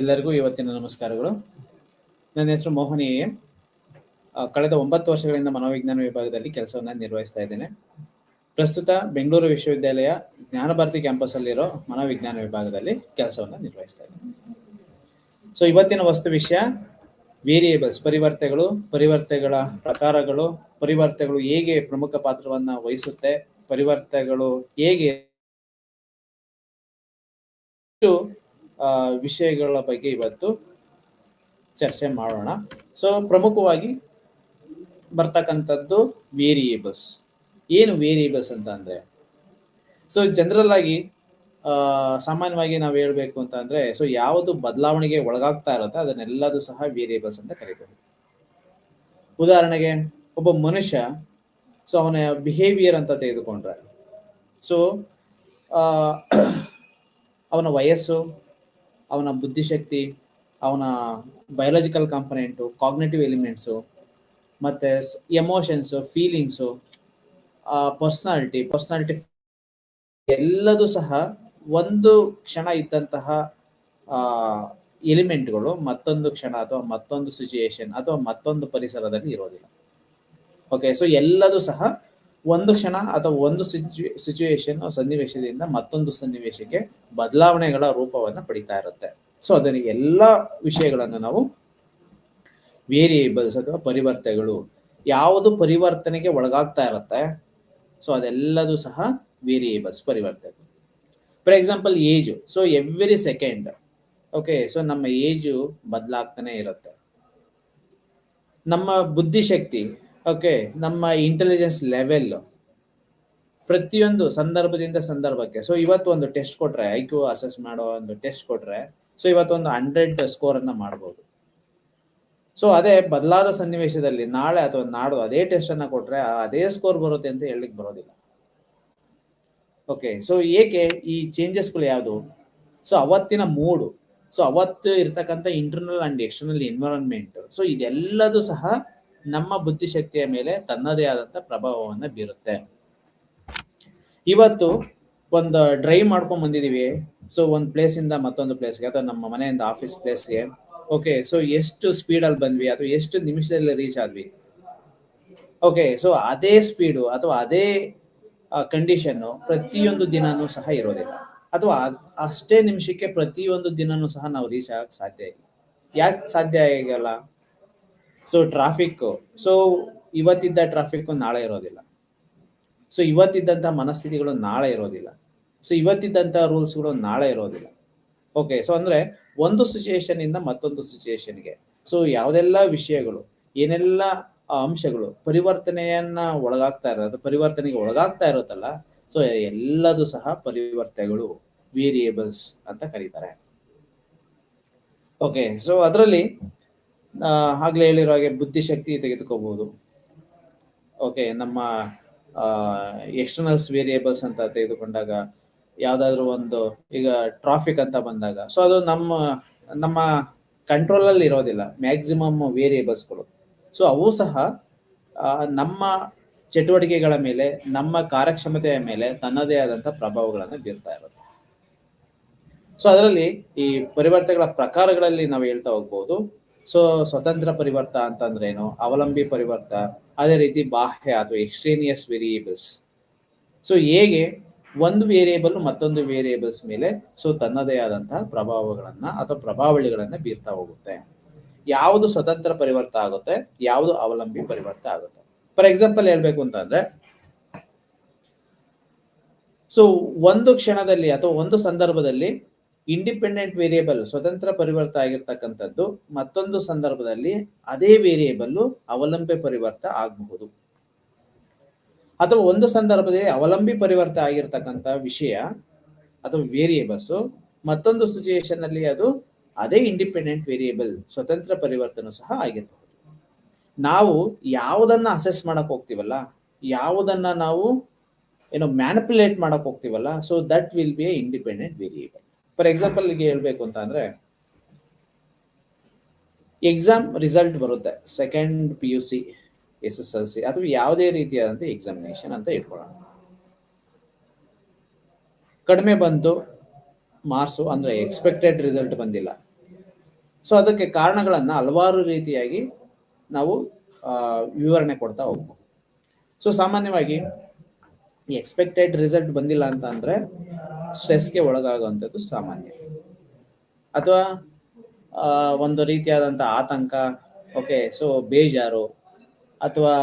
ಎಲ್ಲರಿಗೂ ಇವತ್ತಿನ ನಮಸ್ಕಾರಗಳು. ನನ್ನ ಹೆಸರು ಮೋಹನ್ ಎ. ಕಳೆದ 9 ವರ್ಷಗಳಿಂದ ಮನೋವಿಜ್ಞಾನ ವಿಭಾಗದಲ್ಲಿ ಕೆಲಸವನ್ನು ನಿರ್ವಹಿಸ್ತಾ ಇದ್ದೇನೆ. ಪ್ರಸ್ತುತ ಬೆಂಗಳೂರು ವಿಶ್ವವಿದ್ಯಾಲಯ ಜ್ಞಾನಭಾರತಿ ಕ್ಯಾಂಪಸ್ ಅಲ್ಲಿರೋ ಮನೋವಿಜ್ಞಾನ ವಿಭಾಗದಲ್ಲಿ ಕೆಲಸವನ್ನು ನಿರ್ವಹಿಸ್ತಾ ಇದ್ದೇನೆ. ಸೊ ಇವತ್ತಿನ ವಸ್ತು ವಿಷಯ ವೇರಿಯೇಬಲ್ಸ್, ಪರಿವರ್ತನೆಗಳ ಪ್ರಕಾರಗಳು, ಪರಿವರ್ತನೆಗಳು ಹೇಗೆ ಪ್ರಮುಖ ಪಾತ್ರವನ್ನ ವಹಿಸುತ್ತೆ, ಪರಿವರ್ತನೆಗಳು ಹೇಗೆ ವಿಷಯಗಳ ಬಗ್ಗೆ ಇವತ್ತು ಚರ್ಚೆ ಮಾಡೋಣ. ಸೊ ಪ್ರಮುಖವಾಗಿ ಬರ್ತಕ್ಕಂಥದ್ದು ವೇರಿಯೇಬಲ್ಸ್. ಏನು ವೇರಿಯೇಬಲ್ಸ್ ಅಂತ ಅಂದ್ರೆ, ಸೊ ಜನರಲ್ ಆಗಿ ಸಾಮಾನ್ಯವಾಗಿ ನಾವು ಹೇಳ್ಬೇಕು ಅಂತ ಅಂದ್ರೆ, ಸೊ ಯಾವುದು ಬದಲಾವಣೆಗೆ ಒಳಗಾಗ್ತಾ ಇರುತ್ತೆ ಅದನ್ನೆಲ್ಲದೂ ಸಹ ವೇರಿಯೇಬಲ್ಸ್ ಅಂತ ಕರೀಬಹುದು. ಉದಾಹರಣೆಗೆ ಒಬ್ಬ ಮನುಷ್ಯ, ಸೊ ಅವನ ಬಿಹೇವಿಯರ್ ಅಂತ ತೆಗೆದುಕೊಂಡ್ರೆ, ಸೊ ಅವನ ವಯಸ್ಸು, ಅವನ ಬುದ್ಧಿಶಕ್ತಿ, ಅವನ ಬಯೋಲಾಜಿಕಲ್ ಕಾಂಪೊನೆಂಟು, ಕಾಗ್ನೇಟಿವ್ ಎಲಿಮೆಂಟ್ಸು, ಮತ್ತೆ ಎಮೋಷನ್ಸು, ಫೀಲಿಂಗ್ಸು, ಪರ್ಸನಾಲಿಟಿ ಎಲ್ಲದೂ ಸಹ ಒಂದು ಕ್ಷಣ ಇದ್ದಂತಹ ಎಲಿಮೆಂಟ್ಗಳು ಮತ್ತೊಂದು ಕ್ಷಣ ಅಥವಾ ಮತ್ತೊಂದು ಸಿಚುಯೇಷನ್ ಅಥವಾ ಮತ್ತೊಂದು ಪರಿಸರದಲ್ಲಿ ಇರೋದಿಲ್ಲ. ಓಕೆ, ಸೊ ಎಲ್ಲದೂ ಸಹ ಒಂದು ಕ್ಷಣ ಅಥವಾ ಒಂದು ಸಿಚುಯೇಷನ್ ಸನ್ನಿವೇಶದಿಂದ ಮತ್ತೊಂದು ಸನ್ನಿವೇಶಕ್ಕೆ ಬದಲಾವಣೆಗಳ ರೂಪವನ್ನು ಪಡಿತಾ ಇರುತ್ತೆ. ಸೊ ಅದನ್ನ ಎಲ್ಲ ವಿಷಯಗಳನ್ನು ನಾವು ವೇರಿಯೇಬಲ್ಸ್ ಅಥವಾ ಪರಿವರ್ತನೆಗಳು, ಯಾವುದು ಪರಿವರ್ತನೆಗೆ ಒಳಗಾಗ್ತಾ ಇರುತ್ತೆ, ಸೊ ಅದೆಲ್ಲದೂ ಸಹ ವೇರಿಯೇಬಲ್ಸ್, ಪರಿವರ್ತನೆಗಳು. For example age. So every second, okay, so ನಮ್ಮ ಏಜು ಬದಲಾಗ್ತಾನೆ ಇರುತ್ತೆ. ನಮ್ಮ ಬುದ್ಧಿಶಕ್ತಿ, ಓಕೆ, ನಮ್ಮ ಇಂಟೆಲಿಜೆನ್ಸ್ ಲೆವೆಲ್ ಪ್ರತಿಯೊಂದು ಸಂದರ್ಭದಿಂದ ಸಂದರ್ಭಕ್ಕೆ, ಸೊ ಇವತ್ತು ಒಂದು ಟೆಸ್ಟ್ ಕೊಟ್ರೆ, IQ ಅಸೆಸ್ ಮಾಡೋ ಒಂದು ಟೆಸ್ಟ್ ಕೊಟ್ರೆ, ಸೊ ಇವತ್ತೊಂದು 100 ಸ್ಕೋರ್ ಅನ್ನ ಮಾಡ್ಬೋದು. ಸೊ ಅದೇ ಬದಲಾದ ಸನ್ನಿವೇಶದಲ್ಲಿ ನಾಳೆ ಅಥವಾ ನಾಡು ಅದೇ ಟೆಸ್ಟ್ ಅನ್ನ ಕೊಟ್ರೆ ಅದೇ ಸ್ಕೋರ್ ಬರುತ್ತೆ ಅಂತ ಹೇಳಲಿಕ್ಕೆ ಬರೋದಿಲ್ಲ. ಓಕೆ, ಸೊ ಏಕೆ ಈ ಚೇಂಜಸ್ಗಳು ಯಾವುದು? ಸೊ ಅವತ್ತಿನ ಮೂಡು, ಸೊ ಅವತ್ತು ಇರ್ತಕ್ಕಂಥ internal and external environment, so ಇದೆಲ್ಲದೂ ಸಹ ನಮ್ಮ ಬುದ್ಧಿಶಕ್ತಿಯ ಮೇಲೆ ತನ್ನದೇ ಆದಂತ ಪ್ರಭಾವವನ್ನು ಬೀರುತ್ತೆ. ಇವತ್ತು ಒಂದು ಡ್ರೈವ್ ಮಾಡ್ಕೊಂಡ್ ಬಂದಿದೀವಿ, ಸೊ ಒಂದು ಪ್ಲೇಸ್ ಇಂದ ಮತ್ತೊಂದು ಪ್ಲೇಸ್ಗೆ ಅಥವಾ ನಮ್ಮ ಮನೆಯಿಂದ ಆಫೀಸ್ ಪ್ಲೇಸ್ಗೆ, ಓಕೆ, ಸೊ ಎಷ್ಟು ಸ್ಪೀಡಲ್ಲಿ ಬಂದ್ವಿ ಅಥವಾ ಎಷ್ಟು ನಿಮಿಷದಲ್ಲಿ ರೀಚ್ ಆದ್ವಿ. ಓಕೆ, ಸೊ ಅದೇ ಸ್ಪೀಡು ಅಥವಾ ಅದೇ ಕಂಡೀಷನ್ನು ಪ್ರತಿಯೊಂದು ದಿನನೂ ಸಹ ಇರೋದಿಲ್ಲ, ಅಥವಾ ಅಷ್ಟೇ ನಿಮಿಷಕ್ಕೆ ಪ್ರತಿಯೊಂದು ದಿನನೂ ಸಹ ನಾವು ರೀಚ್ ಆಗಕ್ಕೆ ಸಾಧ್ಯ ಇಲ್ಲ. ಯಾಕೆ ಸಾಧ್ಯ ಆಗಲ್ಲ? ಸೊ ಟ್ರಾಫಿಕ್, ಸೊ ಇವತ್ತಿದ್ದ ಟ್ರಾಫಿಕ್ ನಾಳೆ ಇರೋದಿಲ್ಲ. ಸೊ ಇವತ್ತಿದ್ದಂಥ ಮನಸ್ಥಿತಿಗಳು ನಾಳೆ ಇರೋದಿಲ್ಲ. ಸೊ ಇವತ್ತಿದ್ದಂಥ ರೂಲ್ಸ್ಗಳು ನಾಳೆ ಇರೋದಿಲ್ಲ. ಓಕೆ, ಸೊ ಅಂದ್ರೆ ಒಂದು ಸಿಚುಯೇಷನ್ ಇಂದ ಮತ್ತೊಂದು ಸಿಚುಯೇಷನ್ಗೆ, ಸೊ ಯಾವುದೆಲ್ಲ ವಿಷಯಗಳು, ಏನೆಲ್ಲ ಅಂಶಗಳು ಪರಿವರ್ತನೆಯನ್ನ ಪರಿವರ್ತನೆಗೆ ಒಳಗಾಗ್ತಾ ಇರುತ್ತಲ್ಲ, ಸೊ ಎಲ್ಲದೂ ಸಹ ಪರಿವರ್ತನೆಗಳು, ವೇರಿಯೇಬಲ್ಸ್ ಅಂತ ಕರೀತಾರೆ. ಓಕೆ, ಸೊ ಅದರಲ್ಲಿ ಆಗ್ಲೇ ಹೇಳಿರೋ ಹಾಗೆ ಬುದ್ಧಿಶಕ್ತಿ ತೆಗೆದುಕೋಬಹುದು. ಓಕೆ, ನಮ್ಮ ಎಕ್ಸ್ಟರ್ನಲ್ಸ್ ವೇರಿಯೇಬಲ್ಸ್ ಅಂತ ತೆಗೆದುಕೊಂಡಾಗ ಯಾವ್ದಾದ್ರು ಒಂದು, ಈಗ ಟ್ರಾಫಿಕ್ ಅಂತ ಬಂದಾಗ, ಸೊ ಅದು ನಮ್ಮ ಕಂಟ್ರೋಲ್ ಅಲ್ಲಿ ಇರೋದಿಲ್ಲ ಮ್ಯಾಕ್ಸಿಮಮ್ ವೇರಿಯೇಬಲ್ಸ್ಗಳು. ಸೊ ಅವು ಸಹ ನಮ್ಮ ಚಟುವಟಿಕೆಗಳ ಮೇಲೆ, ನಮ್ಮ ಕಾರ್ಯಕ್ಷಮತೆಯ ಮೇಲೆ ತನ್ನದೇ ಆದಂತ ಪ್ರಭಾವಗಳನ್ನು ಬೀರ್ತಾ ಇರುತ್ತೆ. ಸೊ ಅದರಲ್ಲಿ ಈ ಪರಿವರ್ತನೆಗಳ ಪ್ರಕಾರಗಳಲ್ಲಿ ನಾವು ಹೇಳ್ತಾ ಹೋಗ್ಬೋದು. ಸೊ ಸ್ವತಂತ್ರ ಪರಿವರ್ತ ಅಂತಂದ್ರೆ ಏನು, ಅವಲಂಬಿ ಪರಿವರ್ತ, ಅದೇ ರೀತಿ ಬಾಹ್ಯ ಅಥವಾ ಎಕ್ಸ್ಟ್ರೇನಿಯಸ್ ವೇರಿಯೇಬಲ್ಸ್. ಸೊ ಹೇಗೆ ಒಂದು ವೇರಿಯೇಬಲ್ ಮತ್ತೊಂದು ವೇರಿಯೇಬಲ್ಸ್ ಮೇಲೆ ಸೊ ತನ್ನದೇ ಆದಂತಹ ಪ್ರಭಾವಗಳನ್ನ ಅಥವಾ ಪ್ರಭಾವಳಿಗಳನ್ನ ಬೀರ್ತಾ ಹೋಗುತ್ತೆ. ಯಾವುದು ಸ್ವತಂತ್ರ ಪರಿವರ್ತ ಆಗುತ್ತೆ, ಯಾವುದು ಅವಲಂಬಿ ಪರಿವರ್ತ ಆಗುತ್ತೆ. ಫಾರ್ ಎಕ್ಸಾಂಪಲ್ ಹೇಳ್ಬೇಕು ಅಂತಂದ್ರೆ, ಸೊ ಒಂದು ಕ್ಷಣದಲ್ಲಿ ಅಥವಾ ಒಂದು ಸಂದರ್ಭದಲ್ಲಿ ಇಂಡಿಪೆಂಡೆಂಟ್ ವೇರಿಯೇಬಲ್ ಸ್ವತಂತ್ರ ಪರಿವರ್ತ ಆಗಿರ್ತಕ್ಕಂಥದ್ದು ಮತ್ತೊಂದು ಸಂದರ್ಭದಲ್ಲಿ ಅದೇ ವೇರಿಯೇಬಲ್ ಅವಲಂಬಿ ಪರಿವರ್ತ ಆಗಬಹುದು. ಅಥವಾ ಒಂದು ಸಂದರ್ಭದಲ್ಲಿ ಅವಲಂಬಿ ಪರಿವರ್ತ ಆಗಿರ್ತಕ್ಕಂಥ ವಿಷಯ ಅಥವಾ ವೇರಿಯೇಬಲ್ಸ್ ಮತ್ತೊಂದು ಸಿಚುಯೇಷನ್ ಅಲ್ಲಿ ಅದು ಅದೇ ಇಂಡಿಪೆಂಡೆಂಟ್ ವೇರಿಯೇಬಲ್ ಸ್ವತಂತ್ರ ಪರಿವರ್ತನೆ ಸಹ ಆಗಿರಬಹುದು. ನಾವು ಯಾವುದನ್ನ ಅಸೆಸ್ ಮಾಡಕ್ ಹೋಗ್ತೀವಲ್ಲ, ಯಾವುದನ್ನ ನಾವು ಮ್ಯಾನಿಪುಲೇಟ್ ಮಾಡಕ್ ಹೋಗ್ತೀವಲ್ಲ, so that will be a independent variable. For example ಗೆ ಹೇಳ್ಬೇಕು ಅಂತ ಅಂದ್ರೆ, ಎಕ್ಸಾಮ್ ರಿಸಲ್ಟ್ ಬರುತ್ತೆ, ಸೆಕೆಂಡ್ PUC, SSLC ಅಥವಾ ಯಾವುದೇ ರೀತಿಯಾದಂಥ ಎಕ್ಸಾಮಿನೇಷನ್ ಅಂತ ಇಟ್ಕೊಳ್ಳೋಣ. ಕಡಿಮೆ ಬಂತು ಮಾರ್ಕ್ಸು, ಅಂದ್ರೆ ಎಕ್ಸ್ಪೆಕ್ಟೆಡ್ ರಿಸಲ್ಟ್ ಬಂದಿಲ್ಲ, ಸೊ ಅದಕ್ಕೆ ಕಾರಣಗಳನ್ನ ಹಲವಾರು ರೀತಿಯಾಗಿ ನಾವು ವಿವರಣೆ ಕೊಡ್ತಾ ಹೋಗ್ಬೋದು. ಸೊ ಸಾಮಾನ್ಯವಾಗಿ ಎಕ್ಸ್ಪೆಕ್ಟೆಡ್ ರಿಸಲ್ಟ್ ಬಂದಿಲ್ಲ ಅಂತ ಅಂದ್ರೆ ಸ್ಟ್ರೆಸ್ಗೆ ಒಳಗಾಗುವಂಥದ್ದು ಸಾಮಾನ್ಯ, ಅಥವಾ ಒಂದು ರೀತಿಯಾದಂಥ ಆತಂಕ, ಓಕೆ, ಸೊ ಬೇಜಾರು, ಅಥವಾ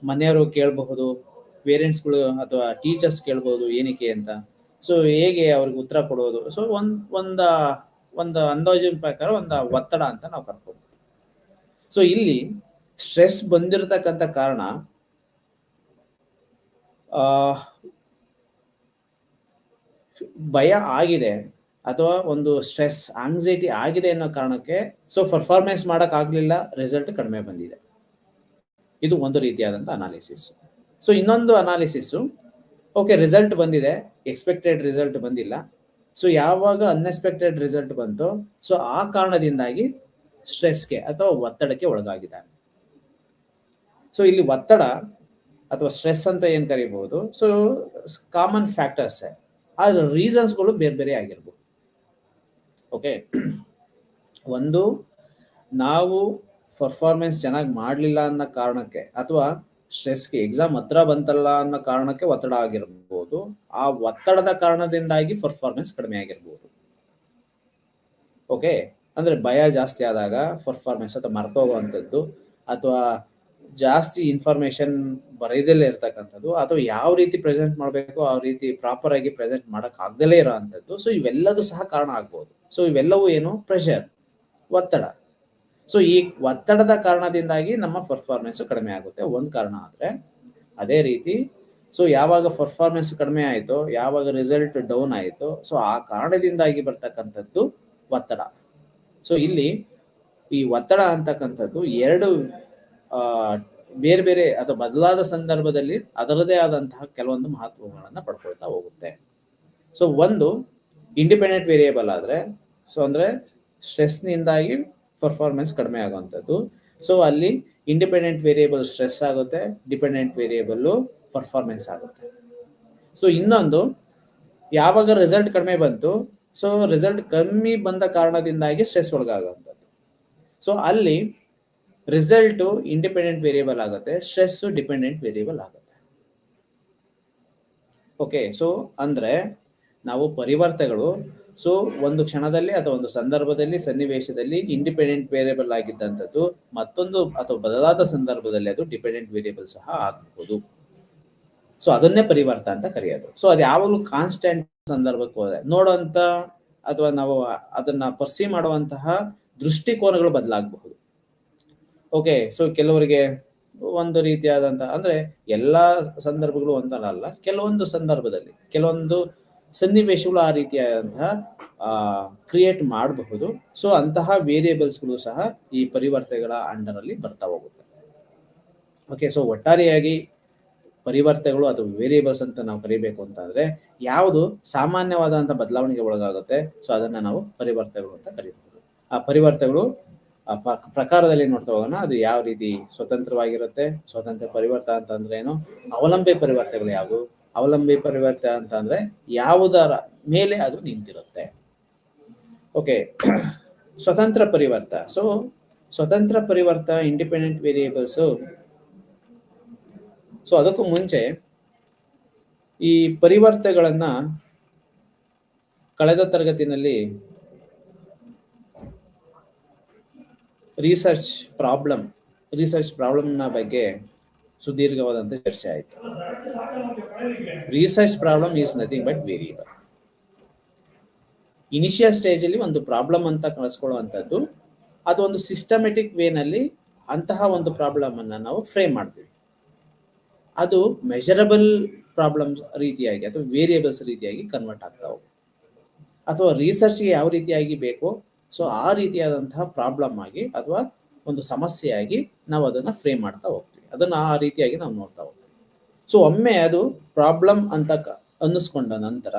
ಮನೆಯವರು ಕೇಳಬಹುದು, ಪೇರೆಂಟ್ಸ್ಗಳು ಅಥವಾ ಟೀಚರ್ಸ್ ಕೇಳ್ಬೋದು ಏನಕ್ಕೆ ಅಂತ. ಸೊ ಹೇಗೆ ಅವ್ರಿಗೆ ಉತ್ತರ ಕೊಡೋದು. ಸೊ ಒಂದು ಅಂದಾಜಿನ ಪ್ರಕಾರ ಒಂದು ಒತ್ತಡ ಅಂತ ನಾವು ಕರ್ಬೋದು. ಸೊ ಇಲ್ಲಿ ಸ್ಟ್ರೆಸ್ ಬಂದಿರತಕ್ಕಂಥ ಕಾರಣ ಭಯ ಆಗಿದೆ ಅಥವಾ ಒಂದು ಸ್ಟ್ರೆಸ್ ಆಂಗ್ಸೈಟಿ ಆಗಿದೆ ಅನ್ನೋ ಕಾರಣಕ್ಕೆ ಸೊ ಪರ್ಫಾರ್ಮೆನ್ಸ್ ಮಾಡಕ್ ಆಗ್ಲಿಲ್ಲ, ರಿಸಲ್ಟ್ ಕಡಿಮೆ ಬಂದಿದೆ. ಇದು ಒಂದು ರೀತಿಯಾದಂಥ ಅನಾಲಿಸಿಸ್. ಸೊ ಇನ್ನೊಂದು ಅನಾಲಿಸಿಸ್, ಓಕೆ ರಿಸಲ್ಟ್ ಬಂದಿದೆ, ಎಕ್ಸ್ಪೆಕ್ಟೆಡ್ ರಿಸಲ್ಟ್ ಬಂದಿಲ್ಲ. ಸೊ ಯಾವಾಗ ಅನ್ಎಕ್ಸ್ಪೆಕ್ಟೆಡ್ ರಿಸಲ್ಟ್ ಬಂತು, ಸೊ ಆ ಕಾರಣದಿಂದಾಗಿ ಸ್ಟ್ರೆಸ್ಗೆ ಅಥವಾ ಒತ್ತಡಕ್ಕೆ ಒಳಗಾಗಿದ್ದಾನೆ. ಸೊ ಇಲ್ಲಿ ಒತ್ತಡ ಅಥವಾ ಸ್ಟ್ರೆಸ್ ಅಂತ ಏನ್ ಕರಿಬಹುದು, ಸೊ ಕಾಮನ್ ಫ್ಯಾಕ್ಟರ್ಸ್, ಆದ್ರೆ ರೀಸನ್ಸ್ಗಳು ಬೇರೆ ಬೇರೆ ಆಗಿರ್ಬೋದು. ಓಕೆ, ಒಂದು ನಾವು ಪರ್ಫಾರ್ಮೆನ್ಸ್ ಚೆನ್ನಾಗಿ ಮಾಡಲಿಲ್ಲ ಅನ್ನೋ ಕಾರಣಕ್ಕೆ, ಅಥವಾ ಸ್ಟ್ರೆಸ್ಗೆ ಎಕ್ಸಾಮ್ ಹತ್ರ ಬಂತಲ್ಲ ಅನ್ನೋ ಕಾರಣಕ್ಕೆ ಒತ್ತಡ ಆಗಿರ್ಬೋದು. ಆ ಒತ್ತಡದ ಕಾರಣದಿಂದಾಗಿ ಪರ್ಫಾರ್ಮೆನ್ಸ್ ಕಡಿಮೆ ಆಗಿರ್ಬೋದು. ಓಕೆ, ಅಂದ್ರೆ ಭಯ ಜಾಸ್ತಿ ಆದಾಗ ಪರ್ಫಾರ್ಮೆನ್ಸ್ ಅಥವಾ ಮರ್ತೋಗುವಂಥದ್ದು, ಅಥವಾ ಜಾಸ್ತಿ ಇನ್ಫಾರ್ಮೇಶನ್ ಬರೆಯದಲ್ಲೇ ಇರ್ತಕ್ಕಂಥದ್ದು, ಅಥವಾ ಯಾವ ರೀತಿ ಪ್ರೆಸೆಂಟ್ ಮಾಡಬೇಕು ಆ ರೀತಿ ಪ್ರಾಪರ್ ಆಗಿ ಪ್ರೆಸೆಂಟ್ ಮಾಡಕ್ ಆಗದಲ್ಲೇ ಇರೋ ಅಂಥದ್ದು. ಸೊ ಇವೆಲ್ಲದೂ ಸಹ ಕಾರಣ ಆಗ್ಬೋದು. ಸೊ ಇವೆಲ್ಲವೂ ಏನು, ಪ್ರೆಷರ್, ಒತ್ತಡ. ಸೊ ಈ ಒತ್ತಡದ ಕಾರಣದಿಂದಾಗಿ ನಮ್ಮ ಪರ್ಫಾರ್ಮೆನ್ಸ್ ಕಡಿಮೆ ಆಗುತ್ತೆ, ಒಂದು ಕಾರಣ. ಆದ್ರೆ ಅದೇ ರೀತಿ ಸೊ ಯಾವಾಗ ಪರ್ಫಾರ್ಮೆನ್ಸ್ ಕಡಿಮೆ ಆಯಿತು, ಯಾವಾಗ ರಿಸಲ್ಟ್ ಡೌನ್ ಆಯಿತು, ಸೊ ಆ ಕಾರಣದಿಂದಾಗಿ ಬರ್ತಕ್ಕಂಥದ್ದು ಒತ್ತಡ. ಸೊ ಇಲ್ಲಿ ಈ ಒತ್ತಡ ಅಂತಕ್ಕಂಥದ್ದು ಎರಡು ಬೇರೆ ಬೇರೆ ಅಥವಾ ಬದಲಾದ ಸಂದರ್ಭದಲ್ಲಿ ಅದರದೇ ಆದಂತಹ ಕೆಲವೊಂದು ಮಹತ್ವಗಳನ್ನ ಪಡ್ಕೊಳ್ತಾ ಹೋಗುತ್ತೆ. ಸೊ ಒಂದು ಇಂಡಿಪೆಂಡೆಂಟ್ ವೇರಿಯೇಬಲ್ ಆದ್ರೆ, ಸೊ ಅಂದ್ರೆ ಸ್ಟ್ರೆಸ್ನಿಂದಾಗಿ ಪರ್ಫಾರ್ಮೆನ್ಸ್ ಕಡಿಮೆ ಆಗುವಂಥದ್ದು. ಸೊ ಅಲ್ಲಿ ಇಂಡಿಪೆಂಡೆಂಟ್ ವೇರಿಯೇಬಲ್ ಸ್ಟ್ರೆಸ್ ಆಗುತ್ತೆ, ಡಿಪೆಂಡೆಂಟ್ ವೇರಿಯೇಬಲ್ ಪರ್ಫಾರ್ಮೆನ್ಸ್ ಆಗುತ್ತೆ. ಸೊ ಇನ್ನೊಂದು, ಯಾವಾಗ ರಿಸಲ್ಟ್ ಕಡಿಮೆ ಬಂತು, ಸೊ ರಿಸಲ್ಟ್ ಕಮ್ಮಿ ಬಂದ ಕಾರಣದಿಂದಾಗಿ ಸ್ಟ್ರೆಸ್ ಒಳಗಾಗುವಂಥದ್ದು. ಸೊ ಅಲ್ಲಿ ರಿಸಲ್ಟ್ ಇಂಡಿಪೆಂಡೆಂಟ್ ವೇರಿಯೇಬಲ್ ಆಗುತ್ತೆ, ಸ್ಟ್ರೆಸ್ ಡಿಪೆಂಡೆಂಟ್ ವೇರಿಯೇಬಲ್ ಆಗುತ್ತೆ. ಓಕೆ, ಸೊ ಅಂದ್ರೆ ನಾವು ಪರಿವರ್ತನೆಗಳು ಸೊ ಒಂದು ಕ್ಷಣದಲ್ಲಿ ಅಥವಾ ಒಂದು ಸಂದರ್ಭದಲ್ಲಿ ಸನ್ನಿವೇಶದಲ್ಲಿ ಇಂಡಿಪೆಂಡೆಂಟ್ ವೇರಿಯೇಬಲ್ ಆಗಿದ್ದಂಥದ್ದು ಮತ್ತೊಂದು ಅಥವಾ ಬದಲಾದ ಸಂದರ್ಭದಲ್ಲಿ ಅದು ಡಿಪೆಂಡೆಂಟ್ ವೇರಿಯೇಬಲ್ ಸಹ ಆಗಬಹುದು. ಸೊ ಅದನ್ನೇ ಪರಿವರ್ತ ಅಂತ ಕರೆಯೋದು. ಸೊ ಅದು ಯಾವಾಗಲೂ ಕಾನ್ಸ್ಟೆಂಟ್ ಸಂದರ್ಭಕ್ಕೆ ಹೋದ್ರೆ ನೋಡುವಂತ ಅಥವಾ ನಾವು ಅದನ್ನ ಪರ್ಸೀವ್ ಮಾಡುವಂತಹ ದೃಷ್ಟಿಕೋನಗಳು ಬದಲಾಗಬಹುದು. ಓಕೆ, ಸೊ ಕೆಲವರಿಗೆ ಒಂದು ರೀತಿಯಾದಂತಹ, ಅಂದ್ರೆ ಎಲ್ಲಾ ಸಂದರ್ಭಗಳು ಒಂದಲ್ಲ, ಕೆಲವೊಂದು ಸಂದರ್ಭದಲ್ಲಿ ಕೆಲವೊಂದು ಸನ್ನಿವೇಶಗಳು ಆ ರೀತಿಯಾದಂತಹ ಕ್ರಿಯೇಟ್ ಮಾಡಬಹುದು. ಸೊ ಅಂತಹ ವೇರಿಯೇಬಲ್ಸ್ಗಳು ಸಹ ಈ ಪರಿವರ್ತನೆಗಳ ಅಂಡರ್ ಅಲ್ಲಿ ಬರ್ತಾ ಹೋಗುತ್ತೆ. ಓಕೆ, ಸೊ ಒಟ್ಟಾರೆಯಾಗಿ ಪರಿವರ್ತನೆಗಳು ಅಥವಾ ವೇರಿಯೇಬಲ್ಸ್ ಅಂತ ನಾವು ಕರಿಬೇಕು ಅಂತಂದ್ರೆ ಯಾವುದು ಸಾಮಾನ್ಯವಾದಂತಹ ಬದಲಾವಣೆಗೆ ಒಳಗಾಗುತ್ತೆ, ಸೊ ಅದನ್ನ ನಾವು ಪರಿವರ್ತನೆಗಳು ಅಂತ ಕರಿಬಹುದು. ಆ ಪರಿವರ್ತನೆಗಳು ಪ್ರಕಾರದಲ್ಲಿ ನೋಡ್ತಾ ಹೋಗೋಣ. ಅದು ಯಾವ ರೀತಿ ಸ್ವತಂತ್ರವಾಗಿರುತ್ತೆ, ಸ್ವತಂತ್ರ ಪರಿವರ್ತನೆ ಅಂತಂದ್ರೆ ಏನು, ಅವಲಂಬಿ ಪರಿವರ್ತನೆಗಳು ಯಾವುದು, ಅವಲಂಬಿ ಪರಿವರ್ತನೆ ಅಂತ ಅಂದ್ರೆ ಯಾವುದರ ಮೇಲೆ ಅದು ನಿಂತಿರುತ್ತೆ. ಓಕೆ, ಸ್ವತಂತ್ರ ಪರಿವರ್ತ. ಸೊ ಸ್ವತಂತ್ರ ಪರಿವರ್ತ, ಇಂಡಿಪೆಂಡೆಂಟ್ ವೇರಿಯೇಬಲ್ಸ್. ಸೊ ಅದಕ್ಕೂ ಮುಂಚೆ ಈ ಪರಿವರ್ತನೆಗಳನ್ನ ಕಳೆದ ತರಗತಿನಲ್ಲಿ ರಿಸರ್ಚ್ ಪ್ರಾಬ್ಲಮ್ನ ಬಗ್ಗೆ ಸುದೀರ್ಘವಾದಂಥ ಚರ್ಚೆ ಆಯಿತು. Research problem is nothing but variable. Initial stage ಅಲ್ಲಿ ಒಂದು ಪ್ರಾಬ್ಲಮ್ ಅಂತ ಕಳಿಸ್ಕೊಳ್ಳುವಂಥದ್ದು, ಅದು ಒಂದು ಸಿಸ್ಟಮೆಟಿಕ್ ವೇನಲ್ಲಿ ಅಂತಹ ಒಂದು ಪ್ರಾಬ್ಲಮ್ ಅನ್ನ ನಾವು ಫ್ರೇಮ್ ಮಾಡ್ತೀವಿ. ಅದು ಮೆಜರಬಲ್ ಪ್ರಾಬ್ಲಮ್ಸ್ ರೀತಿಯಾಗಿ ಅಥವಾ ವೇರಿಯೇಬಲ್ಸ್ ರೀತಿಯಾಗಿ ಕನ್ವರ್ಟ್ ಆಗ್ತಾ ಹೋಗುತ್ತೆ. ಅಥವಾ ರಿಸರ್ಚ್ಗೆ ಯಾವ ರೀತಿಯಾಗಿ ಬೇಕೋ ಸೊ ಆ ರೀತಿಯಾದಂತಹ ಪ್ರಾಬ್ಲಮ್ ಆಗಿ ಅಥವಾ ಒಂದು ಸಮಸ್ಯೆಯಾಗಿ ನಾವು ಅದನ್ನ ಫ್ರೇಮ್ ಮಾಡ್ತಾ ಹೋಗ್ತೀವಿ. ಅದನ್ನ ಆ ರೀತಿಯಾಗಿ ನಾವು ನೋಡ್ತಾ ಹೋಗ್ತೀವಿ. ಸೊ ಒಮ್ಮೆ ಅದು ಪ್ರಾಬ್ಲಮ್ ಅಂತ ಅನ್ನಿಸ್ಕೊಂಡ ನಂತರ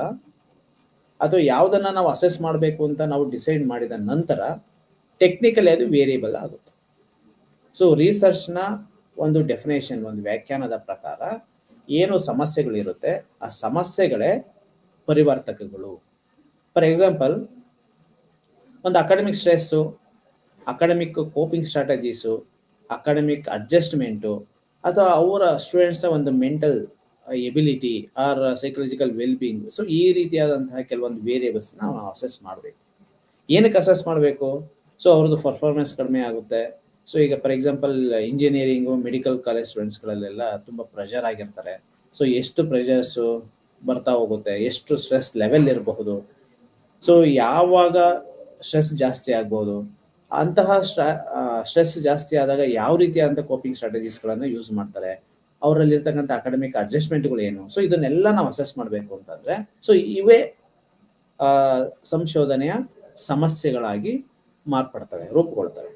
ಅಥವಾ ಯಾವುದನ್ನ ನಾವು ಅಸೆಸ್ ಮಾಡಬೇಕು ಅಂತ ನಾವು ಡಿಸೈಡ್ ಮಾಡಿದ ನಂತರ ಟೆಕ್ನಿಕಲಿ ಅದು ವೇರಿಯೇಬಲ್ ಆಗುತ್ತೆ. ಸೊ ರಿಸರ್ಚ್ನ ಒಂದು ಡೆಫಿನೇಷನ್, ಒಂದು ವ್ಯಾಖ್ಯಾನದ ಪ್ರಕಾರ ಏನು ಸಮಸ್ಯೆಗಳಿರುತ್ತೆ ಆ ಸಮಸ್ಯೆಗಳೇ ಪರಿವರ್ತಕಗಳು. ಫಾರ್ ಎಕ್ಸಾಂಪಲ್, ಒಂದು academic stress academic coping strategies, academic adjustment, ಅಥವಾ ಅವರ ಸ್ಟೂಡೆಂಟ್ಸ್ನ ಒಂದು mental ability or psychological wellbeing. So ಈ ರೀತಿಯಾದಂತಹ ಕೆಲವೊಂದು ವೇರಿಯೇಬಲ್ಸ್ನ ನಾವು ಅಸೆಸ್ ಮಾಡಬೇಕು. ಏನಕ್ಕೆ ಅಸೆಸ್ ಮಾಡಬೇಕು? ಸೊ ಅವ್ರದ್ದು ಪರ್ಫಾರ್ಮೆನ್ಸ್ ಕಡಿಮೆ ಆಗುತ್ತೆ. ಸೊ ಈಗ for example engineering, medical college ಸ್ಟೂಡೆಂಟ್ಸ್ಗಳಲ್ಲೆಲ್ಲ ತುಂಬ ಪ್ರೆಷರ್ ಆಗಿರ್ತಾರೆ. ಸೊ ಎಷ್ಟು ಪ್ರೆಷರ್ಸು ಬರ್ತಾ ಹೋಗುತ್ತೆ, ಎಷ್ಟು ಸ್ಟ್ರೆಸ್ ಲೆವೆಲ್ ಇರಬಹುದು, ಸೊ ಯಾವಾಗ ಸ್ಟ್ರೆಸ್ ಜಾಸ್ತಿ ಆಗ್ಬೋದು, ಅಂತಹ ಸ್ಟ್ರೆಸ್ ಜಾಸ್ತಿ ಆದಾಗ ಯಾವ ರೀತಿಯಾದಂಥ ಕೋಪಿಂಗ್ ಸ್ಟ್ರಾಟಜೀಸ್ಗಳನ್ನು ಯೂಸ್ ಮಾಡ್ತಾರೆ, ಅವರಲ್ಲಿರ್ತಕ್ಕಂಥ ಅಕಾಡೆಮಿಕ್ ಅಡ್ಜಸ್ಟ್ಮೆಂಟ್ಗಳು ಏನು. ಸೊ ಇದನ್ನೆಲ್ಲ ನಾವು ಅಸೆಸ್ ಮಾಡಬೇಕು ಅಂತಂದರೆ, ಸೊ ಇವೇ ಸಂಶೋಧನೆಯ ಸಮಸ್ಯೆಗಳಾಗಿ ಮಾರ್ಪಡ್ತವೆ, ರೂಪುಗೊಳ್ತವೆ.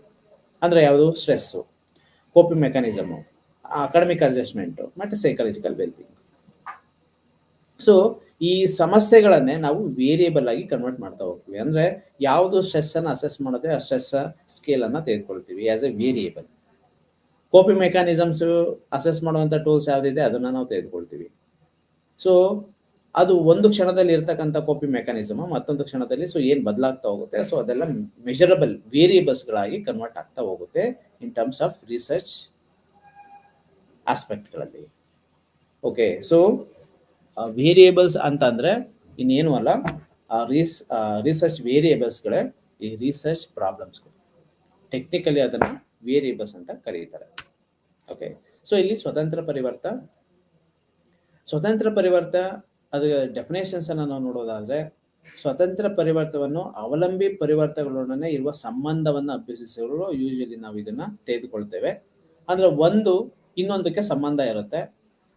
ಅಂದರೆ ಯಾವುದು? Stress, coping mechanism, academic adjustment ಮತ್ತು ಸೈಕಾಲಜಿಕಲ್ ವೆಲ್ಬೀಯಿಂಗ್. ಸೊ ಈ ಸಮಸ್ಯೆಗಳನ್ನೇ ನಾವು ವೇರಿಯೇಬಲ್ ಆಗಿ ಕನ್ವರ್ಟ್ ಮಾಡ್ತಾ ಹೋಗ್ತೀವಿ. ಅಂದರೆ ಯಾವುದು ಸ್ಟ್ರೆಸ್ಸನ್ನು ಅಸೆಸ್ ಮಾಡುತ್ತೆ ಆ ಸ್ಟ್ರೆಸ್ ಸ್ಕೇಲನ್ನು ತೆಗೆದುಕೊಳ್ತೀವಿ as a variable. Coping mechanisms assess ಮಾಡುವಂಥ ಟೂಲ್ಸ್ ಯಾವುದಿದೆ ಅದನ್ನು ನಾವು ತೆಗೆದುಕೊಳ್ತೀವಿ. ಸೊ ಅದು ಒಂದು ಕ್ಷಣದಲ್ಲಿ ಇರ್ತಕ್ಕಂಥ ಕೋಪಿಂಗ್ ಮೆಕ್ಯಾನಿಸಮ್ ಮತ್ತೊಂದು ಕ್ಷಣದಲ್ಲಿ ಸೊ ಏನು ಬದಲಾಗ್ತಾ ಹೋಗುತ್ತೆ, ಸೊ ಅದೆಲ್ಲ ಮೆಜರಬಲ್ ವೇರಿಯೇಬಲ್ಸ್ಗಳಾಗಿ ಕನ್ವರ್ಟ್ ಆಗ್ತಾ ಹೋಗುತ್ತೆ ಇನ್ ಟರ್ಮ್ಸ್ ಆಫ್ ರಿಸರ್ಚ್ ಆಸ್ಪೆಕ್ಟ್ಗಳಲ್ಲಿ. ಓಕೆ, ಸೊ ವೇರಿಯೇಬಲ್ಸ್ ಅಂತಂದರೆ ಇನ್ನೇನು ಅಲ್ಲ, ರಿಸರ್ಚ್ ವೇರಿಯೇಬಲ್ಸ್ಗಳೇ ಈ ರಿಸರ್ಚ್ ಪ್ರಾಬ್ಲಮ್ಸ್ಗಳು. ಟೆಕ್ನಿಕಲಿ ಅದನ್ನು ವೇರಿಯೇಬಲ್ಸ್ ಅಂತ ಕರೀತಾರೆ. ಓಕೆ, ಸೊ ಇಲ್ಲಿ ಸ್ವತಂತ್ರ ಪರಿವರ್ತ ಅದರ ಡೆಫಿನೇಷನ್ಸನ್ನು ನಾವು ನೋಡೋದಾದರೆ, ಸ್ವತಂತ್ರ ಪರಿವರ್ತವನ್ನು ಅವಲಂಬಿ ಪರಿವರ್ತಗಳೊಡನೆ ಇರುವ ಸಂಬಂಧವನ್ನು ಅಭ್ಯಸಿಸಲು ಯೂಶಲಿ ನಾವು ಇದನ್ನು ತೆಗೆದುಕೊಳ್ತೇವೆ. ಅಂದರೆ ಒಂದು ಇನ್ನೊಂದಕ್ಕೆ ಸಂಬಂಧ ಇರುತ್ತೆ.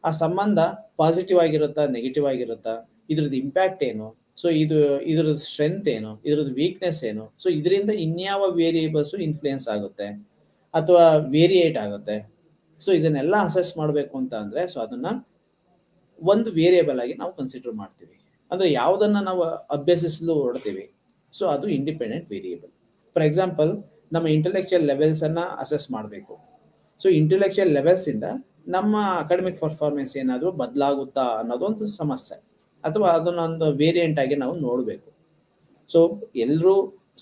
ಆ ಸಂಬಂಧ ಪಾಸಿಟಿವ್ ಆಗಿರುತ್ತಾ, ನೆಗೆಟಿವ್ ಆಗಿರುತ್ತಾ, ಇದ್ರದ್ದು ಇಂಪ್ಯಾಕ್ಟ್ ಏನು, ಸೊ ಇದ್ರದ್ದು ಸ್ಟ್ರೆಂತ್ ಏನು, ಇದ್ರದ್ದು ವೀಕ್ನೆಸ್ ಏನು, ಸೊ ಇದರಿಂದ ಇನ್ಯಾವ ವೇರಿಯೇಬಲ್ಸು ಇನ್ಫ್ಲೂಯೆನ್ಸ್ ಆಗುತ್ತೆ ಅಥವಾ ವೇರಿಯೇಟ್ ಆಗುತ್ತೆ. ಸೊ ಇದನ್ನೆಲ್ಲ ಅಸೆಸ್ ಮಾಡಬೇಕು ಅಂತ ಅಂದರೆ, ಸೊ ಅದನ್ನು ಒಂದು ವೇರಿಯೇಬಲ್ ಆಗಿ ನಾವು ಕನ್ಸಿಡರ್ ಮಾಡ್ತೀವಿ. ಅಂದರೆ ಯಾವುದನ್ನು ನಾವು ಅಭ್ಯಸಿಸಲು ಹೊರಡ್ತೀವಿ, ಸೊ ಅದು ಇಂಡಿಪೆಂಡೆಂಟ್ ವೇರಿಯೇಬಲ್. ಫಾರ್ ಎಕ್ಸಾಂಪಲ್, ನಮ್ಮ ಇಂಟೆಲೆಕ್ಚುಯಲ್ ಲೆವೆಲ್ಸನ್ನು ಅಸೆಸ್ ಮಾಡಬೇಕು. ಸೊ ಇಂಟೆಲೆಕ್ಚುಯಲ್ ಲೆವೆಲ್ಸಿಂದ ನಮ್ಮ ಅಕಾಡೆಮಿಕ್ ಪರ್ಫಾರ್ಮೆನ್ಸ್ ಏನಾದರೂ ಬದಲಾಗುತ್ತಾ ಅನ್ನೋದೊಂದು ಸಮಸ್ಯೆ, ಅಥವಾ ಅದನ್ನೊಂದು ವೇರಿಯಂಟ್ ಆಗಿ ನಾವು ನೋಡಬೇಕು. ಸೊ ಎಲ್ಲರೂ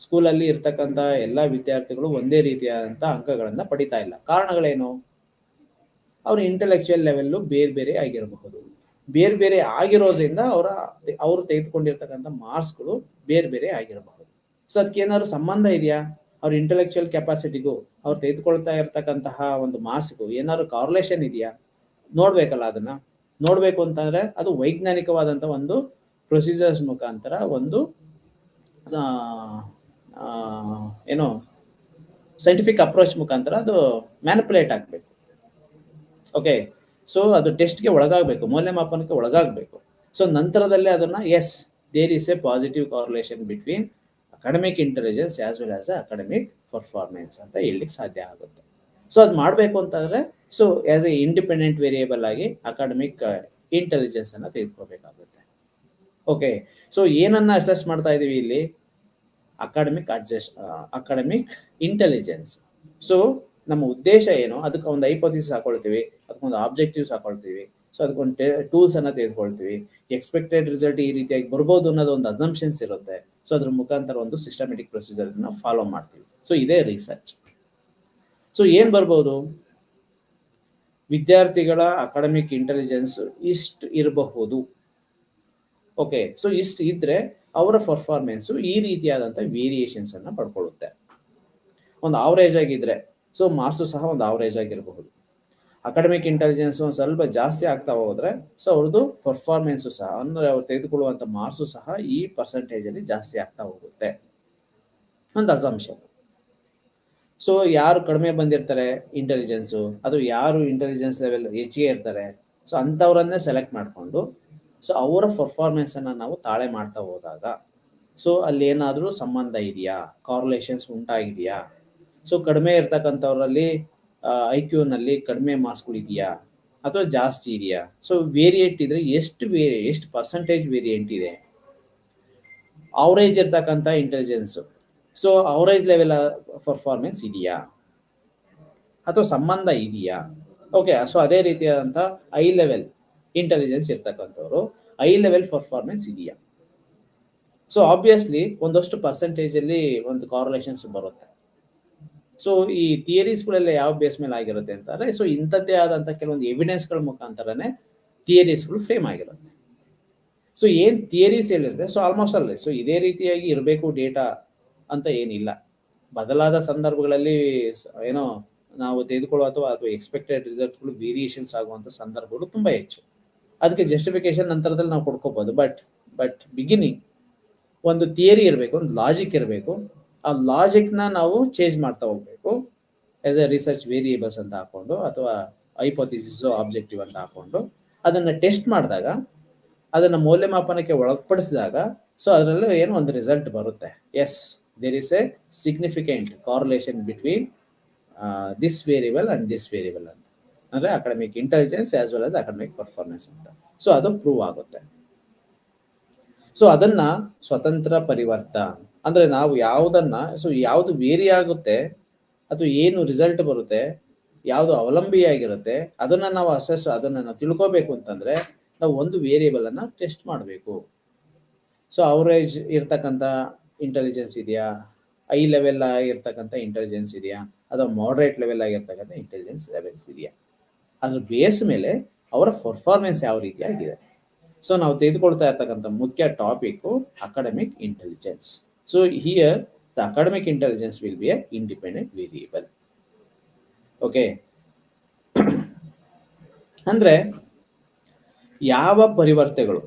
ಸ್ಕೂಲಲ್ಲಿ ಇರ್ತಕ್ಕಂಥ ಎಲ್ಲ ವಿದ್ಯಾರ್ಥಿಗಳು ಒಂದೇ ರೀತಿಯಾದಂಥ ಅಂಕಗಳನ್ನು ಪಡಿತಾ ಇಲ್ಲ. ಕಾರಣಗಳೇನು? ಅವ್ರ ಇಂಟೆಲೆಕ್ಚುಯಲ್ ಲೆವೆಲ್ಲು ಬೇರೆ ಬೇರೆ ಆಗಿರಬಹುದು. ಬೇರೆ ಬೇರೆ ಆಗಿರೋದ್ರಿಂದ ಅವರು ತೆಗೆದುಕೊಂಡಿರ್ತಕ್ಕಂಥ ಮಾರ್ಕ್ಸ್ಗಳು ಬೇರೆ ಬೇರೆ ಆಗಿರಬಹುದು. ಸೊ ಅದಕ್ಕೆ ಏನಾದ್ರು ಸಂಬಂಧ ಇದೆಯಾ? ಅವ್ರ ಇಂಟೆಲೆಕ್ಚುಯಲ್ ಕೆಪಾಸಿಟಿಗೂ ಅವ್ರು ತೆಗೆದುಕೊಳ್ತಾ ಇರ್ತಕ್ಕಂತಹ ಒಂದು ಮಾರ್ಕ್ಸ್ಗೂ ಏನಾದ್ರು ಕಾರ್ಲೇಷನ್ ಇದೆಯಾ? ನೋಡ್ಬೇಕಲ್ಲ. ಅದನ್ನ ನೋಡ್ಬೇಕು ಅಂತಂದ್ರೆ ಅದು ವೈಜ್ಞಾನಿಕವಾದಂಥ ಒಂದು ಪ್ರೊಸೀಜರ್ಸ್ ಮುಖಾಂತರ ಒಂದು ಏನೋ ಸೈಂಟಿಫಿಕ್ ಅಪ್ರೋಚ್ ಮುಖಾಂತರ ಅದು ಮ್ಯಾನಿಪುಲೇಟ್ ಆಗಬೇಕು. ಓಕೆ, ಸೊ ಅದು ಟೆಸ್ಟ್ಗೆ ಒಳಗಾಗಬೇಕು, ಮೌಲ್ಯಮಾಪನಕ್ಕೆ ಒಳಗಾಗಬೇಕು. ಸೊ ನಂತರದಲ್ಲೇ ಅದನ್ನು yes there is a positive correlation between academic intelligence as well as academic performance ಅಂತ ಹೇಳಲಿಕ್ಕೆ ಸಾಧ್ಯ ಆಗುತ್ತೆ. ಸೊ ಅದು ಮಾಡಬೇಕು ಅಂತಂದರೆ so as a independent variable ಆಗಿ ಅಕಾಡೆಮಿಕ್ ಇಂಟೆಲಿಜೆನ್ಸನ್ನು ತೆಗೆದುಕೋಬೇಕಾಗುತ್ತೆ. ಓಕೆ, ಸೊ ಏನನ್ನು ಅಸೆಸ್ ಮಾಡ್ತಾ ಇದ್ದೀವಿ ಇಲ್ಲಿ? Academic intelligence. ಸೊ ನಮ್ಮ ಉದ್ದೇಶ ಏನು? ಅದಕ್ಕೆ ಒಂದು ಹೈಪೋಥಿಸಿಸ್ ಹಾಕೊಳ್ತೀವಿ, ಅದಕ್ಕೊಂದು ಆಬ್ಜೆಕ್ಟಿವ್ಸ್ ಹಾಕೊಳ್ತೀವಿ, ಸೊ ಅದಕ್ಕೊಂದು ಟೂಲ್ಸನ್ನು ತೆಗೆದುಕೊಳ್ತೀವಿ. ಎಕ್ಸ್ಪೆಕ್ಟೆಡ್ ರಿಸಲ್ಟ್ ಈ ರೀತಿಯಾಗಿ ಬರ್ಬೋದು ಅನ್ನೋದು ಒಂದು ಅಸಂಪ್ಷನ್ಸ್ ಇರುತ್ತೆ. ಸೊ ಅದ್ರ ಮುಖಾಂತರ ಒಂದು ಸಿಸ್ಟಮೆಟಿಕ್ ಪ್ರೊಸೀಜರ್ನ ಫಾಲೋ ಮಾಡ್ತೀವಿ. ಸೊ ಇದೇ ರಿಸರ್ಚ್. ಸೊ ಏನು ಬರ್ಬೋದು? ವಿದ್ಯಾರ್ಥಿಗಳ ಅಕಾಡೆಮಿಕ್ ಇಂಟೆಲಿಜೆನ್ಸ್ ಇಷ್ಟು ಇರಬಹುದು. ಓಕೆ, ಸೊ ಇಷ್ಟು ಇದ್ರೆ ಅವರ ಪರ್ಫಾರ್ಮೆನ್ಸು ಈ ರೀತಿಯಾದಂಥ ವೇರಿಯೇಷನ್ಸನ್ನು ಪಡ್ಕೊಳ್ಳುತ್ತೆ. ಒಂದು ಆವರೇಜ್ ಆಗಿದ್ರೆ ಸೊ ಮಾರ್ಕ್ಸು ಸಹ ಒಂದು ಆವರೇಜ್ ಆಗಿರಬಹುದು. ಅಕಾಡೆಮಿಕ್ ಇಂಟೆಲಿಜೆನ್ಸ್ ಒಂದು ಸ್ವಲ್ಪ ಜಾಸ್ತಿ ಆಗ್ತಾ ಹೋದ್ರೆ ಸೊ ಅವ್ರದ್ದು ಪರ್ಫಾರ್ಮೆನ್ಸು ಸಹ, ಅಂದರೆ ಅವ್ರು ತೆಗೆದುಕೊಳ್ಳುವಂಥ ಮಾರ್ಕ್ಸು ಸಹ ಈ ಪರ್ಸೆಂಟೇಜಲ್ಲಿ ಜಾಸ್ತಿ ಆಗ್ತಾ ಹೋಗುತ್ತೆ, ಒಂದು ಅಸಂಪ್ಷನ್. ಸೊ ಯಾರು ಕಡಿಮೆ ಬಂದಿರ್ತಾರೆ ಇಂಟೆಲಿಜೆನ್ಸು, ಅದು ಯಾರು ಇಂಟೆಲಿಜೆನ್ಸ್ ಲೆವೆಲ್ ಹೆಚ್ಚಿಗೆ ಇರ್ತಾರೆ, ಸೊ ಅಂಥವ್ರನ್ನೇ ಸೆಲೆಕ್ಟ್ ಮಾಡಿಕೊಂಡು ಸೊ ಅವರ ಪರ್ಫಾರ್ಮೆನ್ಸನ್ನು ನಾವು ತಾಳೆ ಮಾಡ್ತಾ ಹೋದಾಗ ಸೊ ಅಲ್ಲಿ ಏನಾದರೂ ಸಂಬಂಧ ಇದೆಯಾ, ಕಾರ್ಲೇಷನ್ಸ್ ಉಂಟಾಗಿದೆಯಾ? ಸೊ ಕಡಿಮೆ ಇರ್ತಕ್ಕಂಥವ್ರಲ್ಲಿ IQ-ನಲ್ಲಿ ಕಡಿಮೆ ಮಾರ್ಕ್ಸ್ಗಳು ಇದೆಯಾ ಅಥವಾ ಜಾಸ್ತಿ ಇದೆಯಾ? ಸೊ ವೇರಿಯೇಟ್ ಇದ್ರೆ ಎಷ್ಟು ಪರ್ಸೆಂಟೇಜ್ ವೇರಿಯಂಟ್ ಇದೆ? ಅವರೇಜ್ ಇರ್ತಕ್ಕಂಥ intelligence, so average level performance ಇದೆಯಾ ಅಥವಾ ಸಂಬಂಧ ಇದೆಯಾ? ಓಕೆ, ಸೊ ಅದೇ ರೀತಿಯಾದಂಥ ಐ ಲೆವೆಲ್ ಇಂಟೆಲಿಜೆನ್ಸ್ ಇರ್ತಕ್ಕಂಥವ್ರು ಐ ಲೆವೆಲ್ ಪರ್ಫಾರ್ಮೆನ್ಸ್ ಇದೆಯಾ? ಸೊ ಆಬ್ವಿಯಸ್ಲಿ ಒಂದಷ್ಟು ಪರ್ಸೆಂಟೇಜಲ್ಲಿ ಒಂದು ಕಾರ್ಲೇಷನ್ಸ್ ಬರುತ್ತೆ. ಸೊ ಈ ಥಿಯರೀಸ್ಗಳೆಲ್ಲ ಯಾವ ಬೇಸ್ ಮೇಲೆ ಆಗಿರುತ್ತೆ ಅಂತಂದ್ರೆ, ಸೊ ಇಂಥದ್ದೇ ಆದಂಥ ಕೆಲವೊಂದು ಎವಿಡೆನ್ಸ್ಗಳ ಮುಖಾಂತರನೇ ಥಿಯರೀಸ್ಗಳು ಫ್ರೇಮ್ ಆಗಿರುತ್ತೆ. ಸೊ ಏನ್ ಥಿಯರೀಸ್ ಹೇಳಿರುತ್ತೆ, ಸೊ ಆಲ್ಮೋಸ್ಟ್ ಅಲ್ಲೇ ಸೊ ಇದೇ ರೀತಿಯಾಗಿ ಇರಬೇಕು ಡೇಟಾ ಅಂತ ಏನಿಲ್ಲ. ಬದಲಾದ ಸಂದರ್ಭಗಳಲ್ಲಿ ಏನೋ ನಾವು ತೆಗೆದುಕೊಳ್ಳುವ ಅಥವಾ ಎಕ್ಸ್ಪೆಕ್ಟೆಡ್ ರಿಸಲ್ಟ್ಗಳು ವೇರಿಯೇಷನ್ಸ್ ಆಗುವಂಥ ಸಂದರ್ಭಗಳು ತುಂಬಾ ಹೆಚ್ಚು. ಅದಕ್ಕೆ ಜಸ್ಟಿಫಿಕೇಶನ್ ನಂತರದಲ್ಲಿ ನಾವು ಕೊಡ್ಕೋಬಹುದು. ಬಟ್ ಬಿಗಿನಿಂಗ್ ಒಂದು ಥಿಯರಿ ಇರಬೇಕು, ಒಂದು ಲಾಜಿಕ್ ಇರಬೇಕು. ಆ ಲಾಜಿಕ್ನ ನಾವು ಚೇಂಜ್ ಮಾಡ್ತಾ ಹೋಗ್ಬೇಕು. ಆಸ್ ಎ ರಿಸರ್ಚ್ ವೇರಿಯೇಬಲ್ಸ್ ಅಂತ ಹಾಕೊಂಡು ಅಥವಾ ಹೈಪೋಥಿಸಿಸ್ ಆಬ್ಜೆಕ್ಟಿವ್ ಅಂತ ಹಾಕೊಂಡು ಅದನ್ನ ಟೆಸ್ಟ್ ಮಾಡಿದಾಗ, ಅದನ್ನ ಮೌಲ್ಯಮಾಪನಕ್ಕೆ ಒಳಪಡಿಸಿದಾಗ, ಸೊ ಅದರಲ್ಲಿ ಏನೋ ಒಂದು ರಿಸಲ್ಟ್ ಬರುತ್ತೆ. Yes, there is a significant correlation between this variable and this variable ಅಂತ, ಅಂದ್ರೆ academic intelligence as well as academic performance ಅಂತ. ಸೊ ಅದು ಪ್ರೂವ್ ಆಗುತ್ತೆ. ಸೊ ಅದನ್ನ ಸ್ವತಂತ್ರ ಪರಿವರ್ತ ಅಂದ್ರೆ ನಾವು ಯಾವುದನ್ನ, ಸೊ ಯಾವುದು ವೇರಿ ಆಗುತ್ತೆ ಅಥವಾ ಏನು ರಿಸಲ್ಟ್ ಬರುತ್ತೆ, ಯಾವುದು ಅವಲಂಬಿಯಾಗಿರುತ್ತೆ, ಅದನ್ನ ನಾವು ಅದನ್ನ ನಾವು ತಿಳ್ಕೋಬೇಕು ಅಂತಂದ್ರೆ ನಾವು ಒಂದು ವೇರಿಯೇಬಲ್ ಅನ್ನ ಟೆಸ್ಟ್ ಮಾಡಬೇಕು. ಸೊ ಅವರೇಜ್ ಇರ್ತಕ್ಕಂಥ ಇಂಟೆಲಿಜೆನ್ಸ್ ಇದೆಯಾ, ಐ ಲೆವೆಲ್ ಆಗಿರ್ತಕ್ಕಂಥ ಇಂಟೆಲಿಜೆನ್ಸ್ ಇದೆಯಾ, ಅಥವಾ ಮಾಡರೇಟ್ ಲೆವೆಲ್ ಆಗಿರ್ತಕ್ಕಂಥ ಇಂಟೆಲಿಜೆನ್ಸ್ ಲೆವೆಲ್ಸ್ ಇದೆಯಾ, ಅದ್ರ ಬೇಸ್ ಮೇಲೆ ಅವರ ಪರ್ಫಾರ್ಮೆನ್ಸ್ ಯಾವ ರೀತಿಯಾಗಿದೆ. ಸೊ ನಾವು ತೆಗೆದುಕೊಳ್ತಾ ಇರ್ತಕ್ಕಂಥ ಮುಖ್ಯ topic academic intelligence. So here the academic intelligence will be a independent variable. Okay, ಅಂದ್ರೆ ಯಾವ ಪರಿವರ್ತನೆಗಳು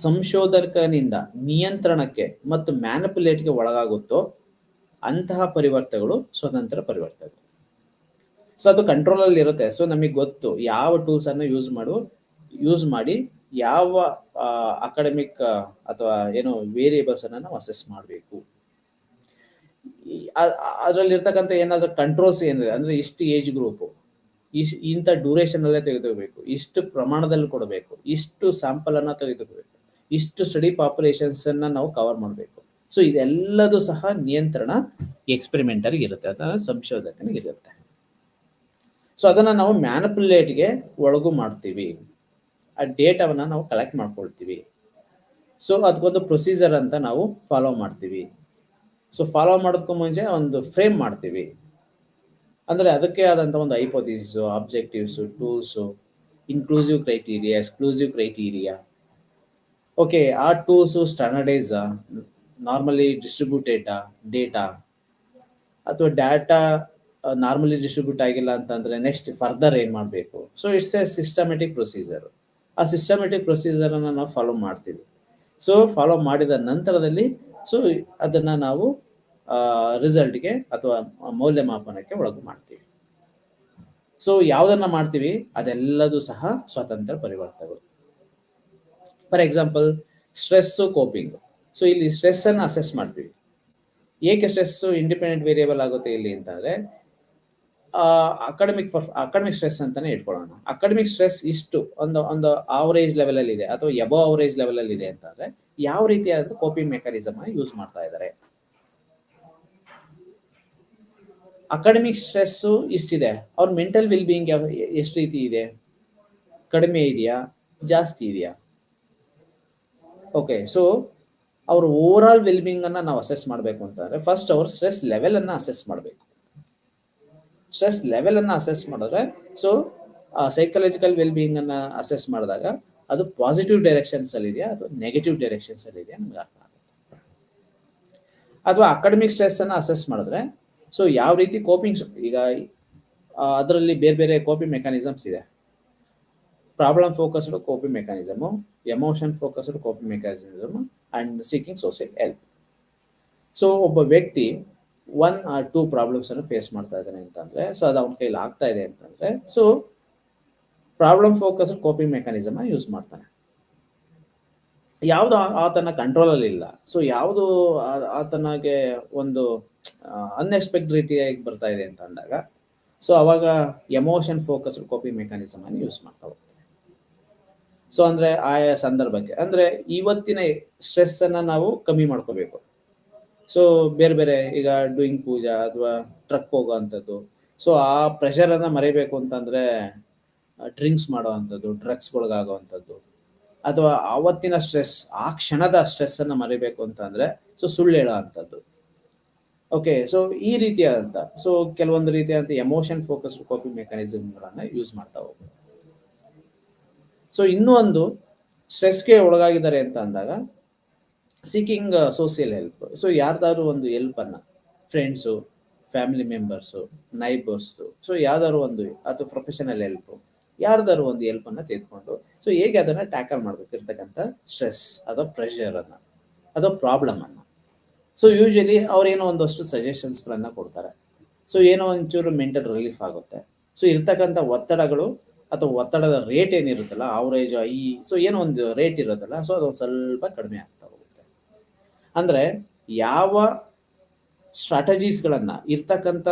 ಸಂಶೋಧಕನಿಂದ ನಿಯಂತ್ರಣಕ್ಕೆ ಮತ್ತು ಮ್ಯಾನಿಪುಲೇಟ್ಗೆ ಒಳಗಾಗುತ್ತೋ ಅಂತಹ ಪರಿವರ್ತನೆಗಳು ಸ್ವತಂತ್ರ ಪರಿವರ್ತನೆಗಳು. ಸೊ ಅದು ಕಂಟ್ರೋಲ್ ಅಲ್ಲಿ ಇರುತ್ತೆ. ಸೊ ನಮಗೆ ಗೊತ್ತು ಯಾವ ಟೂಲ್ಸ್ ಅನ್ನು ಯೂಸ್ ಮಾಡಿ ಯಾವ ಅಕಾಡೆಮಿಕ್ ಅಥವಾ ಏನೋ ವೇರಿಯೇಬಲ್ಸ್ ಅನ್ನ ನಾವು ಅಸೆಸ್ ಮಾಡಬೇಕು. ಅದರಲ್ಲಿ ಇರ್ತಕ್ಕಂಥ ಏನಾದ್ರೂ ಕಂಟ್ರೋಲ್ಸ್ ಏನಿದೆ ಅಂದ್ರೆ, ಇಷ್ಟು ಏಜ್ ಗ್ರೂಪ್, ಇಂಥ ಡ್ಯೂರೇಷನ್ ಅಲ್ಲೇ ತೆಗೆದುಕೋಬೇಕು, ಇಷ್ಟು ಪ್ರಮಾಣದಲ್ಲಿ ಕೊಡಬೇಕು, ಇಷ್ಟು ಸ್ಯಾಂಪಲ್ ಅನ್ನ ತೆಗೆದುಕೋಬೇಕು, ಇಷ್ಟು ಸ್ಟಡಿ ಪಾಪ್ಯುಲೇಷನ್ಸ್ ಅನ್ನ ನಾವು ಕವರ್ ಮಾಡಬೇಕು. ಸೊ ಇದೆಲ್ಲದೂ ಸಹ ನಿಯಂತ್ರಣ ಎಕ್ಸ್ಪೆರಿಮೆಂಟರ್ಗೆ ಇರುತ್ತೆ ಅಥವಾ ಸಂಶೋಧಕನಿಗೆ ಇರುತ್ತೆ. ಸೊ ಅದನ್ನ ನಾವು ಮ್ಯಾನಿಪುಲೇಟ್ಗೆ ಒಳಗು ಮಾಡ್ತೀವಿ, ಆ ಡೇಟಾವನ್ನ ನಾವು ಕಲೆಕ್ಟ್ ಮಾಡ್ಕೊಳ್ತೀವಿ. ಸೊ ಅದಕ್ಕೊಂದು ಪ್ರೊಸೀಜರ್ ಅಂತ ನಾವು ಫಾಲೋ ಮಾಡ್ತೀವಿ. ಸೊ ಫಾಲೋ ಮಾಡೋದಕ್ಕೂ ಮುಂಚೆ ಒಂದು ಫ್ರೇಮ್ ಮಾಡ್ತೀವಿ. ಅಂದ್ರೆ ಅದಕ್ಕೆ ಆದಂಥ ಒಂದು hypothesis, objectives, tools, inclusive criteria, exclusive criteria. Okay, ಆ tools standardise, normally distributed data, ಅಥವಾ ಡಾಟಾ ನಾರ್ಮಲಿ ಡಿಸ್ಟ್ರಿಬ್ಯೂಟ್ ಆಗಿಲ್ಲ ಅಂತಂದ್ರೆ ನೆಕ್ಸ್ಟ್ ಫರ್ದರ್ ಏನ್ ಮಾಡಬೇಕು. So it's a systematic procedure. ಆ ಸಿಸ್ಟಮೆಟಿಕ್ ಪ್ರೊಸೀಜರ್ ಅನ್ನ ನಾವು ಫಾಲೋ ಮಾಡ್ತೀವಿ. ಸೊ ಫಾಲೋ ಮಾಡಿದ ನಂತರದಲ್ಲಿ ಸೊ ಅದನ್ನ ನಾವು ರಿಸಲ್ಟ್ಗೆ ಅಥವಾ ಮೌಲ್ಯಮಾಪನಕ್ಕೆ ಒಳಗು ಮಾಡ್ತೀವಿ. ಸೊ ಯಾವುದನ್ನ ಮಾಡ್ತೀವಿ ಅದೆಲ್ಲದೂ ಸಹ ಸ್ವತಂತ್ರ ಪರಿವರ್ತನೆಗಳು. For example stress coping. So ಇಲ್ಲಿ ಸ್ಟ್ರೆಸ್ ಅನ್ನ ಅಸೆಸ್ ಮಾಡ್ತೀವಿ. ಏಕೆ ಸ್ಟ್ರೆಸ್ ಇಂಡಿಪೆಂಡೆಂಟ್ ವೇರಿಯೇಬಲ್ ಆಗುತ್ತೆ ಇಲ್ಲಿ ಅಂತಂದ್ರೆ, ಅಕಾಡೆಮಿಕ್ ಸ್ಟ್ರೆಸ್ ಅಂತಾನೆ ಇಟ್ಕೊಳ್ಳೋಣ. ಅಕಾಡೆಮಿಕ್ ಸ್ಟ್ರೆಸ್ ಇಷ್ಟು ಒಂದು ಆವರೇಜ್ ಲೆವೆಲ್ ಅಲ್ಲಿ ಇದೆ ಅಥವಾ ಎಬೋ ಆವರೇಜ್ ಲೆವೆಲ್ ಅಲ್ಲಿ ಇದೆ ಅಂತಂದ್ರೆ ಯಾವ ರೀತಿಯಾದ ಕೋಪಿಂಗ್ ಮೆಕ್ಯಾನಿಸಮ್ ಯೂಸ್ ಮಾಡ್ತಾ ಇದ್ದಾರೆ. ಅಕಾಡೆಮಿಕ್ ಸ್ಟ್ರೆಸ್ ಇಷ್ಟಿದೆ, ಅವ್ರ ಮೆಂಟಲ್ ವೆಲ್ ಬೀಯಿಂಗ್ ಎಷ್ಟು ರೀತಿ ಇದೆ, ಕಡಿಮೆ ಇದೆಯಾ, ಜಾಸ್ತಿ ಇದೆಯಾ. ಓಕೆ, ಸೊ ಅವ್ರ ಓವರ್ ಆಲ್ ವೆಲ್ ಬೀಯಿಂಗ್ ಅನ್ನ ನಾವು ಅಸೆಸ್ ಮಾಡಬೇಕು ಅಂತಂದ್ರೆ ಫಸ್ಟ್ ಅವ್ರ ಸ್ಟ್ರೆಸ್ ಲೆವೆಲ್ ಅನ್ನ ಅಸೆಸ್ ಮಾಡಬೇಕು. ಸ್ಟ್ರೆಸ್ ಲೆವೆಲ್ ಅನ್ನ ಅಸೆಸ್ ಮಾಡಿದ್ರೆ ಸೊ ಸೈಕಲಾಜಿಕಲ್ ವೆಲ್ ಬೀಯಿಂಗ್ ಅನ್ನ ಅಸೆಸ್ ಮಾಡಿದಾಗ ಅದು ಪಾಸಿಟಿವ್ ಡೈರೆಕ್ಷನ್ಸ್ ಅಲ್ಲಿ ಇದೆಯಾ ಅಥವಾ ನೆಗೆಟಿವ್ ಡೈರೆಕ್ಷನ್ಸ್ ಅಲ್ಲಿ ಇದೆಯಾ ನಮ್ಗೆ ಅರ್ಥ ಆಗುತ್ತೆ. ಅಥವಾ ಅಕಾಡೆಮಿಕ್ ಸ್ಟ್ರೆಸ್ ಅನ್ನ ಅಸೆಸ್ ಮಾಡಿದ್ರೆ ಸೊ ಯಾವ ರೀತಿ ಕೋಪಿಂಗ್, ಈಗ ಅದರಲ್ಲಿ ಬೇರೆ ಬೇರೆ ಕೋಪಿಂಗ್ ಮೆಕ್ಯಾನಿಸಮ್ಸ್ ಇದೆ. Problem focused coping mechanism, emotion focused coping mechanism and seeking social help. So ಒಬ್ಬ ವ್ಯಕ್ತಿ 1 or 2 ಪ್ರಾಬ್ಲಮ್ಸ್ ಅನ್ನು ಫೇಸ್ ಮಾಡ್ತಾ ಇದ್ದಾನೆ ಅಂತಂದ್ರೆ, ಸೊ ಅದು ಅವನ ಕೈಲಿ ಆಗ್ತಾ ಇದೆ ಅಂತಂದ್ರೆ so problem focused coping mechanism use ಮಾಡ್ತಾನೆ. ಯಾವುದು ಆತನ ಕಂಟ್ರೋಲ್ ಅಲ್ಲಿ ಇಲ್ಲ, ಸೊ ಯಾವುದು ಆತನಿಗೆ ಒಂದು ಅನ್ಎಕ್ಸ್ಪೆಕ್ಟೆಡ್ ರೀತಿಯಾಗಿ ಬರ್ತಾ ಇದೆ ಅಂತ ಅಂದಾಗ ಸೊ ಅವಾಗ ಎಮೋಷನ್ ಫೋಕಸ್ಡ್ ಕೋಪಿಂಗ್ ಮೆಕ್ಯಾನಿಸಮ್ ಅನ್ನು ಯೂಸ್ ಮಾಡ್ತಾ ಹೋಗ್ತಾರೆ. ಸೊ ಅಂದ್ರೆ ಆಯಾ ಸಂದರ್ಭಕ್ಕೆ, ಅಂದ್ರೆ ಇವತ್ತಿನ ಸ್ಟ್ರೆಸ್ ಅನ್ನ ನಾವು ಕಮ್ಮಿ ಮಾಡ್ಕೋಬೇಕು. ಸೊ ಬೇರೆ ಬೇರೆ ಈಗ ಡೂಯಿಂಗ್ ಪೂಜಾ ಅಥವಾ ಟ್ರಕ್ ಹೋಗೋ ಅಂಥದ್ದು, ಸೊ ಆ ಪ್ರೆಷರ್ ಅನ್ನ ಮರಿಬೇಕು ಅಂತಂದ್ರೆ ಡ್ರಿಂಕ್ಸ್ ಮಾಡೋ ಅಂಥದ್ದು, ಡ್ರಗ್ಸ್ಗೊಳಗಾಗೋ ಅಂಥದ್ದು, ಅಥವಾ ಆವತ್ತಿನ ಸ್ಟ್ರೆಸ್, ಆ ಕ್ಷಣದ ಸ್ಟ್ರೆಸ್ ಅನ್ನ ಮರಿಬೇಕು ಅಂತಂದ್ರೆ ಸೊ ಸುಳ್ಳು ಹೇಳೋ ಅಂಥದ್ದು. ಓಕೆ, ಸೊ ಈ ರೀತಿಯಾದಂಥ ಕೆಲವೊಂದು ರೀತಿಯಾದಂಥ ಎಮೋಷನ್ ಫೋಕಸ್ಡ್ ಕಾಪಿಂಗ್ ಮೆಕ್ಯಾನಿಸಮ್ಗಳನ್ನು ಯೂಸ್ ಮಾಡ್ತಾ ಹೋಗ್ಬೋದು. ಸೊ ಇನ್ನೂ ಒಂದು ಸ್ಟ್ರೆಸ್ಗೆ ಒಳಗಾಗಿದ್ದಾರೆ ಅಂತ ಅಂದಾಗ ಸೀಕಿಂಗ್ ಸೋಷಿಯಲ್ ಹೆಲ್ಪ್. ಸೊ ಯಾರ್ದಾದ್ರು ಒಂದು ಹೆಲ್ಪನ್ನು, friends, family members, neighbours, so ಯಾವ್ದಾದ್ರು ಒಂದು ಅಥವಾ ಪ್ರೊಫೆಷನಲ್ ಹೆಲ್ಪು, ಯಾರ್ದಾದ್ರು ಒಂದು ಹೆಲ್ಪನ್ನು ತೆಗೆದುಕೊಂಡು ಸೊ ಹೇಗೆ ಅದನ್ನು ಟ್ಯಾಕಲ್ ಮಾಡಬೇಕಿರ್ತಕ್ಕಂಥ ಸ್ಟ್ರೆಸ್ ಅಥವಾ ಪ್ರೆಷರನ್ನು ಅಥವಾ ಪ್ರಾಬ್ಲಮನ್ನು. ಸೊ ಯೂಶಲಿ ಅವ್ರೇನೋ ಒಂದಷ್ಟು ಸಜೆಷನ್ಸ್ಗಳನ್ನು ಕೊಡ್ತಾರೆ. ಸೊ ಏನೋ ಒಂಚೂರು ಮೆಂಟಲ್ ರಿಲೀಫ್ ಆಗುತ್ತೆ. ಸೊ ಇರ್ತಕ್ಕಂಥ ಒತ್ತಡಗಳು ಅಥವಾ ಒತ್ತಡದ ರೇಟ್ ಏನಿರುತ್ತಲ್ಲ, ಅವರೇಜ್ ಸೊ ಏನೋ ಒಂದು ರೇಟ್ ಇರುತ್ತಲ್ಲ, ಸೊ ಅದೊಂದು ಸ್ವಲ್ಪ ಕಡಿಮೆ ಆಗ್ತಾ ಹೋಗುತ್ತೆ. ಅಂದರೆ ಯಾವ ಸ್ಟ್ರಾಟಜೀಸ್ಗಳನ್ನು ಇರ್ತಕ್ಕಂಥ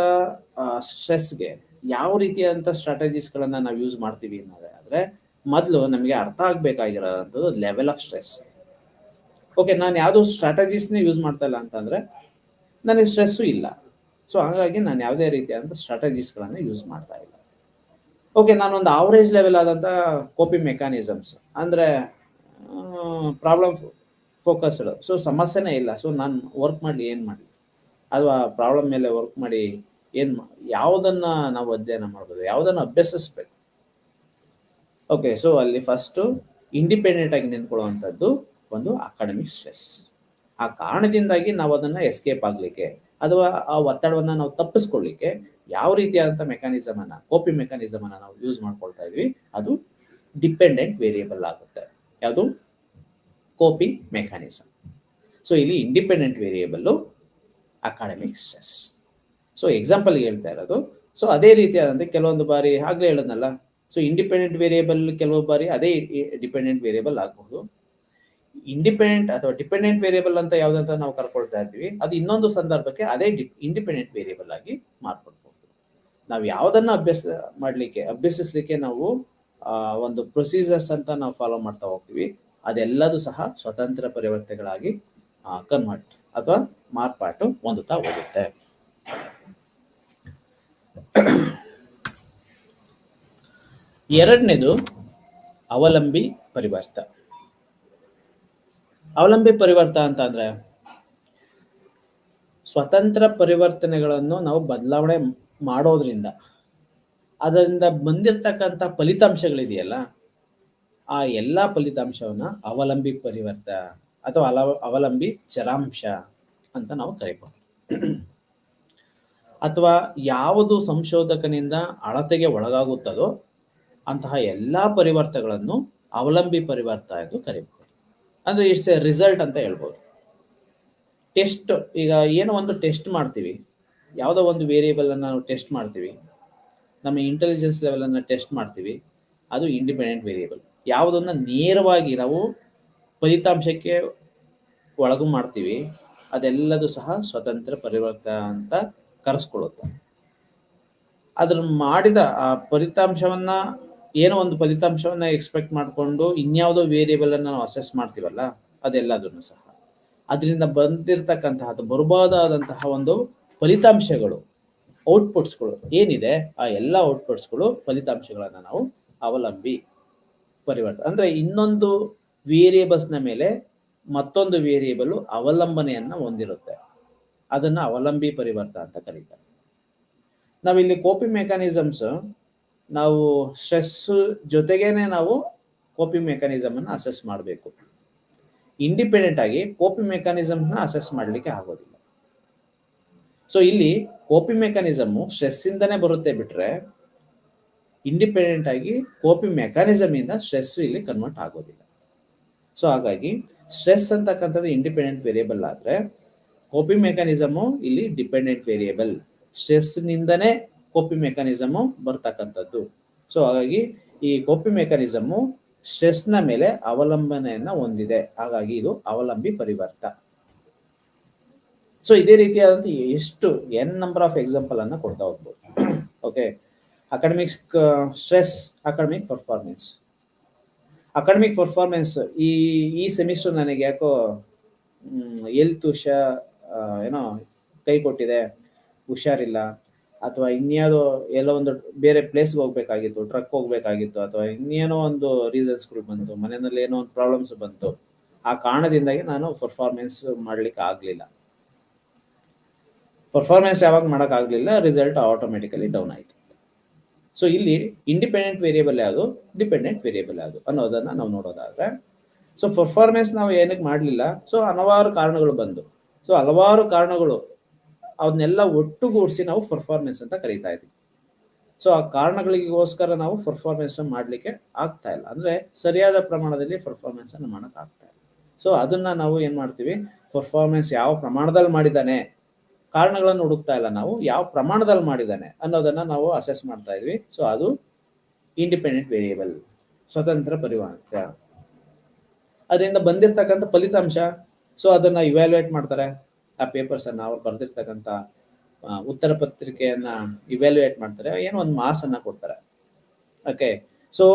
ಸ್ಟ್ರೆಸ್ಗೆ ಯಾವ ರೀತಿಯಾದಂಥ ಸ್ಟ್ರಾಟಜೀಸ್ಗಳನ್ನು ನಾವು ಯೂಸ್ ಮಾಡ್ತೀವಿ ಅನ್ನೋದಾದರೆ, ಮೊದಲು ನಮಗೆ ಅರ್ಥ ಆಗಬೇಕಾಗಿರೋಂಥದ್ದು ಲೆವೆಲ್ ಆಫ್ ಸ್ಟ್ರೆಸ್. ಓಕೆ, ನಾನು ಯಾವುದೋ ಸ್ಟ್ರಾಟಜೀಸ್ನೇ ಯೂಸ್ ಮಾಡ್ತಾ ಇಲ್ಲ ಅಂತಂದರೆ ನನಗೆ ಸ್ಟ್ರೆಸ್ಸು ಇಲ್ಲ. ಸೊ ಹಾಗಾಗಿ ನಾನು ಯಾವುದೇ ರೀತಿಯಾದಂಥ ಸ್ಟ್ರಾಟಜೀಸ್ಗಳನ್ನು ಯೂಸ್ ಮಾಡ್ತಾ ಇಲ್ಲ. ಓಕೆ, ನಾನೊಂದು ಆವರೇಜ್ ಲೆವೆಲ್ ಆದಂಥ ಕೋಪಿಂಗ್ ಮೆಕ್ಯಾನಿಸಮ್ಸ್ ಅಂದರೆ ಪ್ರಾಬ್ಲಮ್ ಫೋಕಸ್ಡ್, ಸೊ ಸಮಸ್ಯೆನೇ ಇಲ್ಲ, ಸೊ ನಾನು ವರ್ಕ್ ಮಾಡಲಿ ಏನು ಮಾಡಲಿ, ಅಥವಾ ಪ್ರಾಬ್ಲಮ್ ಮೇಲೆ ವರ್ಕ್ ಮಾಡಿ ಯಾವುದನ್ನು ನಾವು ಅಧ್ಯಯನ ಮಾಡ್ಬೋದು, ಯಾವುದನ್ನು ಅಭ್ಯಸಿಸ್ಬೇಕು. ಓಕೆ, ಸೊ ಅಲ್ಲಿ ಫಸ್ಟು ಇಂಡಿಪೆಂಡೆಂಟ್ ಆಗಿ ನಿಂತ್ಕೊಳ್ಳುವಂಥದ್ದು ಒಂದು ಅಕಾಡೆಮಿಕ್ ಸ್ಟ್ರೆಸ್. ಆ ಕಾರಣದಿಂದಾಗಿ ನಾವು ಅದನ್ನು ಎಸ್ಕೇಪ್ ಆಗಲಿಕ್ಕೆ ಅಥವಾ ಆ ಒತ್ತಡವನ್ನು ನಾವು ತಪ್ಪಿಸ್ಕೊಳ್ಳಿಕ್ಕೆ ಯಾವ ರೀತಿಯಾದಂಥ ಮೆಕ್ಯಾನಿಸಮನ್ನು, ಕೋಪಿಂಗ್ ಮೆಕ್ಯಾನಿಸಮನ್ನು ನಾವು ಯೂಸ್ ಮಾಡ್ಕೊಳ್ತಾ ಇದ್ವಿ, ಅದು ಡಿಪೆಂಡೆಂಟ್ ವೇರಿಯೇಬಲ್ ಆಗುತ್ತೆ. ಯಾವುದು? Coping mechanism. ಸೊ ಇಲ್ಲಿ independent variable academic stress. So example ಹೇಳ್ತಾ ಇರೋದು. ಸೊ ಅದೇ ರೀತಿಯಾದಂತೆ ಕೆಲವೊಂದು ಬಾರಿ ಆಗಲೇ ಹೇಳೋದ್ನಲ್ಲ, ಸೊ ಇಂಡಿಪೆಂಡೆಂಟ್ ವೇರಿಯೇಬಲ್ ಕೆಲವು ಬಾರಿ ಅದೇ ಡಿಪೆಂಡೆಂಟ್ ವೇರಿಯೇಬಲ್ ಆಗ್ಬೋದು. ಇಂಡಿಪೆಂಡೆಂಟ್ ಅಥವಾ ಡಿಪೆಂಡೆಂಟ್ ವೇರಿಯೇಬಲ್ ಅಂತ ಯಾವುದಂತ ನಾವು ಕರ್ಕೊಳ್ತಾ ಇರ್ತೀವಿ, ಅದು ಇನ್ನೊಂದು ಸಂದರ್ಭಕ್ಕೆ ಅದೇ ಇಂಡಿಪೆಂಡೆಂಟ್ ವೇರಿಯೇಬಲ್ ಆಗಿ ಮಾರ್ಪಡ್ಬೋದು. ನಾವು ಯಾವುದನ್ನು ಅಭ್ಯಸಿಸ್ಲಿಕ್ಕೆ ನಾವು ಒಂದು ಪ್ರೊಸೀಜರ್ಸ್ ಅಂತ ನಾವು ಫಾಲೋ ಮಾಡ್ತಾ ಹೋಗ್ತೀವಿ, ಅದೆಲ್ಲದೂ ಸಹ ಸ್ವತಂತ್ರ ಪರಿವರ್ತನೆಗಳಾಗಿ ಕನ್ವರ್ಟ್ ಅಥವಾ ಮಾರ್ಪಾಟು ಹೊಂದುತ್ತಾ ಹೋಗುತ್ತೆ. ಎರಡನೇದು ಅವಲಂಬಿ ಪರಿವರ್ತ. ಅವಲಂಬಿ ಪರಿವರ್ತ ಅಂತ ಅಂದ್ರೆ ಸ್ವತಂತ್ರ ಪರಿವರ್ತನೆಗಳನ್ನು ನಾವು ಬದಲಾವಣೆ ಮಾಡೋದ್ರಿಂದ ಅದರಿಂದ ಬಂದಿರತಕ್ಕಂಥ ಫಲಿತಾಂಶಗಳಿದೆಯಲ್ಲ, ಆ ಎಲ್ಲ ಫಲಿತಾಂಶವನ್ನ ಅವಲಂಬಿ ಪರಿವರ್ತ ಅಥವಾ ಅವಲಂಬಿ ಚರಾಂಶ ಅಂತ ನಾವು ಕರೀಬಹುದು. ಅಥವಾ ಯಾವುದು ಸಂಶೋಧಕನಿಂದ ಅಳತೆಗೆ ಒಳಗಾಗುತ್ತದೋ ಅಂತಹ ಎಲ್ಲಾ ಪರಿವರ್ತಗಳನ್ನು ಅವಲಂಬಿ ಪರಿವರ್ತ ಎಂದು ಕರೀಬಹುದು. ಅಂದ್ರೆ ಇಟ್ಸ್ ಎ ರಿಸಲ್ಟ್ ಅಂತ ಹೇಳ್ಬೋದು. ಟೆಸ್ಟ್, ಈಗ ಏನೋ ಒಂದು ಟೆಸ್ಟ್ ಮಾಡ್ತೀವಿ, ಯಾವುದೋ ಒಂದು ವೇರಿಯೇಬಲ್ ಅನ್ನು ನಾವು ಟೆಸ್ಟ್ ಮಾಡ್ತೀವಿ, ನಮ್ಮ ಇಂಟೆಲಿಜೆನ್ಸ್ ಲೆವೆಲ್ ಅನ್ನು ಟೆಸ್ಟ್ ಮಾಡ್ತೀವಿ, ಅದು ಇಂಡಿಪೆಂಡೆಂಟ್ ವೇರಿಯೇಬಲ್. ಯಾವುದನ್ನ ನೇರವಾಗಿ ನಾವು ಫಲಿತಾಂಶಕ್ಕೆ ಒಳಗು ಮಾಡ್ತೀವಿ, ಅದೆಲ್ಲದೂ ಸಹ ಸ್ವತಂತ್ರ ಪರಿವರ್ತ ಅಂತ ಕರೆಸ್ಕೊಳ್ಳುತ್ತೆ. ಅದ್ರ ಮಾಡಿದ ಆ ಫಲಿತಾಂಶವನ್ನ, ಏನೋ ಒಂದು ಫಲಿತಾಂಶವನ್ನ ಎಕ್ಸ್ಪೆಕ್ಟ್ ಮಾಡಿಕೊಂಡು ಇನ್ಯಾವುದೋ ವೇರಿಯೇಬಲ್ ಅನ್ನು ನಾವು ಅಸೆಸ್ ಮಾಡ್ತೀವಲ್ಲ, ಅದೆಲ್ಲದನ್ನು ಸಹ ಅದರಿಂದ ಬಂದಿರತಕ್ಕಂತಹ ಬರಬಹುದಾದಂತಹ ಒಂದು ಫಲಿತಾಂಶಗಳು, ಔಟ್ಪುಟ್ಸ್ಗಳು ಏನಿದೆ, ಆ ಎಲ್ಲ ಔಟ್ಪುಟ್ಸ್ಗಳು ಫಲಿತಾಂಶಗಳನ್ನು ನಾವು ಅವಲಂಬಿ ಪರಿವರ್ತ ಅಂದ್ರೆ ಇನ್ನೊಂದು ವೇರಿಯೇಬಲ್ಸ್ನ ಮೇಲೆ ಮತ್ತೊಂದು ವೇರಿಯೇಬಲ್ ಅವಲಂಬನೆಯನ್ನ ಹೊಂದಿರುತ್ತೆ, ಅದನ್ನ ಅವಲಂಬಿ ಪರಿವರ್ತ ಅಂತ ಕರೀತಾರೆ. ನಾವಿಲ್ಲಿ ಕೋಪಿಂಗ್ ಮೆಕ್ಯಾನಿಸಮ್ಸ್, ನಾವು ಸ್ಟ್ರೆಸ್ ಜೊತೆಗೇನೆ ನಾವು ಕೋಪಿಂಗ್ ಮೆಕ್ಯಾನಿಸಮ್ ಅನ್ನು ಅಸೆಸ್ ಮಾಡಬೇಕು. ಇಂಡಿಪೆಂಡೆಂಟ್ ಆಗಿ ಕೋಪಿಂಗ್ ಮೆಕ್ಯಾನಿಸಮ್ನ ಅಸೆಸ್ ಮಾಡಲಿಕ್ಕೆ ಆಗೋದಿಲ್ಲ. ಸೊ ಇಲ್ಲಿ ಕೋಪಿಂಗ್ ಮೆಕ್ಯಾನಿಸಮ್ ಸ್ಟ್ರೆಸ್ ಇಂದನೇ ಬರುತ್ತೆ ಬಿಟ್ರೆ, ಇಂಡಿಪೆಂಡೆಂಟ್ ಆಗಿ ಕೋಪಿಂಗ್ ಮೆಕ್ಯಾನಿಸಮ್ ಇಂದ ಸ್ಟ್ರೆಸ್ ಇಲ್ಲಿ ಕನ್ವರ್ಟ್ ಆಗೋದಿಲ್ಲ. ಸೊ ಹಾಗಾಗಿ ಸ್ಟ್ರೆಸ್ ಅಂತಕ್ಕಂಥದ್ದು ಇಂಡಿಪೆಂಡೆಂಟ್ ವೇರಿಯೇಬಲ್ ಆದ್ರೆ, ಕೋಪಿಂಗ್ ಮೆಕ್ಯಾನಿಸಮು ಇಲ್ಲಿ ಡಿಪೆಂಡೆಂಟ್ ವೇರಿಯೇಬಲ್. ಸ್ಟ್ರೆಸ್ ನಿಂದನೇ ಕೋಪಿಂಗ್ ಮೆಕ್ಯಾನಿಸಮು ಬರ್ತಕ್ಕಂಥದ್ದು. ಸೊ ಹಾಗಾಗಿ ಈ ಕೋಪಿಂಗ್ ಮೆಕ್ಯಾನಿಸಮು ಸ್ಟ್ರೆಸ್ನ ಮೇಲೆ ಅವಲಂಬನೆಯನ್ನ ಹೊಂದಿದೆ, ಹಾಗಾಗಿ ಇದು ಅವಲಂಬಿ ಪರಿವರ್ತ. ಸೊ ಇದೇ ರೀತಿಯಾದಂಥ ಎಷ್ಟು ನಂಬರ್ ಆಫ್ ಎಕ್ಸಾಂಪಲ್ ಅನ್ನ ಕೊಡ್ತಾ ಹೋಗ್ಬೋದು. Okay, academic stress, academic performance. Academic performance ಈ ಸೆಮಿಸ್ಟರ್ ನನಗೆ ಯಾಕೋ ಹೆಲ್ತ್ ಏನೋ ಕೈ ಕೊಟ್ಟಿದೆ, ಹುಷಾರಿಲ್ಲ, ಅಥವಾ ಇನ್ಯಾವುದೋ ಎಲ್ಲೋ ಒಂದು ಬೇರೆ ಪ್ಲೇಸ್ಗೆ ಹೋಗ್ಬೇಕಾಗಿತ್ತು, ಟ್ರಕ್ ಹೋಗ್ಬೇಕಾಗಿತ್ತು, ಅಥವಾ ಇನ್ನೇನೋ ಒಂದು ರೀಸನ್ಸ್ಗಳು ಬಂತು, ಮನೆಯಲ್ಲಿ ಏನೋ ಒಂದು ಪ್ರಾಬ್ಲಮ್ಸ್ ಬಂತು, ಆ ಕಾರಣದಿಂದಾಗಿ ನಾನು ಪರ್ಫಾರ್ಮೆನ್ಸ್ ಮಾಡ್ಲಿಕ್ಕೆ ಆಗ್ಲಿಲ್ಲ. ಪರ್ಫಾರ್ಮೆನ್ಸ್ ಯಾವಾಗ ಮಾಡೋಕ್ಕಾಗಲಿಲ್ಲ, ರಿಸಲ್ಟ್ ಆಟೋಮೆಟಿಕಲಿ ಡೌನ್ ಆಯಿತು. ಸೊ ಇಲ್ಲಿ ಇಂಡಿಪೆಂಡೆಂಟ್ ವೇರಿಯೇಬಲ್ ಯಾವುದು, ಡಿಪೆಂಡೆಂಟ್ ವೇರಿಯೇಬಲ್ ಯಾವುದು ಅನ್ನೋದನ್ನು ನಾವು ನೋಡೋದಾದರೆ, ಸೊ ಪರ್ಫಾರ್ಮೆನ್ಸ್ ನಾವು ಏನಕ್ಕೆ ಮಾಡಲಿಲ್ಲ, ಸೊ ಹಲವಾರು ಕಾರಣಗಳು ಬಂದು, ಸೊ ಹಲವಾರು ಕಾರಣಗಳು ಅವನ್ನೆಲ್ಲ ಒಟ್ಟುಗೂಡಿಸಿ ನಾವು ಪರ್ಫಾರ್ಮೆನ್ಸ್ ಅಂತ ಕರೀತಾ ಇದ್ದೀವಿ. ಸೊ ಆ ಕಾರಣಗಳಿಗೋಸ್ಕರ ನಾವು ಪರ್ಫಾರ್ಮೆನ್ಸ್ ಮಾಡಲಿಕ್ಕೆ ಆಗ್ತಾ ಇಲ್ಲ, ಅಂದರೆ ಸರಿಯಾದ ಪ್ರಮಾಣದಲ್ಲಿ ಪರ್ಫಾರ್ಮೆನ್ಸ್ ಅನ್ನು ಮಾಡೋಕ್ಕಾಗ್ತಾ ಇಲ್ಲ. ಸೊ ಅದನ್ನ ನಾವು ಏನು ಮಾಡ್ತೀವಿ, ಪರ್ಫಾರ್ಮೆನ್ಸ್ ಯಾವ ಪ್ರಮಾಣದಲ್ಲಿ ಮಾಡಿದ್ದಾನೆ, ಕಾರಣಗಳನ್ನು ಹುಡುಕ್ತಾ ಇಲ್ಲ, ನಾವು ಯಾವ ಪ್ರಮಾಣದಲ್ಲಿ ಮಾಡಿದ್ದಾನೆ ಅನ್ನೋದನ್ನ ನಾವು ಅಸೆಸ್ ಮಾಡ್ತಾ ಇದ್ವಿ. ಸೊ ಅದು ಇಂಡಿಪೆಂಡೆಂಟ್ ವೇರಿಯೇಬಲ್, ಸ್ವತಂತ್ರ ಪರಿವರ್ತಕ. ಅದರಿಂದ ಬಂದಿರತಕ್ಕಂಥ ಫಲಿತಾಂಶ, ಸೊ ಅದನ್ನ ಇವ್ಯಾಲ್ಯೂಯೇಟ್ ಮಾಡ್ತಾರೆ. ಆ ಪೇಪರ್ಸನ್ನು ಅವ್ರು ಬರೆದಿರ್ತಕ್ಕಂಥ ಉತ್ತರ ಪತ್ರಿಕೆಯನ್ನ ಇವ್ಯಾಲ್ಯೂಯೇಟ್ ಮಾಡ್ತಾರೆ, ಏನೋ ಒಂದು ಮಾರ್ಕ್ಸ್ ಅನ್ನ ಕೊಡ್ತಾರೆ. ಓಕೆ, ಸೊ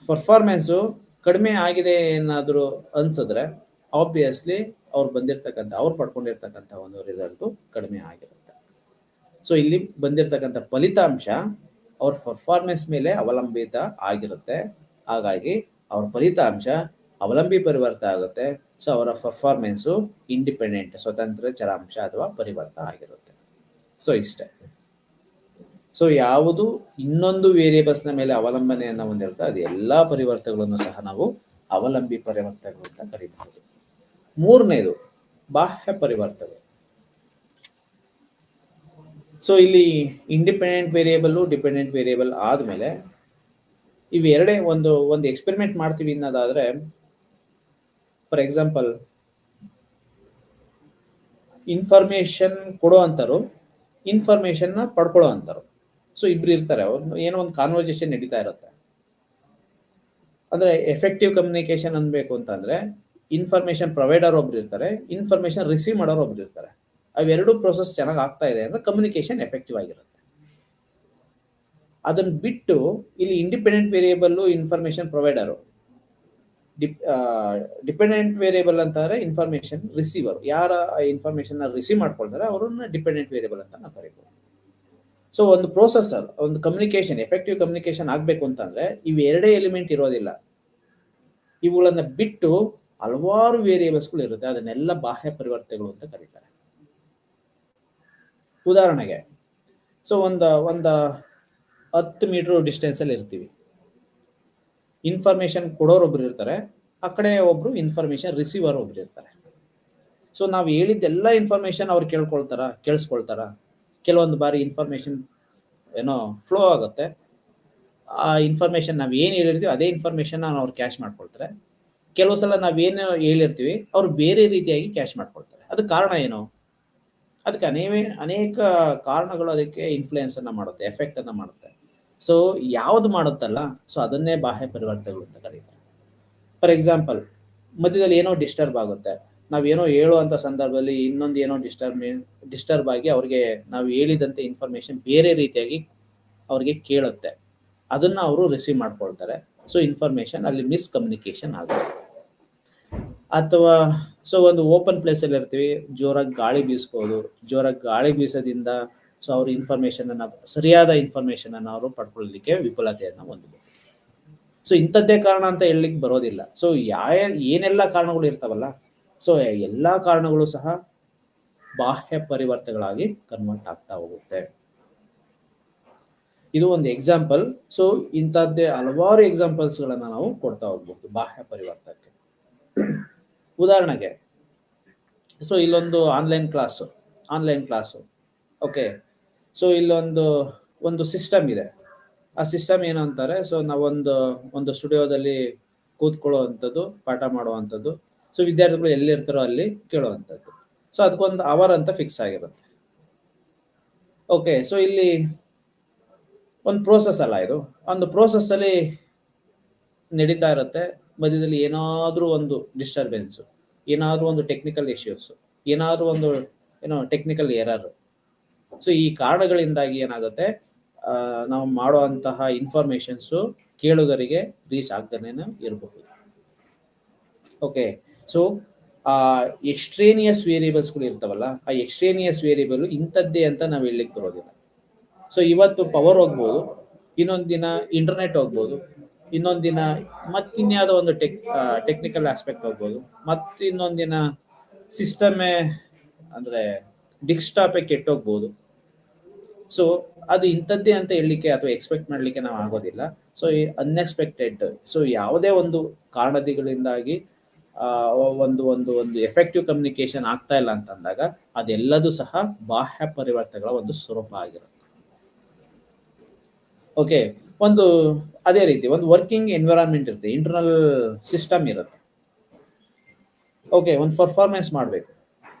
ಪರ್ಫಾರ್ಮೆನ್ಸು ಕಡಿಮೆ ಆಗಿದೆ ಏನಾದರೂ ಅನ್ಸಿದ್ರೆ ಆಬ್ವಿಯಸ್ಲಿ ಅವ್ರು ಪಡ್ಕೊಂಡಿರ್ತಕ್ಕಂಥ ಒಂದು ರಿಸಲ್ಟು ಕಡಿಮೆ ಆಗಿರುತ್ತೆ. ಸೊ ಇಲ್ಲಿ ಬಂದಿರತಕ್ಕಂಥ ಫಲಿತಾಂಶ ಅವ್ರ ಪರ್ಫಾರ್ಮೆನ್ಸ್ ಮೇಲೆ ಅವಲಂಬಿತ ಆಗಿರುತ್ತೆ. ಹಾಗಾಗಿ ಅವ್ರ ಫಲಿತಾಂಶ ಅವಲಂಬಿ ಪರಿವರ್ತ ಆಗುತ್ತೆ. ಸೊ ಅವರ ಪರ್ಫಾರ್ಮೆನ್ಸು ಇಂಡಿಪೆಂಡೆಂಟ್, ಸ್ವತಂತ್ರ ಚರಾಂಶ ಅಥವಾ ಪರಿವರ್ತ ಆಗಿರುತ್ತೆ. ಸೊ ಇಷ್ಟೇ. ಸೊ ಯಾವುದು ಇನ್ನೊಂದು ವೇರಿಯೇಬಲ್ಸ್ನ ಮೇಲೆ ಅವಲಂಬನೆಯನ್ನು ಹೊಂದಿರುತ್ತೆ, ಅದು ಎಲ್ಲ ಪರಿವರ್ತಗಳನ್ನು ಸಹ ನಾವು ಅವಲಂಬಿ ಪರಿವರ್ತಕಗಳು ಅಂತ ಕರೀಬಹುದು. ಮೂರನೇದು ಬಾಹ್ಯ ಪರಿವರ್ತಕಗಳು. ಸೊ ಇಲ್ಲಿ ಇಂಡಿಪೆಂಡೆಂಟ್ ವೇರಿಯೇಬಲ್, ಡಿಪೆಂಡೆಂಟ್ ವೇರಿಯೇಬಲ್ ಆದ್ಮೇಲೆ ಇವೆರಡೇ ಒಂದು ಎಕ್ಸ್ಪೆರಿಮೆಂಟ್ ಮಾಡ್ತೀವಿ ಅನ್ನೋದಾದ್ರೆ, ಫಾರ್ ಎಕ್ಸಾಂಪಲ್ ಇನ್ಫಾರ್ಮೇಶನ್ ಕೊಡೋ ಅಂತಾರು, ಇನ್ಫಾರ್ಮೇಶನ್ ನ ಪಡ್ಕೊಳ್ಳೋ ಅಂತಾರು. ಸೊ ಇಬ್ರು ಇರ್ತಾರೆ, ಅವ್ರು ಏನೋ ಒಂದು ಕಾನ್ವರ್ಸೇಷನ್ ನಡೀತಾ ಇರುತ್ತೆ. ಅಂದ್ರೆ ಎಫೆಕ್ಟಿವ್ ಕಮ್ಯುನಿಕೇಶನ್ ಅನ್ಬೇಕು ಅಂತಂದ್ರೆ ಇನ್ಫಾರ್ಮೇಶನ್ ಪ್ರೊವೈಡರ್ ಒಬ್ರು ಇರ್ತಾರೆ, ಇನ್ಫಾರ್ಮೇಶನ್ ರಿಸೀವ್ ಮಾಡೋರು ಒಬ್ರು ಇರ್ತಾರೆ. ಅವೆರಡು ಪ್ರೋಸೆಸ್ ಚೆನ್ನಾಗಿ ಆಗ್ತಾ ಇದೆ ಅಂದ್ರೆ ಕಮ್ಯುನಿಕೇಶನ್ ಎಫೆಕ್ಟಿವ್ ಆಗಿರುತ್ತೆ. ಅದನ್ನ ಬಿಟ್ಟು ಇಲ್ಲಿ independent variable information provider, dependent variable ಅಂತಂದ್ರೆ ಇನ್ಫಾರ್ಮೇಶನ್ ರಿಸೀವರ್, ಯಾರ ಇನ್ಫಾರ್ಮೇಶನ್ ರಿಸೀವ್ ಮಾಡ್ಕೊಳ್ತಾರೆ ಅವರನ್ನ ಡಿಪೆಂಡೆಂಟ್ ವೇರಿಯೇಬಲ್ ಅಂತ ನಾವು ಕರೀಬಹುದು. ಸೊ ಒಂದು ಪ್ರೋಸೆಸರ್, ಒಂದು ಕಮ್ಯುನಿಕೇಶನ್, ಎಫೆಕ್ಟಿವ್ ಕಮ್ಯುನಿಕೇಶನ್ ಆಗ್ಬೇಕು ಅಂತಂದ್ರೆ ಇವೆರಡೇ ಎಲಿಮೆಂಟ್ ಇರೋದಿಲ್ಲ. ಇವುಗಳನ್ನ ಬಿಟ್ಟು ಹಲವಾರು ವೇರಿಯೇಬಲ್ಸ್ಗಳು ಇರುತ್ತೆ, ಅದನ್ನೆಲ್ಲ ಬಾಹ್ಯ ಪರಿವರ್ತನೆಗಳು ಅಂತ ಕರೀತಾರೆ. ಉದಾಹರಣೆಗೆ, ಸೊ ಒಂದು 10 ಮೀಟರ್ ಡಿಸ್ಟೆನ್ಸ್ ಅಲ್ಲಿ ಇರ್ತೀವಿ, ಇನ್ಫಾರ್ಮೇಶನ್ ಕೊಡೋರು ಒಬ್ರು ಇರ್ತಾರೆ, ಆ ಕಡೆ ಒಬ್ರು ಇನ್ಫಾರ್ಮೇಶನ್ ರಿಸೀವರ್ ಒಬ್ರು ಇರ್ತಾರೆ. ಸೊ ನಾವು ಹೇಳಿದ್ದೆಲ್ಲ ಇನ್ಫಾರ್ಮೇಶನ್ ಅವ್ರು ಕೇಳಿಸ್ಕೊಳ್ತಾರ. ಕೆಲವೊಂದು ಬಾರಿ ಇನ್ಫಾರ್ಮೇಶನ್ ಏನೋ ಫ್ಲೋ ಆಗುತ್ತೆ, ಆ ಇನ್ಫಾರ್ಮೇಶನ್ ನಾವು ಏನು ಹೇಳಿರ್ತೀವಿ ಅದೇ ಇನ್ಫಾರ್ಮೇಶನ್ ಅವ್ರು ಕ್ಯಾಶ್ ಮಾಡ್ಕೊಳ್ತಾರೆ. ಕೆಲವು ಸಲ ನಾವೇನು ಹೇಳಿರ್ತೀವಿ ಅವ್ರು ಬೇರೆ ರೀತಿಯಾಗಿ ಕ್ಯಾಶ್ ಮಾಡ್ಕೊಳ್ತಾರೆ. ಅದಕ್ಕೆ ಕಾರಣ ಏನು? ಅದಕ್ಕೆ ಅನೇಕ ಕಾರಣಗಳು ಅದಕ್ಕೆ ಇನ್ಫ್ಲೂಯೆನ್ಸ್ ಅನ್ನ ಮಾಡುತ್ತೆ, ಎಫೆಕ್ಟ್ ಅನ್ನ ಮಾಡುತ್ತೆ. ಸೊ ಯಾವ್ದು ಮಾಡುತ್ತಲ್ಲ, ಸೊ ಅದನ್ನೇ ಬಾಹ್ಯ ಪರಿವರ್ತನೆಗಳು ಅಂತ ಕರೀತಾರೆ. ಫಾರ್ ಎಕ್ಸಾಂಪಲ್, ಮಧ್ಯದಲ್ಲಿ ಏನೋ ಡಿಸ್ಟರ್ಬ್ ಆಗುತ್ತೆ, ನಾವೇನೋ ಹೇಳುವಂಥ ಸಂದರ್ಭದಲ್ಲಿ ಇನ್ನೊಂದು ಏನೋ ಡಿಸ್ಟರ್ಬ್ ಆಗಿ ಅವ್ರಿಗೆ ನಾವು ಹೇಳಿದಂತೆ ಇನ್ಫಾರ್ಮೇಶನ್ ಬೇರೆ ರೀತಿಯಾಗಿ ಅವ್ರಿಗೆ ಕೇಳುತ್ತೆ, ಅದನ್ನ ಅವರು ರಿಸೀವ್ ಮಾಡ್ಕೊಳ್ತಾರೆ. ಸೊ ಇನ್ಫಾರ್ಮೇಶನ್ ಅಲ್ಲಿ ಮಿಸ್ಕಮ್ಯುನಿಕೇಶನ್ ಆಗುತ್ತೆ. ಅಥವಾ ಸೊ ಒಂದು ಓಪನ್ ಪ್ಲೇಸಲ್ಲಿ ಇರ್ತೀವಿ, ಜೋರಾಗಿ ಗಾಳಿ ಬೀಸ್ಬೋದು, ಜೋರಾಗಿ ಗಾಳಿ ಬೀಸೋದ್ರಿಂದ ಸೊ ಅವ್ರ ಸರಿಯಾದ ಇನ್ಫಾರ್ಮೇಶನ್ ಅನ್ನು ಅವರು ಪಡ್ಕೊಳ್ಳಲಿಕ್ಕೆ ವಿಫಲತೆಯನ್ನು ಹೊಂದಬಹುದು. ಸೊ ಇಂಥದ್ದೇ ಕಾರಣ ಅಂತ ಹೇಳಲಿಕ್ಕೆ ಬರೋದಿಲ್ಲ. ಸೊ ಏನೆಲ್ಲ ಕಾರಣಗಳು ಇರ್ತಾವಲ್ಲ, ಸೊ ಎಲ್ಲ ಕಾರಣಗಳು ಸಹ ಬಾಹ್ಯ ಪರಿವರ್ತನೆಗಳಾಗಿ ಕನ್ವರ್ಟ್ ಆಗ್ತಾ ಹೋಗುತ್ತೆ. ಇದು ಒಂದು ಎಕ್ಸಾಂಪಲ್. ಸೊ ಇಂಥದ್ದೇ ಹಲವಾರು ಎಕ್ಸಾಂಪಲ್ಸ್ಗಳನ್ನ ನಾವು ಕೊಡ್ತಾ ಹೋಗ್ಬೋದು ಬಾಹ್ಯ ಪರಿವರ್ತಕ್ಕೆ. ಉದಾಹರಣೆಗೆ, ಸೊ ಇಲ್ಲೊಂದು ಆನ್ಲೈನ್ ಕ್ಲಾಸು, ಓಕೆ. ಸೊ ಇಲ್ಲೊಂದು ಸಿಸ್ಟಮ್ ಇದೆ. ಆ ಸಿಸ್ಟಮ್ ಏನು ಅಂತಾರೆ, ಸೊ ನಾವೊಂದು ಸ್ಟುಡಿಯೋದಲ್ಲಿ ಕೂತ್ಕೊಳ್ಳೋ ಅಂಥದ್ದು, ಪಾಠ ಮಾಡುವಂಥದ್ದು, ಸೊ ವಿದ್ಯಾರ್ಥಿಗಳು ಎಲ್ಲಿರ್ತಾರೋ ಅಲ್ಲಿ ಕೇಳುವಂಥದ್ದು. ಸೊ ಅದಕ್ಕೊಂದು ಅವರ್ ಅಂತ ಫಿಕ್ಸ್ ಆಗಿರುತ್ತೆ. ಓಕೆ, ಸೊ ಇಲ್ಲಿ ಒಂದು ಪ್ರೋಸೆಸ್ ಅಲ್ಲ, ಇದು ಒಂದು ಪ್ರೋಸೆಸ್ ಅಲ್ಲಿ ನಡೀತಾ ಇರುತ್ತೆ. ಮಧ್ಯದಲ್ಲಿ ಏನಾದರೂ ಒಂದು ಡಿಸ್ಟರ್ಬೆನ್ಸು, ಏನಾದರೂ ಒಂದು ಟೆಕ್ನಿಕಲ್ ಇಶ್ಯೂಸು, ಏನಾದರೂ ಒಂದು ಟೆಕ್ನಿಕಲ್ ಎರರ್. ಸೊ ಈ ಕಾರಣಗಳಿಂದಾಗಿ ಏನಾಗುತ್ತೆ, ನಾವು ಮಾಡುವಂತಹ ಇನ್ಫಾರ್ಮೇಶನ್ಸು ಕೇಳುಗರಿಗೆ ರೀಚ್ ಆಗ್ದೇನೆ ಇರಬಹುದು. ಓಕೆ, ಸೊ ಎಕ್ಸ್ಟ್ರೇನಿಯಸ್ ವೇರಿಯೇಬಲ್ಸ್ಗಳು ಇರ್ತಾವಲ್ಲ, ಆ ಎಕ್ಸ್ಟ್ರೇನಿಯಸ್ ವೇರಿಯೇಬಲ್ ಇಂಥದ್ದೇ ಅಂತ ನಾವು ಹೇಳಲಿಕ್ಕೆ ಬರೋದಿಲ್ಲ. ಸೊ ಇವತ್ತು ಪವರ್ ಹೋಗ್ಬೋದು, ಇನ್ನೊಂದು ದಿನ ಇಂಟರ್ನೆಟ್ ಹೋಗ್ಬೋದು, ಇನ್ನೊಂದು ದಿನ ಮತ್ತಿನ್ಯಾವುದೋ ಒಂದು ಟೆಕ್ನಿಕಲ್ ಆಸ್ಪೆಕ್ಟ್ ಹೋಗ್ಬೋದು, ಮತ್ತಿನ್ನೊಂದು ದಿನ ಸಿಸ್ಟಮೇ ಅಂದರೆ ಡಿಸ್ಕ್ಟಾಪೇ ಕೆಟ್ಟೋಗ್ಬೋದು. ಸೊ ಅದು ಇಂಥದ್ದೇ ಅಂತ ಹೇಳಲಿಕ್ಕೆ ಅಥವಾ ಎಕ್ಸ್ಪೆಕ್ಟ್ ಮಾಡಲಿಕ್ಕೆ ನಾವು ಆಗೋದಿಲ್ಲ. ಸೊ ಈ ಅನ್ಎಕ್ಸ್ಪೆಕ್ಟೆಡ್, ಸೊ ಯಾವುದೇ ಒಂದು ಕಾರಣಗಳಿಂದಾಗಿ ಒಂದು ಒಂದು ಒಂದು ಎಫೆಕ್ಟಿವ್ ಕಮ್ಯುನಿಕೇಶನ್ ಆಗ್ತಾ ಇಲ್ಲ ಅಂತಂದಾಗ ಅದೆಲ್ಲದೂ ಸಹ ಬಾಹ್ಯ ಪರಿವರ್ತನೆಗಳ ಒಂದು ಸ್ವರೂಪ ಆಗಿರುತ್ತೆ. ಓಕೆ, ಒಂದು ಅದೇ ರೀತಿ ಒಂದು ವರ್ಕಿಂಗ್ ಎನ್ವಿರಾನ್ಮೆಂಟ್ ಇರುತ್ತೆ, ಇಂಟರ್ನಲ್ ಸಿಸ್ಟಮ್ ಇರುತ್ತೆ. ಓಕೆ, ಒಂದು ಪರ್ಫಾರ್ಮೆನ್ಸ್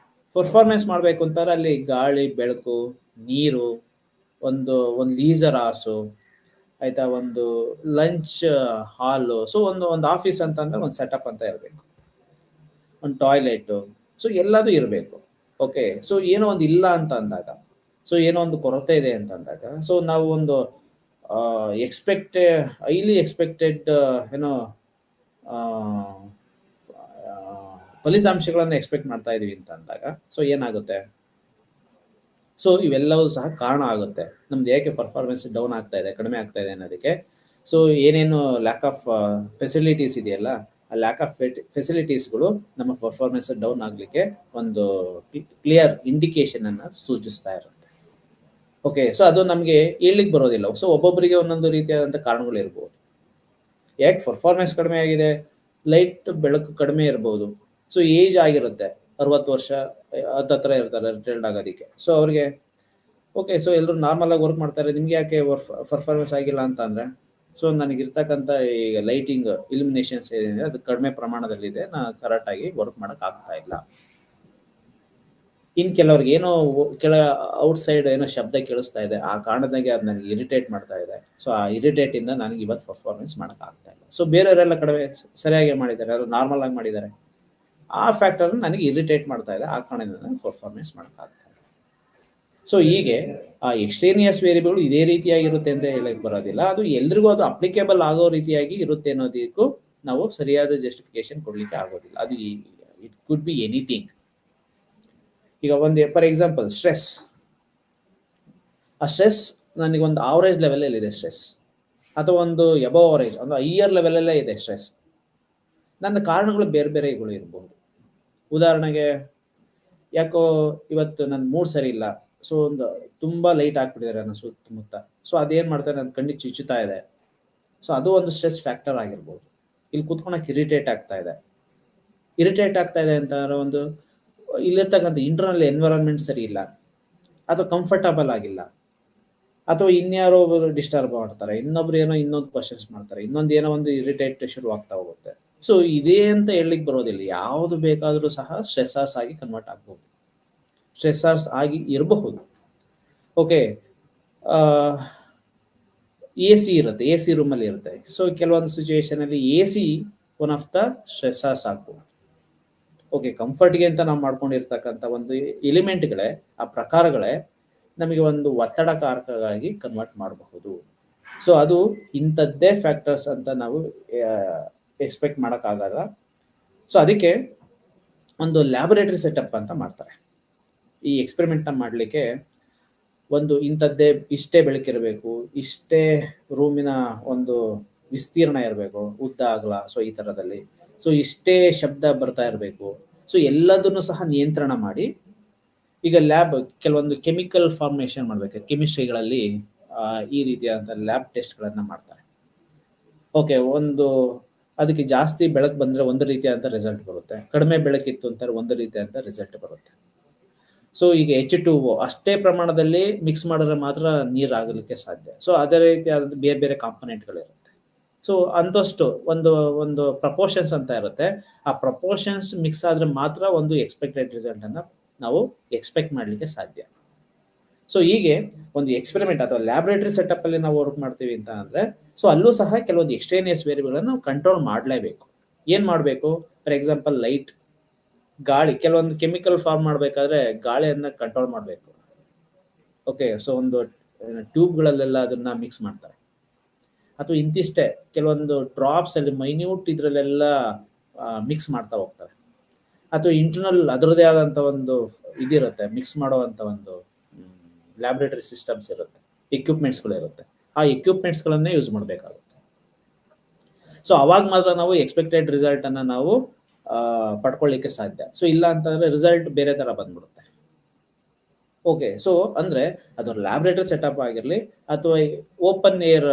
ಮಾಡಬೇಕು ಅಂತಾರೆ, ಅಲ್ಲಿ ಗಾಳಿ, ಬೆಳಕು, ನೀರು, ಒಂದು ಲೀಸರ್ ಹಾಸು, ಆಯ್ತಾ, ಒಂದು ಲಂಚ್ ಹಾಲು. ಸೊ ಒಂದು ಆಫೀಸ್ ಅಂತಂದ್ರೆ ಒಂದು ಸೆಟಪ್ ಅಂತ ಇರಬೇಕು, ಒಂದು ಟಾಯ್ಲೆಟು, ಸೊ ಎಲ್ಲದೂ ಇರಬೇಕು. ಓಕೆ, ಸೊ ಏನೋ ಒಂದು ಇಲ್ಲ ಅಂತ ಅಂದಾಗ, ಸೊ ಏನೋ ಒಂದು ಕೊರತೆ ಇದೆ ಅಂತ ಅಂದಾಗ, ಸೊ ನಾವು ಒಂದು ಹೈಲಿ ಎಕ್ಸ್ಪೆಕ್ಟೆಡ್ ಏನೋ ಫಲಿತಾಂಶಗಳನ್ನು ಎಕ್ಸ್ಪೆಕ್ಟ್ ಮಾಡ್ತಾ ಇದೀವಿ ಅಂತ ಅಂದಾಗ, ಸೊ ಏನಾಗುತ್ತೆ, ಸೊ ಇವೆಲ್ಲವೂ ಸಹ ಕಾರಣ ಆಗುತ್ತೆ ನಮ್ದು ಯಾಕೆ ಪರ್ಫಾರ್ಮೆನ್ಸ್ ಡೌನ್ ಆಗ್ತಾ ಇದೆ, ಕಡಿಮೆ ಆಗ್ತಾ ಇದೆ ಅನ್ನೋದಕ್ಕೆ. ಸೊ ಏನೇನು ಲ್ಯಾಕ್ ಆಫ್ ಫೆಸಿಲಿಟೀಸ್ ಇದೆಯಲ್ಲ, ಆ ಲ್ಯಾಕ್ ಆಫ್ ಫೆಸಿಲಿಟೀಸ್ಗಳು ನಮ್ಮ ಪರ್ಫಾರ್ಮೆನ್ಸ್ ಡೌನ್ ಆಗಲಿಕ್ಕೆ ಒಂದು ಕ್ಲಿಯರ್ ಇಂಡಿಕೇಶನ್ ಅನ್ನು ಸೂಚಿಸ್ತಾ ಇರುತ್ತೆ. ಓಕೆ, ಸೊ ಅದು ನಮಗೆ ಹೇಳಲಿಕ್ಕೆ ಬರೋದಿಲ್ಲ. ಸೊ ಒಬ್ಬೊಬ್ಬರಿಗೆ ಒಂದೊಂದು ರೀತಿಯಾದಂಥ ಕಾರಣಗಳು ಇರ್ಬೋದು. ಯಾಕೆ ಪರ್ಫಾರ್ಮೆನ್ಸ್ ಕಡಿಮೆ ಆಗಿದೆ, ಲೈಟ್ ಬೆಳಕು ಕಡಿಮೆ ಇರ್ಬೋದು. ಸೊ ಏಜ್ ಆಗಿರುತ್ತೆ, 60 ವರ್ಷ ಹತ್ರ ಇರ್ತಾರೆ ರಿಟೈರ್ಡ್ ಆಗೋದಕ್ಕೆ. ಸೊ ಅವ್ರಿಗೆ ಓಕೆ, ಸೊ ಎಲ್ಲರೂ ನಾರ್ಮಲ್ ಆಗಿ ವರ್ಕ್ ಮಾಡ್ತಾರೆ, ನಿಮ್ಗೆ ಯಾಕೆ ಪರ್ಫಾರ್ಮೆನ್ಸ್ ಆಗಿಲ್ಲ ಅಂತ ಅಂದ್ರೆ, ಸೊ ನನಗಿರ್ತಕ್ಕಂಥ ಈಗ ಲೈಟಿಂಗ್ ಇಲ್ಯುಮಿನೇಷನ್ಸ್ ಏನಿದೆ ಅದು ಕಡಿಮೆ ಪ್ರಮಾಣದಲ್ಲಿದೆ, ನಾನು ಕರೆಕ್ಟಾಗಿ ವರ್ಕ್ ಮಾಡೋಕೆ ಆಗ್ತಾ ಇಲ್ಲ. ಇನ್ನು ಕೆಲವ್ರಿಗೆ ಏನೋ ಔಟ್ಸೈಡ್ ಏನೋ ಶಬ್ದ ಕೇಳಿಸ್ತಾ ಇದೆ, ಆ ಕಾರಣದಾಗೆ ಅದು ನನಗೆ ಇರಿಟೇಟ್ ಮಾಡ್ತಾ ಇದೆ. ಸೊ ಆ ಇರಿಟೇಟಿಂದ ನನಗೆ ಇವತ್ತು ಪರ್ಫಾರ್ಮೆನ್ಸ್ ಮಾಡೋಕೆ ಆಗ್ತಾ ಇಲ್ಲ. ಸೊ ಬೇರೆಯವರೆಲ್ಲ ಕಡಿಮೆ ಸರಿಯಾಗಿ ಮಾಡಿದ್ದಾರೆ, ಅವರು ನಾರ್ಮಲ್ ಆಗಿ ಮಾಡಿದ್ದಾರೆ, ಆ ಫ್ಯಾಕ್ಟರ್ ನನಗೆ ಇರಿಟೇಟ್ ಮಾಡ್ತಾ ಇದೆ, ಆ ಕಾರಣದಿಂದ ನನಗೆ ಪರ್ಫಾರ್ಮೆನ್ಸ್ ಮಾಡೋಕ್ಕಾಗ್ತಾ ಇಲ್ಲ. ಸೊ ಹೀಗೆ ಆ ಎಕ್ಸ್ಟ್ರೇನಿಯಸ್ ವೇರಿಯಬಲ್ ಇದೇ ರೀತಿಯಾಗಿರುತ್ತೆ ಅಂತ ಹೇಳಕ್ ಬರೋದಿಲ್ಲ, ಅದು ಎಲ್ರಿಗೂ ಅದು ಅಪ್ಲಿಕೇಬಲ್ ಆಗೋ ರೀತಿಯಾಗಿ ಇರುತ್ತೆ ಅನ್ನೋದಕ್ಕೂ ನಾವು ಸರಿಯಾದ ಜಸ್ಟಿಫಿಕೇಶನ್ ಕೊಡ್ಲಿಕ್ಕೆ ಆಗೋದಿಲ್ಲ. ಅದು ಇಟ್ ಕುಡ್ ಬಿ ಎನಿಥಿಂಗ್. ಈಗ ಒಂದು ಫಾರ್ ಎಕ್ಸಾಂಪಲ್ ಸ್ಟ್ರೆಸ್, ಆ ಸ್ಟ್ರೆಸ್ ನನಗೆ ಒಂದು ಆವರೇಜ್ ಲೆವೆಲಲ್ಲಿ ಇದೆ ಸ್ಟ್ರೆಸ್, ಅಥವಾ ಒಂದು ಎಬವ್ ಆವರೇಜ್, ಒಂದು ಹೈಯರ್ ಲೆವೆಲಲ್ಲೇ ಇದೆ ಸ್ಟ್ರೆಸ್. ನನ್ನ ಕಾರಣಗಳು ಬೇರೆ ಬೇರೆಗಳು ಇರಬಹುದು. ಉದಾಹರಣೆಗೆ, ಯಾಕೋ ಇವತ್ತು ನನ್ನ ಮೂಡ್ ಸರಿ ಇಲ್ಲ, ಸೊ ಒಂದು ತುಂಬ ಲೈಟ್ ಆಗ್ಬಿಟ್ಟಿದ್ದಾರೆ ನನ್ನ ಸುತ್ತಮುತ್ತ, ಸೊ ಅದೇನು ಮಾಡ್ತಾರೆ, ನನ್ನ ಕಣ್ಣಿಗೆ ಚುಚ್ಚುತ್ತಾ ಇದೆ, ಸೊ ಅದು ಒಂದು ಸ್ಟ್ರೆಸ್ ಫ್ಯಾಕ್ಟರ್ ಆಗಿರ್ಬೋದು. ಇಲ್ಲಿ ಕೂತ್ಕೊಳಕ್ಕೆ ಇರಿಟೇಟ್ ಆಗ್ತಾ ಇದೆ ಅಂತ ಒಂದು ಇಲ್ಲಿರ್ತಕ್ಕಂಥ ಇಂಟರ್ನಲ್ ಎನ್ವಿರಾನ್ಮೆಂಟ್ ಸರಿ ಇಲ್ಲ, ಅಥವಾ ಕಂಫರ್ಟಬಲ್ ಆಗಿಲ್ಲ, ಅಥವಾ ಇನ್ಯಾರೋ ಡಿಸ್ಟರ್ಬ್ ಮಾಡ್ತಾರೆ, ಇನ್ನೊಬ್ರು ಏನೋ ಇನ್ನೊಂದು ಕ್ವಶನ್ಸ್ ಮಾಡ್ತಾರೆ, ಇನ್ನೊಂದು ಏನೋ ಒಂದು ಇರಿಟೇಟ್ ಶುರು ಆಗ್ತಾ ಹೋಗುತ್ತೆ. ಸೊ ಇದೇ ಅಂತ ಹೇಳಲಿಕ್ಕೆ ಬರೋದಿಲ್ಲ, ಯಾವುದು ಬೇಕಾದರೂ ಸಹ ಸ್ಟ್ರೆಸರ್ಸ್ ಆಗಿ ಕನ್ವರ್ಟ್ ಆಗ್ಬೋದು, ಸ್ಟ್ರೆಸರ್ಸ್ ಆಗಿ ಇರಬಹುದು. ಓಕೆ, ಎ ಸಿ ಇರುತ್ತೆ, ಎ ಸಿ ರೂಮಲ್ಲಿ ಇರುತ್ತೆ. ಸೊ ಕೆಲವೊಂದು ಸಿಚುವೇಶನಲ್ಲಿ A C one of the stressors ಆಗ್ಬೋದು. ಓಕೆ, ಕಂಫರ್ಟ್ಗೆ ಅಂತ ನಾವು ಮಾಡ್ಕೊಂಡಿರ್ತಕ್ಕಂಥ ಒಂದು ಎಲಿಮೆಂಟ್ಗಳೇ, ಆ ಪ್ರಕಾರಗಳೇ ನಮಗೆ ಒಂದು ಒತ್ತಡಕಾರಕವಾಗಿ ಕನ್ವರ್ಟ್ ಮಾಡಬಹುದು. ಸೊ ಅದು ಇಂಥದ್ದೇ ಫ್ಯಾಕ್ಟರ್ಸ್ ಅಂತ ನಾವು ಎಕ್ಸ್ಪೆಕ್ಟ್ ಮಾಡೋಕ್ಕಾಗಲ್ಲ. ಸೊ ಅದಕ್ಕೆ ಒಂದು ಲ್ಯಾಬೊರೇಟರಿ ಸೆಟಪ್ ಅಂತ ಮಾಡ್ತಾರೆ. ಈ ಎಕ್ಸ್ಪೆರಿಮೆಂಟ್ನ ಮಾಡಲಿಕ್ಕೆ ಒಂದು ಇಂಥದ್ದೇ ಇಷ್ಟೇ ಬೆಳಕಿರಬೇಕು, ಇಷ್ಟೇ ರೂಮಿನ ಒಂದು ವಿಸ್ತೀರ್ಣ ಇರಬೇಕು, ಉದ್ದ ಅಗಲ, ಸೊ ಈ ಥರದಲ್ಲಿ, ಸೊ ಇಷ್ಟೇ ಶಬ್ದ ಬರ್ತಾ ಇರಬೇಕು. ಸೊ ಎಲ್ಲದನ್ನು ಸಹ ನಿಯಂತ್ರಣ ಮಾಡಿ, ಈಗ ಲ್ಯಾಬ್ ಕೆಲವೊಂದು ಕೆಮಿಕಲ್ ಫಾರ್ಮೇಷನ್ ಮಾಡಬೇಕು, ಕೆಮಿಸ್ಟ್ರಿಗಳಲ್ಲಿ ಈ ರೀತಿಯಾದಂಥ ಲ್ಯಾಬ್ ಟೆಸ್ಟ್ಗಳನ್ನು ಮಾಡ್ತಾರೆ. ಓಕೆ, ಅದಕ್ಕೆ ಜಾಸ್ತಿ ಬೆಳಕು ಬಂದರೆ ಒಂದು ರೀತಿಯಾದಂಥ ರಿಸಲ್ಟ್ ಬರುತ್ತೆ, ಕಡಿಮೆ ಬೆಳಕಿತ್ತು ಅಂತಾರೆ ಒಂದು ರೀತಿಯಾದಂಥ ರಿಸಲ್ಟ್ ಬರುತ್ತೆ. ಸೊ ಈಗ H2O ಅಷ್ಟೇ ಪ್ರಮಾಣದಲ್ಲಿ ಮಿಕ್ಸ್ ಮಾಡಿದ್ರೆ ಮಾತ್ರ ನೀರು ಆಗಲಿಕ್ಕೆ ಸಾಧ್ಯ. ಸೊ ಅದೇ ರೀತಿಯಾದ ಬೇರೆ ಬೇರೆ ಕಾಂಪೊನೆಂಟ್ಗಳಿರುತ್ತೆ. ಸೊ ಅಂತಷ್ಟು ಒಂದು ಪ್ರಪೋರ್ಷನ್ಸ್ ಅಂತ ಇರುತ್ತೆ, ಆ ಪ್ರಪೋರ್ಷನ್ಸ್ ಮಿಕ್ಸ್ ಆದರೆ ಮಾತ್ರ ಒಂದು ಎಕ್ಸ್ಪೆಕ್ಟೆಡ್ ರಿಸಲ್ಟ್ ಅನ್ನ ನಾವು ಎಕ್ಸ್ಪೆಕ್ಟ್ ಮಾಡಲಿಕ್ಕೆ ಸಾಧ್ಯ. ಸೊ ಹೀಗೆ ಒಂದು ಎಕ್ಸ್ಪೆರಿಮೆಂಟ್ ಅಥವಾ ಲ್ಯಾಬೊರೇಟರಿ ಸೆಟಪ್ ಅಲ್ಲಿ ನಾವು ವರ್ಕ್ ಮಾಡ್ತೀವಿ ಅಂತ ಅಂದ್ರೆ, ಸೊ ಅಲ್ಲೂ ಸಹ ಕೆಲವೊಂದು ಎಕ್ಸ್ಟ್ರೇನಿಯಸ್ ವೇರಿಯಬಲ್ ನಾವು ಕಂಟ್ರೋಲ್ ಮಾಡಲೇಬೇಕು. ಏನ್ ಮಾಡಬೇಕು, ಫಾರ್ ಎಕ್ಸಾಂಪಲ್ ಲೈಟ್, ಗಾಳಿ, ಕೆಲವೊಂದು ಕೆಮಿಕಲ್ ಫಾರ್ಮ್ ಮಾಡಬೇಕಾದ್ರೆ ಗಾಳಿಯನ್ನ ಕಂಟ್ರೋಲ್ ಮಾಡಬೇಕು. ಓಕೆ, ಸೊ ಒಂದು ಟ್ಯೂಬ್ಗಳಲ್ಲೆಲ್ಲ ಅದನ್ನ ಮಿಕ್ಸ್ ಮಾಡ್ತಾರೆ, ಅಥವಾ ಇಂತಿಷ್ಟೇ ಕೆಲವೊಂದು ಡ್ರಾಪ್ಸ್ ಅಲ್ಲಿ ಮೈನ್ಯೂಟ್ ಇದ್ರಲ್ಲೆಲ್ಲ ಮಿಕ್ಸ್ ಮಾಡ್ತಾ ಹೋಗ್ತಾರೆ, ಅಥವಾ ಇಂಟರ್ನಲ್ ಅದರದೇ ಆದಂಥ ಒಂದು ಇದಿರುತ್ತೆ, ಮಿಕ್ಸ್ ಮಾಡುವಂಥ ಒಂದು ಲ್ಯಾಬೊರೇಟರಿ ಸಿಸ್ಟಮ್ಸ್ ಇರುತ್ತೆ, ಎಕ್ವಿಪ್ಮೆಂಟ್ಸ್ಗಳು ಇರುತ್ತೆ, ಆ ಎಕ್ವಿಪ್ಮೆಂಟ್ಸ್ಗಳನ್ನೇ ಯೂಸ್ ಮಾಡಬೇಕಾಗುತ್ತೆ. ಸೊ ಅವಾಗ ಮಾತ್ರ ನಾವು ಎಕ್ಸ್ಪೆಕ್ಟೆಡ್ ರಿಸಲ್ಟ್ ಅನ್ನ ನಾವು ಪಡ್ಕೊಳ್ಳಿಕ್ಕೆ ಸಾಧ್ಯ. ಸೊ ಇಲ್ಲ ಅಂತಂದ್ರೆ ರಿಸಲ್ಟ್ ಬೇರೆ ತರ ಬಂದ್ಬಿಡುತ್ತೆ. ಓಕೆ, ಸೊ ಅಂದ್ರೆ ಅದು ಲ್ಯಾಬ್ರೇಟರಿ ಸೆಟಪ್ ಆಗಿರಲಿ ಅಥವಾ ಓಪನ್ ಏರ್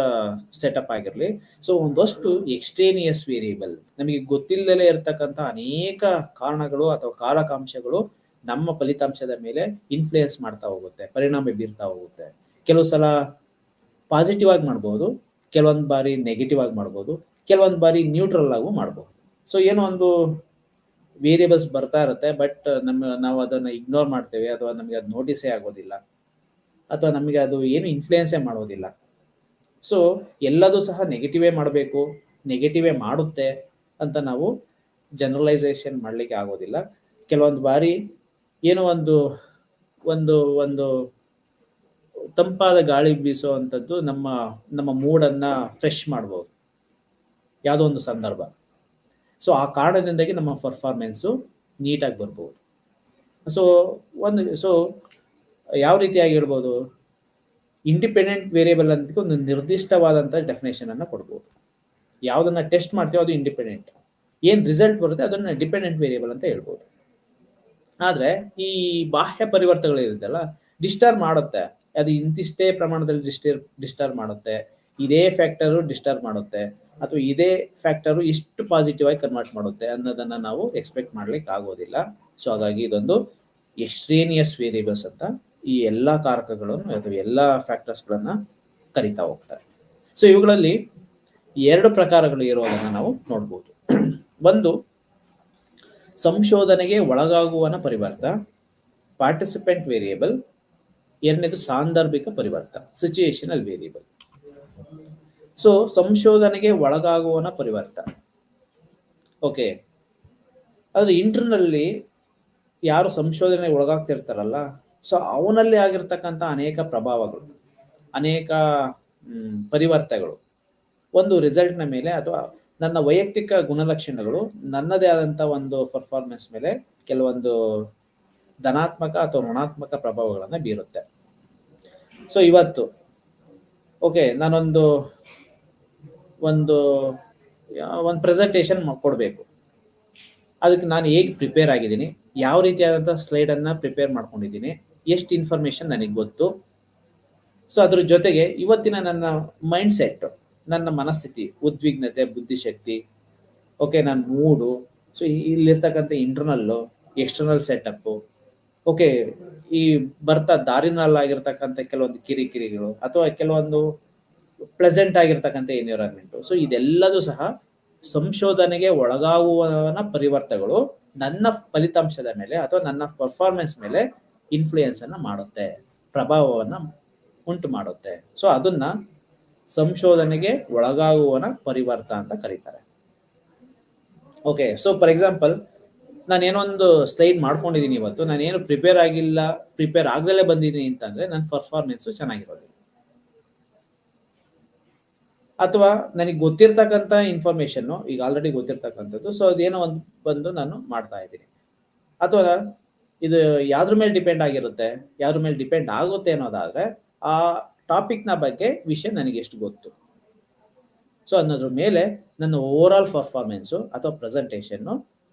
ಸೆಟಪ್ ಆಗಿರಲಿ, ಸೊ ಒಂದಷ್ಟು ಎಕ್ಸ್ಟ್ರೇನಿಯಸ್ ವೇರಿಯೇಬಲ್, ನಮಗೆ ಗೊತ್ತಿಲ್ಲದೆ ಇರತಕ್ಕಂಥ ಅನೇಕ ಕಾರಣಗಳು ಅಥವಾ ಕಾರಕಾಂಶಗಳು ನಮ್ಮ ಫಲಿತಾಂಶದ ಮೇಲೆ ಇನ್ಫ್ಲೂಯೆನ್ಸ್ ಮಾಡ್ತಾ ಹೋಗುತ್ತೆ, ಪರಿಣಾಮ ಬೀರ್ತಾ ಹೋಗುತ್ತೆ. ಕೆಲವು ಸಲ ಪಾಸಿಟಿವ್ ಆಗಿ ಮಾಡ್ಬೋದು, ಕೆಲವೊಂದು ಬಾರಿ ನೆಗೆಟಿವ್ ಆಗಿ ಮಾಡ್ಬೋದು, ಕೆಲವೊಂದು ಬಾರಿ ನ್ಯೂಟ್ರಲ್ ಆಗು ಮಾಡ್ಬೋದು. ಸೊ ಏನೋ ಒಂದು ವೇರಿಯೇಬಲ್ಸ್ ಬರ್ತಾ ಇರುತ್ತೆ, ಬಟ್ ನಾವು ಅದನ್ನ ಇಗ್ನೋರ್ ಮಾಡ್ತೇವೆ ಅಥವಾ ನಮಗೆ ಅದು ನೋಟಿಸೇ ಆಗೋದಿಲ್ಲ ಅಥವಾ ನಮಗೆ ಅದು ಏನು ಇನ್ಫ್ಲೂಯೆನ್ಸೇ ಮಾಡೋದಿಲ್ಲ. ಸೊ ಎಲ್ಲದೂ ಸಹ ನೆಗೆಟಿವೇ ಮಾಡಬೇಕು, ನೆಗೆಟಿವೇ ಮಾಡುತ್ತೆ ಅಂತ ನಾವು ಜನರಲೈಸೇಷನ್ ಮಾಡಲಿಕ್ಕೆ ಆಗೋದಿಲ್ಲ. ಕೆಲವೊಂದು ಬಾರಿ ಏನೋ ಒಂದು ಒಂದು ಒಂದು ತಂಪಾದ ಗಾಳಿ ಬೀಸುವಂಥದ್ದು ನಮ್ಮ ಮೂಡನ್ನ ಫ್ರೆಶ್ ಮಾಡ್ಬೋದು ಯಾವುದೋ ಒಂದು ಸಂದರ್ಭ. ಸೊ ಆ ಕಾರಣದಿಂದಾಗಿ ನಮ್ಮ ಪರ್ಫಾರ್ಮೆನ್ಸು ನೀಟಾಗಿ ಬರ್ಬೋದು. ಸೊ ಯಾವ ರೀತಿಯಾಗಿ ಹೇಳ್ಬೋದು, ಇಂಡಿಪೆಂಡೆಂಟ್ ವೇರಿಯೇಬಲ್ ಅಂತ ಒಂದು ನಿರ್ದಿಷ್ಟವಾದಂಥ ಡೆಫಿನೇಷನ್ ಅನ್ನು ಕೊಡ್ಬೋದು. ಯಾವುದನ್ನ ಟೆಸ್ಟ್ ಮಾಡ್ತೀವೋ ಅದು ಇಂಡಿಪೆಂಡೆಂಟ್, ಏನು ರಿಸಲ್ಟ್ ಬರುತ್ತೆ ಅದನ್ನ ಡಿಪೆಂಡೆಂಟ್ ವೇರಿಯೇಬಲ್ ಅಂತ ಹೇಳ್ಬೋದು. ಆದರೆ ಈ ಬಾಹ್ಯ ಪರಿವರ್ತನೆಗಳಿರುತ್ತಲ್ಲ, ಡಿಸ್ಟರ್ಬ್ ಮಾಡುತ್ತೆ, ಅದು ಇಂತಿಷ್ಟೇ ಪ್ರಮಾಣದಲ್ಲಿ ಡಿಸ್ಟರ್ಬ್ ಮಾಡುತ್ತೆ, ಇದೇ ಫ್ಯಾಕ್ಟರು ಡಿಸ್ಟರ್ಬ್ ಮಾಡುತ್ತೆ ಅಥವಾ ಇದೇ ಫ್ಯಾಕ್ಟರು ಇಷ್ಟು ಪಾಸಿಟಿವ್ ಆಗಿ ಕನ್ವರ್ಟ್ ಮಾಡುತ್ತೆ ಅನ್ನೋದನ್ನ ನಾವು ಎಕ್ಸ್ಪೆಕ್ಟ್ ಮಾಡ್ಲಿಕ್ಕೆ ಆಗೋದಿಲ್ಲ. ಸೊ ಹಾಗಾಗಿ ಇದೊಂದು ಎಕ್ಸ್ಟ್ರೇನಿಯಸ್ ವೇರಿಯೇಬಲ್ಸ್ ಅಂತ ಈ ಎಲ್ಲ ಕಾರಕಗಳನ್ನು ಅಥವಾ ಎಲ್ಲ ಫ್ಯಾಕ್ಟರ್ಸ್ಗಳನ್ನ ಕರಿತಾ ಹೋಗ್ತಾರೆ. ಸೊ ಇವುಗಳಲ್ಲಿ 2 ಪ್ರಕಾರಗಳು ಇರೋದನ್ನ ನಾವು ನೋಡ್ಬೋದು. ಒಂದು ಸಂಶೋಧನೆಗೆ ಒಳಗಾಗುವನ ಪರಿವರ್ತ, ಪಾರ್ಟಿಸಿಪೆಂಟ್ ವೇರಿಯೇಬಲ್. ಎರಡನೇದು ಸಾಂದರ್ಭಿಕ ಪರಿವರ್ತ, ಸಿಚುಯೇಷನಲ್ ವೇರಿಯೇಬಲ್. ಸೊ ಸಂಶೋಧನೆಗೆ ಒಳಗಾಗುವನ ಪರಿವರ್ತ, ಓಕೆ, ಆದ್ರೆ ಇಂಟರ್ನಲ್ಲಿ ಯಾರು ಸಂಶೋಧನೆಗೆ ಒಳಗಾಗ್ತಿರ್ತಾರಲ್ಲ, ಸೊ ಅವನಲ್ಲಿ ಆಗಿರ್ತಕ್ಕಂಥ ಅನೇಕ ಪ್ರಭಾವಗಳು, ಅನೇಕ ಪರಿವರ್ತನೆಗಳು ಒಂದು ರಿಸಲ್ಟ್ನ ಮೇಲೆ ಅಥವಾ ನನ್ನ ವೈಯಕ್ತಿಕ ಗುಣಲಕ್ಷಣಗಳು ನನ್ನದೇ ಆದಂಥ ಒಂದು ಪರ್ಫಾರ್ಮೆನ್ಸ್ ಮೇಲೆ ಕೆಲವೊಂದು ಧನಾತ್ಮಕ ಅಥವಾ ಋಣಾತ್ಮಕ ಪ್ರಭಾವಗಳನ್ನು ಬೀರುತ್ತೆ. ಸೊ ಇವತ್ತು ಓಕೆ, ನಾನೊಂದು ಒಂದು ಪ್ರೆಸೆಂಟೇಷನ್ ಕೊಡಬೇಕು, ಅದಕ್ಕೆ ನಾನು ಹೇಗೆ ಪ್ರಿಪೇರ್ ಆಗಿದ್ದೀನಿ, ಯಾವ ರೀತಿಯಾದಂಥ ಸ್ಲೈಡನ್ನು ಪ್ರಿಪೇರ್ ಮಾಡ್ಕೊಂಡಿದ್ದೀನಿ, ಎಷ್ಟು ಇನ್ಫಾರ್ಮೇಷನ್ ನನಗೆ ಗೊತ್ತು. ಸೊ ಅದ್ರ ಜೊತೆಗೆ ಇವತ್ತಿನ ನನ್ನ ಮೈಂಡ್ ಸೆಟ್, ನನ್ನ ಮನಸ್ಥಿತಿ, ಉದ್ವಿಗ್ನತೆ, ಬುದ್ಧಿಶಕ್ತಿ, ಓಕೆ, ನನ್ನ ಮೂಡು, ಸೊ ಇಲ್ಲಿರ್ತಕ್ಕಂಥ ಇಂಟರ್ನಲ್ಲು, ಎಕ್ಸ್ಟರ್ನಲ್ ಸೆಟಪ್ಪು, ಓಕೆ, ಈ ಬರ್ತಾ ದಾರಿನಲ್ಲಾಗಿರ್ತಕ್ಕಂಥ ಕೆಲವೊಂದು ಕಿರಿಕಿರಿಗಳು ಅಥವಾ ಕೆಲವೊಂದು ಪ್ಲೆಸೆಂಟ್ ಆಗಿರ್ತಕ್ಕಂಥ ಎನ್ವಿರಾನ್ಮೆಂಟು. ಸೊ ಇದೆಲ್ಲದೂ ಸಹ ಸಂಶೋಧನೆಗೆ ಒಳಗಾಗುವನ ಪರಿವರ್ತನೆಗಳು ನನ್ನ ಫಲಿತಾಂಶದ ಮೇಲೆ ಅಥವಾ ನನ್ನ ಪರ್ಫಾರ್ಮೆನ್ಸ್ ಮೇಲೆ ಇನ್ಫ್ಲೂಯೆನ್ಸ್ ಅನ್ನ ಮಾಡುತ್ತೆ, ಪ್ರಭಾವವನ್ನು ಉಂಟು ಮಾಡುತ್ತೆ. ಸೊ ಅದನ್ನ ಸಂಶೋಧನೆಗೆ ಒಳಗಾಗುವನ ಪರಿವರ್ತ ಅಂತ ಕರೀತಾರೆ. ಓಕೆ, ಸೊ ಫಾರ್ ಎಕ್ಸಾಂಪಲ್ ನಾನು ಏನೊಂದು ಸ್ಲೈಡ್ ಮಾಡ್ಕೊಂಡಿದ್ದೀನಿ ಇವತ್ತು, ನಾನೇನು ಪ್ರಿಪೇರ್ ಆಗದಲ್ಲೇ ಬಂದಿದ್ದೀನಿ ಅಂತಂದ್ರೆ ನನ್ನ ಪರ್ಫಾರ್ಮೆನ್ಸು ಚೆನ್ನಾಗಿರೋದಿಲ್ಲ. ಅಥವಾ ನನಗೆ ಗೊತ್ತಿರ್ತಕ್ಕಂಥ ಇನ್ಫಾರ್ಮೇಶನ್ನು ಈಗ ಆಲ್ರೆಡಿ ಗೊತ್ತಿರ್ತಕ್ಕಂಥದ್ದು, ಸೊ ಅದೇನೋ ಒಂದು ಬಂದು ನಾನು ಮಾಡ್ತಾ ಇದ್ದೀನಿ. ಅಥವಾ ಇದು ಯಾವ್ದ್ರ ಮೇಲೆ ಡಿಪೆಂಡ್ ಆಗಿರುತ್ತೆ, ಯಾವ್ದ್ರ ಮೇಲೆ ಡಿಪೆಂಡ್ ಆಗುತ್ತೆ ಅನ್ನೋದಾದ್ರೆ ಆ ಟಾಪಿಕ್ನ ಬಗ್ಗೆ ವಿಷಯ ನನಗೆ ಎಷ್ಟು ಗೊತ್ತು, ಸೊ ಅನ್ನೋದ್ರ ಮೇಲೆ ನನ್ನ ಓವರ್ ಆಲ್ ಪರ್ಫಾರ್ಮೆನ್ಸು ಅಥವಾ ಪ್ರೆಸೆಂಟೇಷನ್ನು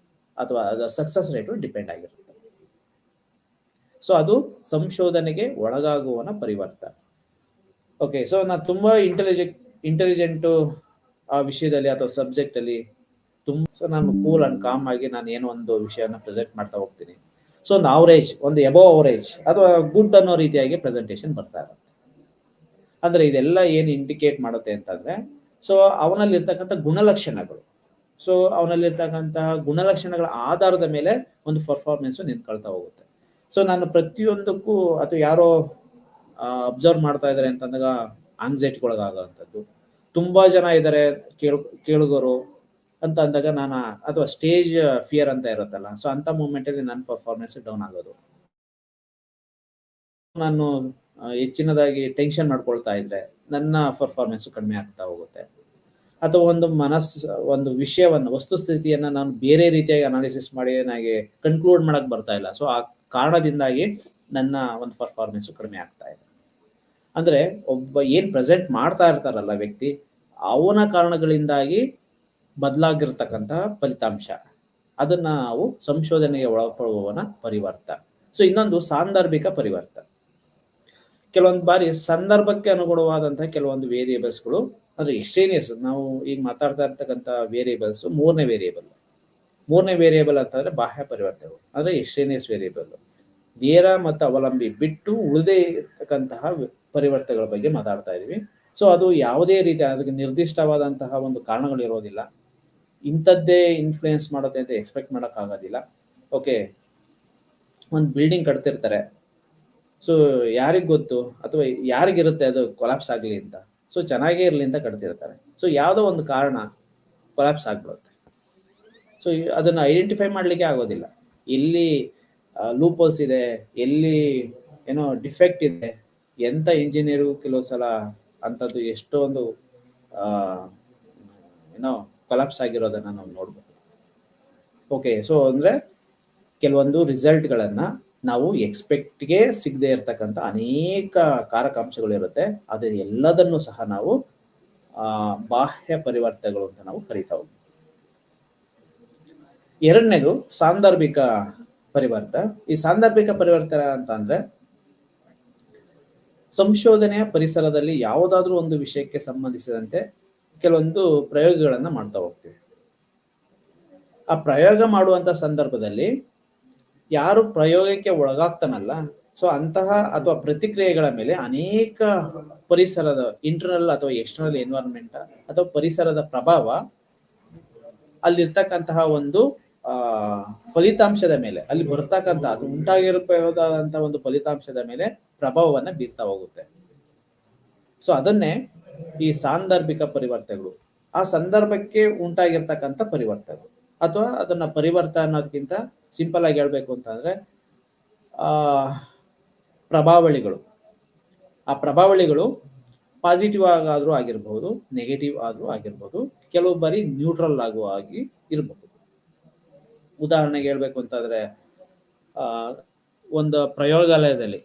ಅಥವಾ ಅದರ ಸಕ್ಸಸ್ ರೇಟು ಡಿಪೆಂಡ್ ಆಗಿರುತ್ತೆ. ಸೊ ಅದು ಸಂಶೋಧನೆಗೆ ಒಳಗಾಗುವನ ಪರಿವರ್ತ. ಓಕೆ, ಸೊ ನಾನು ತುಂಬಾ ಇಂಟೆಲಿಜೆಂಟು ಆ ವಿಷಯದಲ್ಲಿ ಅಥವಾ ಸಬ್ಜೆಕ್ಟಲ್ಲಿ ಸೊ ನಾನು ಕೂಲ್ ಅಂಡ್ ಕಾಮ್ ಆಗಿ ನಾನು ಏನೋ ಒಂದು ವಿಷಯನ ಪ್ರೆಸೆಂಟ್ ಮಾಡ್ತಾ ಹೋಗ್ತೀನಿ. ಸೊ ಒಂದು ಅವರೇಜ್, ಒಂದು ಎಬೋವ್ ಅವರೇಜ್ ಅಥವಾ ಗುಡ್ ಅನ್ನೋ ರೀತಿಯಾಗಿ ಪ್ರೆಸೆಂಟೇಷನ್ ಬರ್ತಾ ಇರುತ್ತೆ. ಅಂದ್ರೆ ಇದೆಲ್ಲ ಏನು ಇಂಡಿಕೇಟ್ ಮಾಡುತ್ತೆ ಅಂತಂದ್ರೆ, ಸೊ ಅವನಲ್ಲಿರ್ತಕ್ಕಂಥ ಗುಣಲಕ್ಷಣಗಳು, ಸೊ ಅವನಲ್ಲಿರ್ತಕ್ಕಂತಹ ಗುಣಲಕ್ಷಣಗಳ ಆಧಾರದ ಮೇಲೆ ಒಂದು ಪರ್ಫಾರ್ಮೆನ್ಸು ನಿಂತ್ಕೊಳ್ತಾ ಹೋಗುತ್ತೆ. ಸೊ ನಾನು ಪ್ರತಿಯೊಂದಕ್ಕೂ ಅಥವಾ ಯಾರೋ ಅಬ್ಸರ್ವ್ ಮಾಡ್ತಾ ಇದ್ದಾರೆ ಅಂತಂದಾಗ ಆಂಗ್ಸೈಟಿಗೊಳಗಾಗುವಂಥದ್ದು, ತುಂಬಾ ಜನ ಇದ್ದಾರೆ ಕೇಳುಗರು ಅಂತ ಅಂದಾಗ ನಾನು, ಅಥವಾ ಸ್ಟೇಜ್ ಫಿಯರ್ ಅಂತ ಇರುತ್ತಲ್ಲ, ಸೊ ಅಂತ ಮೂಮೆಂಟಲ್ಲಿ ನನ್ನ ಪರ್ಫಾರ್ಮೆನ್ಸ್ ಡೌನ್ ಆಗೋದು, ನಾನು ಹೆಚ್ಚಿನದಾಗಿ ಟೆನ್ಷನ್ ಮಾಡ್ಕೊಳ್ತಾ ಇದ್ರೆ ನನ್ನ ಪರ್ಫಾರ್ಮೆನ್ಸ್ ಕಡಿಮೆ ಆಗ್ತಾ ಹೋಗುತ್ತೆ. ಅಥವಾ ಒಂದು ವಿಷಯವನ್ನು, ವಸ್ತುಸ್ಥಿತಿಯನ್ನ ನಾನು ಬೇರೆ ರೀತಿಯಾಗಿ ಅನಾಲಿಸಿಸ್ ಮಾಡಿ ನನಗೆ ಕನ್ಕ್ಲೂಡ್ ಮಾಡಕ್ ಬರ್ತಾ ಇಲ್ಲ. ಸೊ ಆ ಕಾರಣದಿಂದಾಗಿ ನನ್ನ ಒಂದು ಪರ್ಫಾರ್ಮೆನ್ಸ್ ಕಡಿಮೆ ಆಗ್ತಾ ಇದೆ. ಅಂದ್ರೆ ಒಬ್ಬ ಏನ್ ಪ್ರೆಸೆಂಟ್ ಮಾಡ್ತಾ ಇರ್ತಾರಲ್ಲ ವ್ಯಕ್ತಿ, ಅವನ ಕಾರಣಗಳಿಂದಾಗಿ ಬದಲಾಗಿರ್ತಕ್ಕಂತಹ ಫಲಿತಾಂಶ, ಅದನ್ನ ನಾವು ಸಂಶೋಧನೆಗೆ ಒಳಪಡುವವನ ಪರಿವರ್ತ. ಸೊ ಇನ್ನೊಂದು ಸಾಂದರ್ಭಿಕ ಪರಿವರ್ತ. ಕೆಲವೊಂದು ಬಾರಿ ಸಂದರ್ಭಕ್ಕೆ ಅನುಗುಣವಾದಂತಹ ಕೆಲವೊಂದು ವೇರಿಯೇಬಲ್ಸ್ಗಳು, ಅಂದ್ರೆ ಎಕ್ಸ್ಟ್ರೇನಿಯಸ್, ನಾವು ಈಗ ಮಾತಾಡ್ತಾ ಇರ್ತಕ್ಕಂಥ ವೇರಿಯೇಬಲ್ಸ್ ಮೂರನೇ ವೇರಿಯೇಬಲ್ ಅಂತಂದ್ರೆ ಬಾಹ್ಯ ಪರಿವರ್ತನೆಗಳು, ಅಂದ್ರೆ ಎಕ್ಸ್ಟ್ರೇನಿಯಸ್ ವೇರಿಯೇಬಲ್. ನೇರ ಮತ್ತು ಅವಲಂಬಿ ಬಿಟ್ಟು ಉಳಿದೇ ಇರ್ತಕ್ಕಂತಹ ಪರಿವರ್ತನೆಗಳ ಬಗ್ಗೆ ಮಾತಾಡ್ತಾ ಇದೀವಿ. ಸೊ ಅದು ಯಾವುದೇ ರೀತಿ ಅದಕ್ಕೆ ನಿರ್ದಿಷ್ಟವಾದಂತಹ ಒಂದು ಕಾರಣಗಳು ಇರೋದಿಲ್ಲ, ಇಂಥದ್ದೇ ಇನ್ಫ್ಲೂಯೆನ್ಸ್ ಮಾಡುತ್ತೆ ಅಂತ ಎಕ್ಸ್ಪೆಕ್ಟ್ ಮಾಡಕ್ ಆಗೋದಿಲ್ಲ. ಓಕೆ, ಒಂದು ಬಿಲ್ಡಿಂಗ್ ಕಟ್ತಿರ್ತಾರೆ, ಸೊ ಯಾರಿಗ್ ಗೊತ್ತು ಅಥವಾ ಯಾರಿಗಿರುತ್ತೆ ಅದು ಕೊಲಾಪ್ಸ್ ಆಗಲಿ ಅಂತ? ಸೊ ಚೆನ್ನಾಗೇ ಇರಲಿ ಅಂತ ಕಟ್ತಿರ್ತಾರೆ. ಸೊ ಯಾವುದೋ ಒಂದು ಕಾರಣ ಕೊಲಾಪ್ಸ್ ಆಗ್ಬಿಡುತ್ತೆ. ಸೊ ಅದನ್ನು ಐಡೆಂಟಿಫೈ ಮಾಡಲಿಕ್ಕೆ ಆಗೋದಿಲ್ಲ, ಎಲ್ಲಿ ಲೂಪೋಲ್ಸ್ ಇದೆ, ಎಲ್ಲಿ ಏನೋ ಡಿಫೆಕ್ಟ್ ಇದೆ. ಎಂಥ ಇಂಜಿನಿಯರು ಕೆಲವು ಸಲ ಅಂಥದ್ದು ಎಷ್ಟೊಂದು ಏನೋ ಕೊಲಾಪ್ಸ್ ಆಗಿರೋದನ್ನು ನಾವು ನೋಡ್ಬೋದು. ಓಕೆ, ಸೊ ಅಂದರೆ ಕೆಲವೊಂದು ರಿಸಲ್ಟ್ಗಳನ್ನು ನಾವು ಎಕ್ಸ್ಪೆಕ್ಟ್ಗೆ ಸಿಗದೆ ಇರತಕ್ಕಂಥ ಅನೇಕ ಕಾರಕಾಂಶಗಳಿರುತ್ತೆ. ಅದು ಎಲ್ಲದನ್ನು ಸಹ ನಾವು ಬಾಹ್ಯ ಪರಿವರ್ತನೆಗಳು ಅಂತ ನಾವು ಕರಿತಾ ಹೋಗ್ತೀವಿ. ಎರಡನೇದು ಸಾಂದರ್ಭಿಕ ಪರಿವರ್ತನೆ. ಈ ಸಾಂದರ್ಭಿಕ ಪರಿವರ್ತನೆ ಅಂತ ಅಂದ್ರೆ ಸಂಶೋಧನೆಯ ಪರಿಸರದಲ್ಲಿ ಯಾವುದಾದ್ರೂ ಒಂದು ವಿಷಯಕ್ಕೆ ಸಂಬಂಧಿಸಿದಂತೆ ಕೆಲವೊಂದು ಪ್ರಯೋಗಗಳನ್ನ ಮಾಡ್ತಾ ಹೋಗ್ತೀವಿ. ಆ ಪ್ರಯೋಗ ಮಾಡುವಂತ ಸಂದರ್ಭದಲ್ಲಿ ಯಾರು ಪ್ರಯೋಗಕ್ಕೆ ಒಳಗಾಗ್ತಾನಲ್ಲ, ಸೊ ಅಂತಹ ಅಥವಾ ಪ್ರತಿಕ್ರಿಯೆಗಳ ಮೇಲೆ ಅನೇಕ ಪರಿಸರದ ಇಂಟರ್ನಲ್ ಅಥವಾ ಎಕ್ಸ್ಟರ್ನಲ್ ಎನ್ವೈರನ್ಮೆಂಟ್ ಅಥವಾ ಪರಿಸರದ ಪ್ರಭಾವ ಅಲ್ಲಿರ್ತಕ್ಕಂತಹ ಒಂದು ಫಲಿತಾಂಶದ ಮೇಲೆ, ಅಲ್ಲಿ ಬರ್ತಕ್ಕಂಥ ಅದು ಉಂಟಾಗಿರಬಹುದಾದಂಥ ಒಂದು ಫಲಿತಾಂಶದ ಮೇಲೆ ಪ್ರಭಾವವನ್ನು ಬೀರ್ತಾ ಹೋಗುತ್ತೆ. ಸೊ ಅದನ್ನೇ ಈ ಸಾಂದರ್ಭಿಕ ಪರಿವರ್ತನೆಗಳು, ಆ ಸಂದರ್ಭಕ್ಕೆ ಉಂಟಾಗಿರ್ತಕ್ಕಂಥ ಪರಿವರ್ತನೆಗಳು. ಅಥವಾ ಅದನ್ನ ಪರಿವರ್ತನೆ ಅನ್ನೋದಕ್ಕಿಂತ ಸಿಂಪಲ್ ಆಗಿ ಹೇಳ್ಬೇಕು ಅಂತಂದ್ರೆ ಪ್ರಭಾವಳಿಗಳು. ಆ ಪ್ರಭಾವಳಿಗಳು ಪಾಸಿಟಿವ್ ಆಗಾದ್ರೂ ಆಗಿರ್ಬಹುದು, ನೆಗೆಟಿವ್ ಆದ್ರೂ ಆಗಿರ್ಬೋದು, ಕೆಲವು ಬಾರಿ ನ್ಯೂಟ್ರಲ್ ಆಗುವ ಆಗಿ ಇರಬಹುದು. ಉದಾಹರಣೆಗೆ ಹೇಳ್ಬೇಕು ಅಂತಂದ್ರೆ ಒಂದು ಪ್ರಯೋಗಾಲಯದಲ್ಲಿ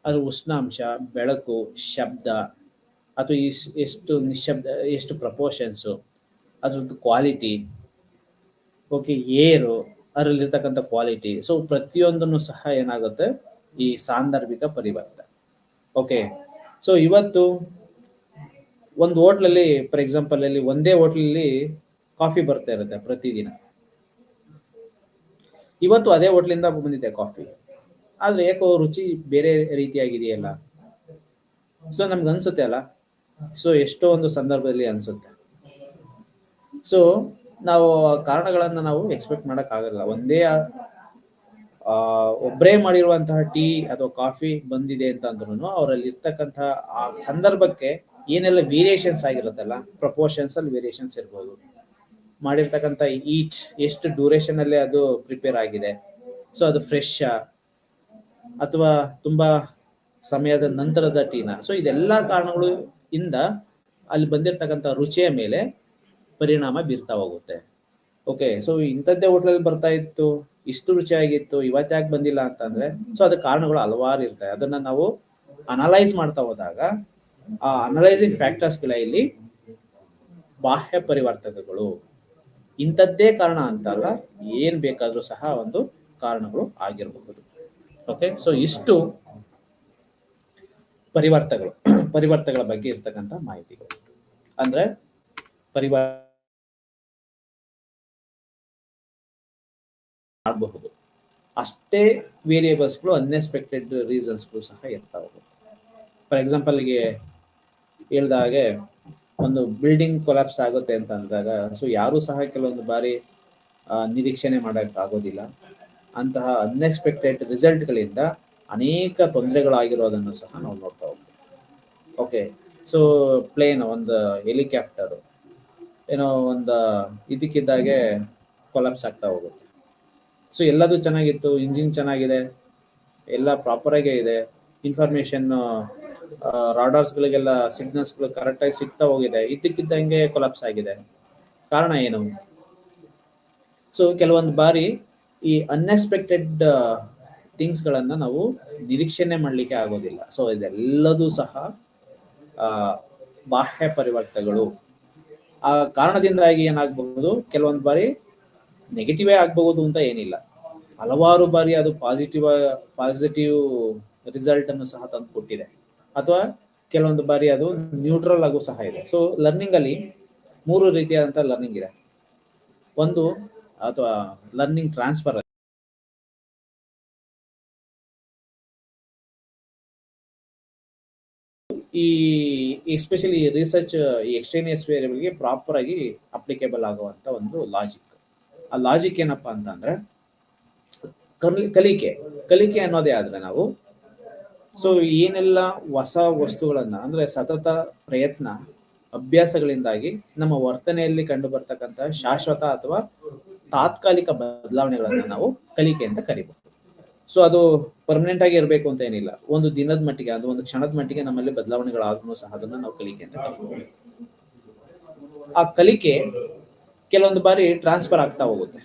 ಅದು ಉಷ್ಣಾಂಶ, ಬೆಳಕು, ಶಬ್ದ ಅಥವಾ ಎಷ್ಟು ನಿಶಬ್ದ, ಎಷ್ಟು ಪ್ರಪೋರ್ಷನ್ಸು, ಅದ್ರದ್ದು ಕ್ವಾಲಿಟಿ, ಓಕೆ, ಏರು, ಅದರಲ್ಲಿರ್ತಕ್ಕಂಥ ಕ್ವಾಲಿಟಿ, ಸೊ ಪ್ರತಿಯೊಂದನ್ನು ಸಹ ಏನಾಗುತ್ತೆ ಈ ಸಾಂದರ್ಭಿಕ ಪರಿವರ್ತನೆ. ಓಕೆ, ಸೊ ಇವತ್ತು ಒಂದು ಹೋಟ್ಲಲ್ಲಿ, ಫಾರ್ ಎಕ್ಸಾಂಪಲ್ ಅಲ್ಲಿ ಒಂದೇ ಹೋಟ್ಲಲ್ಲಿ ಕಾಫಿ ಬರ್ತಾ ಇರುತ್ತೆ ಪ್ರತಿದಿನ. ಇವತ್ತು ಅದೇ ಹೋಟ್ಲಿಂದ ಬಂದಿದೆ ಕಾಫಿ, ಆದ್ರೆ ಯಾಕೋ ರುಚಿ ಬೇರೆ ರೀತಿಯಾಗಿದೆಯಲ್ಲ. ಸೊ ನಮ್ಗೆ ಅನ್ಸುತ್ತೆ ಅಲ್ಲ, ಸೊ ಎಷ್ಟೋ ಒಂದು ಸಂದರ್ಭದಲ್ಲಿ ಅನ್ಸುತ್ತೆ. ಸೊ ನಾವು ಕಾರಣಗಳನ್ನ ನಾವು ಎಕ್ಸ್ಪೆಕ್ಟ್ ಮಾಡಕ್ ಆಗಲ್ಲ. ಒಂದೇ ಒಬ್ಬರೇ ಮಾಡಿರುವಂತಹ ಟೀ ಅಥವಾ ಕಾಫಿ ಬಂದಿದೆ ಅಂತ ಅಂದ್ರೂ ಅವರಲ್ಲಿ ಇರ್ತಕ್ಕಂತಹ ಆ ಸಂದರ್ಭಕ್ಕೆ ಏನೆಲ್ಲ ವೇರಿಯೇಷನ್ಸ್ ಆಗಿರುತ್ತಲ್ಲ, ಪ್ರಪೋರ್ಷನ್ಸ್ ಅಲ್ಲಿ ವೇರಿಯೇಷನ್ಸ್ ಇರ್ಬೋದು, ಮಾಡಿರ್ತಕ್ಕಂಥ ಈಟ್ ಎಷ್ಟು ಡ್ಯೂರೇಷನ್ ಅಲ್ಲಿ ಅದು ಪ್ರಿಪೇರ್ ಆಗಿದೆ, ಸೊ ಅದು ಫ್ರೆಶ್ ಅಥವಾ ತುಂಬಾ ಸಮಯದ ನಂತರದ ಟೀನ, ಸೊ ಇದೆಲ್ಲ ಕಾರಣಗಳು ಇಂದ ಅಲ್ಲಿ ಬಂದಿರತಕ್ಕಂಥ ರುಚಿಯ ಮೇಲೆ ಪರಿಣಾಮ ಬೀರ್ತಾ ಹೋಗುತ್ತೆ. ಓಕೆ, ಸೊ ಇಂಥದ್ದೇ ಹೋಟ್ಲಲ್ಲಿ ಬರ್ತಾ ಇತ್ತು, ಇಷ್ಟು ರುಚಿಯಾಗಿತ್ತು, ಇವತ್ತು ಯಾಕೆ ಬಂದಿಲ್ಲ ಅಂತಂದ್ರೆ, ಸೊ ಅದಕ್ಕೆ ಕಾರಣಗಳು ಹಲವಾರು ಇರ್ತವೆ. ಅದನ್ನ ನಾವು ಅನಲೈಸ್ ಮಾಡ್ತಾ ಹೋದಾಗ ಆ ಅನಲೈಸಿಂಗ್ ಫ್ಯಾಕ್ಟರ್ಸ್ಗಳ ಇಲ್ಲಿ ಬಾಹ್ಯ ಪರಿವರ್ತಕಗಳು ಇಂಥದ್ದೇ ಕಾರಣ ಅಂತಲ್ಲ, ಏನ್ ಬೇಕಾದ್ರೂ ಸಹ ಒಂದು ಕಾರಣಗಳು ಆಗಿರಬಹುದು. ಓಕೆ, ಸೊ ಇಷ್ಟು ಪರಿವರ್ತನೆಗಳ ಬಗ್ಗೆ ಇರ್ತಕ್ಕಂಥ ಮಾಹಿತಿಗಳು. ಅಂದ್ರೆ ಮಾಡಬಹುದು, ಅಷ್ಟೇ ವೇರಿಯೇಬಲ್ಸ್ಗಳು ಅನ್ಎಕ್ಸ್ಪೆಕ್ಟೆಡ್ ರೀಸನ್ಸ್ಗಳು ಸಹ ಇರ್ತಾ ಹೋಗುತ್ತೆ. ಫಾರ್ ಎಕ್ಸಾಂಪಲ್ಗೆ ಹೇಳ್ದ ಹಾಗೆ ಒಂದು ಬಿಲ್ಡಿಂಗ್ ಕೊಲಾಪ್ಸ್ ಆಗುತ್ತೆ ಅಂತ ಅಂದಾಗ, ಸೊ ಯಾರು ಸಹ ಕೆಲವೊಂದು ಬಾರಿ ನಿರೀಕ್ಷಣೆ ಮಾಡಕ್ ಆಗೋದಿಲ್ಲ. ಅಂತಹ ಅನ್ಎಕ್ಸ್ಪೆಕ್ಟೆಡ್ ರಿಸಲ್ಟ್ಗಳಿಂದ ಅನೇಕ ತೊಂದರೆಗಳಾಗಿರೋದನ್ನು ಸಹ ನಾವು ನೋಡ್ತಾ ಹೋಗ್ತೀವಿ. ಓಕೆ, ಸೊ ಪ್ಲೇನ್, ಒಂದು ಹೆಲಿಕಾಪ್ಟರ್ ಏನೋ ಒಂದು ಇದಕ್ಕಿದ್ದಾಗೆ ಕೊಲಾಪ್ಸ್ ಆಗ್ತಾ ಹೋಗುತ್ತೆ. ಸೊ ಎಲ್ಲದೂ ಚೆನ್ನಾಗಿತ್ತು, ಇಂಜಿನ್ ಚೆನ್ನಾಗಿದೆ, ಎಲ್ಲ ಪ್ರಾಪರ್ ಆಗೇ ಇದೆ, ಇನ್ಫಾರ್ಮೇಶನ್ ರಾಡಾರ್ಸ್ಗಳಿಗೆಲ್ಲ ಸಿಗ್ನಲ್ಸ್ಗಳು ಕರೆಕ್ಟಾಗಿ ಸಿಗ್ತಾ ಹೋಗಿದೆ, ಇದ್ದಕ್ಕಿದ್ದಂಗೆ ಕೊಲಾಪ್ಸ್ ಆಗಿದೆ. ಕಾರಣ ಏನು? ಸೊ ಕೆಲವೊಂದು ಬಾರಿ ಈ ಅನ್ಎಕ್ಸ್ಪೆಕ್ಟೆಡ್ ಥಿಂಗ್ಸ್ಗಳನ್ನು ನಾವು ನಿರೀಕ್ಷಣೆ ಮಾಡಲಿಕ್ಕೆ ಆಗೋದಿಲ್ಲ. ಸೊ ಇದೆಲ್ಲದೂ ಸಹ ಬಾಹ್ಯ ಪರಿವರ್ತನೆಗಳು. ಆ ಕಾರಣದಿಂದಾಗಿ ಏನಾಗಬಹುದು, ಕೆಲವೊಂದು ಬಾರಿ ನೆಗೆಟಿವೇ ಆಗಬಹುದು ಅಂತ ಏನಿಲ್ಲ, ಹಲವಾರು ಬಾರಿ ಅದು ಪಾಸಿಟಿವ್ ರಿಸಲ್ಟ್ ಅನ್ನು ಸಹ ತಂದು ಕೊಟ್ಟಿದೆ, ಅಥವಾ ಕೆಲವೊಂದು ಬಾರಿ ಅದು ನ್ಯೂಟ್ರಲ್ ಆಗೂ ಸಹ ಇದೆ. ಸೊ ಲರ್ನಿಂಗ್ ಅಲ್ಲಿ 3 ರೀತಿಯಾದಂತಹ ಲರ್ನಿಂಗ್ ಇದೆ. ಒಂದು ಅಥವಾ ಲರ್ನಿಂಗ್ ಟ್ರಾನ್ಸ್ಫರ್, ಈ ಎಸ್ಪೆಷಲಿ ರಿಸರ್ಚ್ ಈ ಎಕ್ಸ್ಟೇನಿಯಸ್ ವೇರಿಯಬಲ್ಗೆ ಪ್ರಾಪರ್ ಆಗಿ ಅಪ್ಲಿಕೇಬಲ್ ಆಗುವಂತ ಒಂದು ಲಾಜಿಕ್. ಆ ಲಾಜಿಕ್ ಏನಪ್ಪಾ ಅಂತಂದ್ರೆ ಕಲಿಕೆ ಅನ್ನೋದೇ ಆದ್ರೆ ನಾವು ಸೊ ಏನೆಲ್ಲ ಹೊಸ ವಸ್ತುಗಳನ್ನ ಅಂದ್ರೆ ಸತತ ಪ್ರಯತ್ನ ಅಭ್ಯಾಸಗಳಿಂದಾಗಿ ನಮ್ಮ ವರ್ತನೆಯಲ್ಲಿ ಕಂಡು ಬರ್ತಕ್ಕಂಥ ಶಾಶ್ವತ ಅಥವಾ ತಾತ್ಕಾಲಿಕ ಬದಲಾವಣೆಗಳನ್ನ ನಾವು ಕಲಿಕೆ ಅಂತ ಕರಿಬಹುದು. ಸೊ ಅದು ಪರ್ಮನೆಂಟ್ ಆಗಿ ಇರಬೇಕು ಅಂತ ಏನಿಲ್ಲ, ಒಂದು ದಿನದ ಮಟ್ಟಿಗೆ, ಅದು ಒಂದು ಕ್ಷಣದ ಮಟ್ಟಿಗೆ ನಮ್ಮಲ್ಲಿ ಬದಲಾವಣೆಗಳಾದ್ರೂ ಸಹ ಅದನ್ನ ನಾವು ಕಲಿಕೆ ಅಂತ ಕರಿಬಹುದು. ಆ ಕಲಿಕೆ ಕೆಲವೊಂದು ಬಾರಿ ಟ್ರಾನ್ಸ್ಫರ್ ಆಗ್ತಾ ಹೋಗುತ್ತೆ.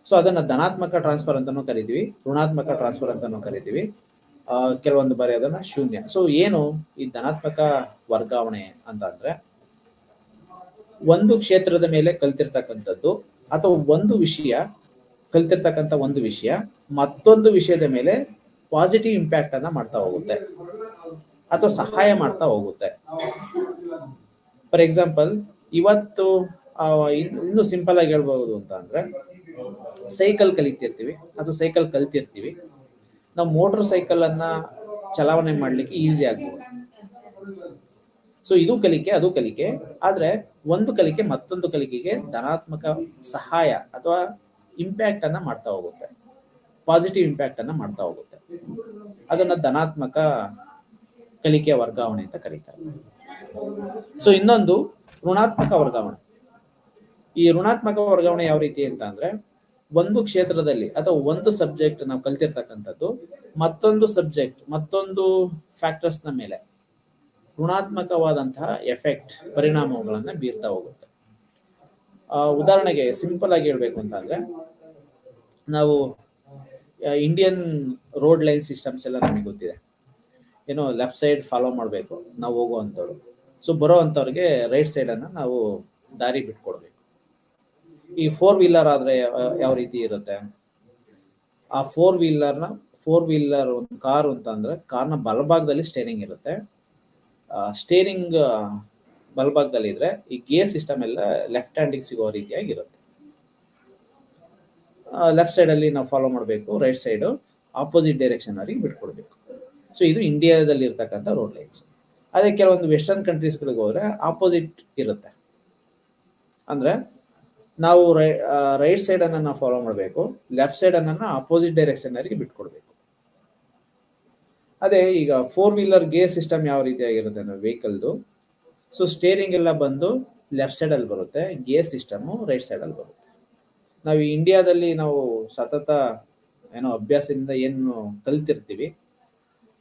ಸೊ ಅದನ್ನ ಧನಾತ್ಮಕ ಟ್ರಾನ್ಸ್ಫರ್ ಅಂತಾನೂ ಕರಿತೀವಿ, ಋಣಾತ್ಮಕ ಟ್ರಾನ್ಸ್ಫರ್ ಅಂತಾನೂ ಕರಿತೀವಿ. ಕೆಲವೊಂದು ಬಾರಿ ಅದನ್ನ ಶೂನ್ಯ. ಸೊ ಏನು ಈ ಧನಾತ್ಮಕ ವರ್ಗಾವಣೆ ಅಂತ ಅಂದ್ರೆ, ಒಂದು ಕ್ಷೇತ್ರದ ಮೇಲೆ ಕಲ್ತಿರ್ತಕ್ಕಂಥದ್ದು ಅಥವಾ ಕಲ್ತಿರ್ತಕ್ಕಂಥ ಒಂದು ವಿಷಯ ಮತ್ತೊಂದು ವಿಷಯದ ಮೇಲೆ ಪಾಸಿಟಿವ್ ಇಂಪ್ಯಾಕ್ಟ್ ಅನ್ನ ಮಾಡ್ತಾ ಹೋಗುತ್ತೆ ಅಥವಾ ಸಹಾಯ ಮಾಡ್ತಾ ಹೋಗುತ್ತೆ. ಫಾರ್ ಎಕ್ಸಾಂಪಲ್, ಇವತ್ತು ಇನ್ನು ಸಿಂಪಲ್ ಆಗಿ ಹೇಳ್ಬಹುದು ಅಂತ ಅಂದ್ರೆ, ಸೈಕಲ್ ಕಲಿತಿರ್ತೀವಿ ಅಥವಾ ಸೈಕಲ್ ಕಲ್ತಿರ್ತೀವಿ, ನಾವು ಮೋಟರ್ ಸೈಕಲ್ ಅನ್ನ ಚಲಾವಣೆ ಮಾಡ್ಲಿಕ್ಕೆ ಈಸಿ ಆಗ್ಬೋದು. ಸೊ ಇದು ಕಲಿಕೆ, ಅದು ಕಲಿಕೆ. ಆದ್ರೆ ಒಂದು ಕಲಿಕೆ ಮತ್ತೊಂದು ಕಲಿಕೆಗೆ ಧನಾತ್ಮಕ ಸಹಾಯ ಅಥವಾ ಇಂಪ್ಯಾಕ್ಟ್ ಅನ್ನ ಮಾಡ್ತಾ ಹೋಗುತ್ತೆ, ಪಾಸಿಟಿವ್ ಇಂಪ್ಯಾಕ್ಟ್ ಅನ್ನ ಮಾಡ್ತಾ ಹೋಗುತ್ತೆ. ಅದನ್ನ ಧನಾತ್ಮಕ ಕಲಿಕೆಯ ವರ್ಗಾವಣೆ ಅಂತ ಕರೀತಾರೆ. ಸೊ ಇನ್ನೊಂದು ಋಣಾತ್ಮಕ ವರ್ಗಾವಣೆ. ಈ ಋಣಾತ್ಮಕ ವರ್ಗಾವಣೆ ಯಾವ ರೀತಿ ಅಂತ ಅಂದ್ರೆ, ಒಂದು ಕ್ಷೇತ್ರದಲ್ಲಿ ಅಥವಾ ಒಂದು ಸಬ್ಜೆಕ್ಟ್ ನಾವು ಕಲ್ತಿರ್ತಕ್ಕಂಥದ್ದು ಮತ್ತೊಂದು ಫ್ಯಾಕ್ಟರ್ಸ್ ನ ಮೇಲೆ ಋಣಾತ್ಮಕವಾದಂತಹ ಪರಿಣಾಮಗಳನ್ನ ಬೀರ್ತಾ ಹೋಗುತ್ತೆ. ಉದಾಹರಣೆಗೆ ಸಿಂಪಲ್ ಆಗಿ ಹೇಳ್ಬೇಕು ಅಂತ ಅಂದ್ರೆ, ನಾವು ಇಂಡಿಯನ್ ರೋಡ್ ಲೈನ್ ಸಿಸ್ಟಮ್ಸ್ ಎಲ್ಲ ನಮಗೆ ಗೊತ್ತಿದೆ. ಏನೋ ಲೆಫ್ಟ್ ಸೈಡ್ ಫಾಲೋ ಮಾಡಬೇಕು ನಾವು ಹೋಗುವಂಥವ್ರು. ಸೊ ಬರೋ ಅಂಥವ್ರಿಗೆ ರೈಟ್ ಸೈಡ್ ಅನ್ನ ನಾವು ದಾರಿ ಬಿಟ್ಕೊಡ್ಬೇಕು. ಈ 4 ವೀಲರ್ ಆದ್ರೆ ಯಾವ ರೀತಿ ಇರುತ್ತೆ, ಆ 4 ವೀಲರ್ ಒಂದು ಕಾರ್ ಅಂತ ಅಂದ್ರೆ, ಕಾರ್ನ ಬಲಭಾಗದಲ್ಲಿ ಸ್ಟೇರಿಂಗ್ ಇರುತ್ತೆ. ಸ್ಟೇರಿಂಗ್ ಬಲಭಾಗದಲ್ಲಿ ಇದ್ರೆ ಈ ಗೇರ್ ಸಿಸ್ಟಮ್ ಎಲ್ಲ ಲೆಫ್ಟ್ ಹ್ಯಾಂಡಿಗೆ ಸಿಗೋ ರೀತಿಯಾಗಿರುತ್ತೆ. ಲೆಫ್ಟ್ ಸೈಡ್ ಅಲ್ಲಿ ನಾವು ಫಾಲೋ ಮಾಡಬೇಕು, ರೈಟ್ ಸೈಡ್ ಆಪೋಸಿಟ್ ಡೈರೆಕ್ಷನ್ ಅವರಿಗೆ ಬಿಟ್ಕೊಡ್ಬೇಕು. ಸೊ ಇದು ಇಂಡಿಯಾದಲ್ಲಿ ಇರ್ತಕ್ಕಂಥ ರೋಡ್ ಲೈನ್ಸ್. ಅದೇ ಕೆಲವೊಂದು ವೆಸ್ಟರ್ನ್ ಕಂಟ್ರೀಸ್ಗಳಿಗೆ ಹೋದ್ರೆ ಆಪೋಸಿಟ್ ಇರುತ್ತೆ. ಅಂದ್ರೆ ನಾವು ರೈಟ್ ಸೈಡ್ ಅನ್ನ ನಾವು ಫಾಲೋ ಮಾಡಬೇಕು, ಲೆಫ್ಟ್ ಸೈಡ್ ಅನ್ನ ಆಪೋಸಿಟ್ ಡೈರೆಕ್ಷನ್ ಅವರಿಗೆ ಬಿಟ್ಕೊಡ್ಬೇಕು. ಅದೇ ಈಗ 4 ವೀಲರ್ ಗೇರ್ ಸಿಸ್ಟಮ್ ಯಾವ ರೀತಿಯಾಗಿರುತ್ತೆ ಅಂದ್ರೆ ವೆಹಿಕಲ್ದು, ಸೊ ಸ್ಟೇರಿಂಗ್ ಎಲ್ಲ ಬಂದು ಲೆಫ್ಟ್ ಸೈಡ್ ಅಲ್ಲಿ ಬರುತ್ತೆ, ಗೇರ್ ಸಿಸ್ಟಮ್ ರೈಟ್ ಸೈಡ್ ಅಲ್ಲಿ ಬರುತ್ತೆ. ನಾವು ಇಂಡಿಯಾದಲ್ಲಿ ನಾವು ಸತತ ಅಭ್ಯಾಸದಿಂದ ಏನು ಕಲ್ತಿರ್ತೀವಿ,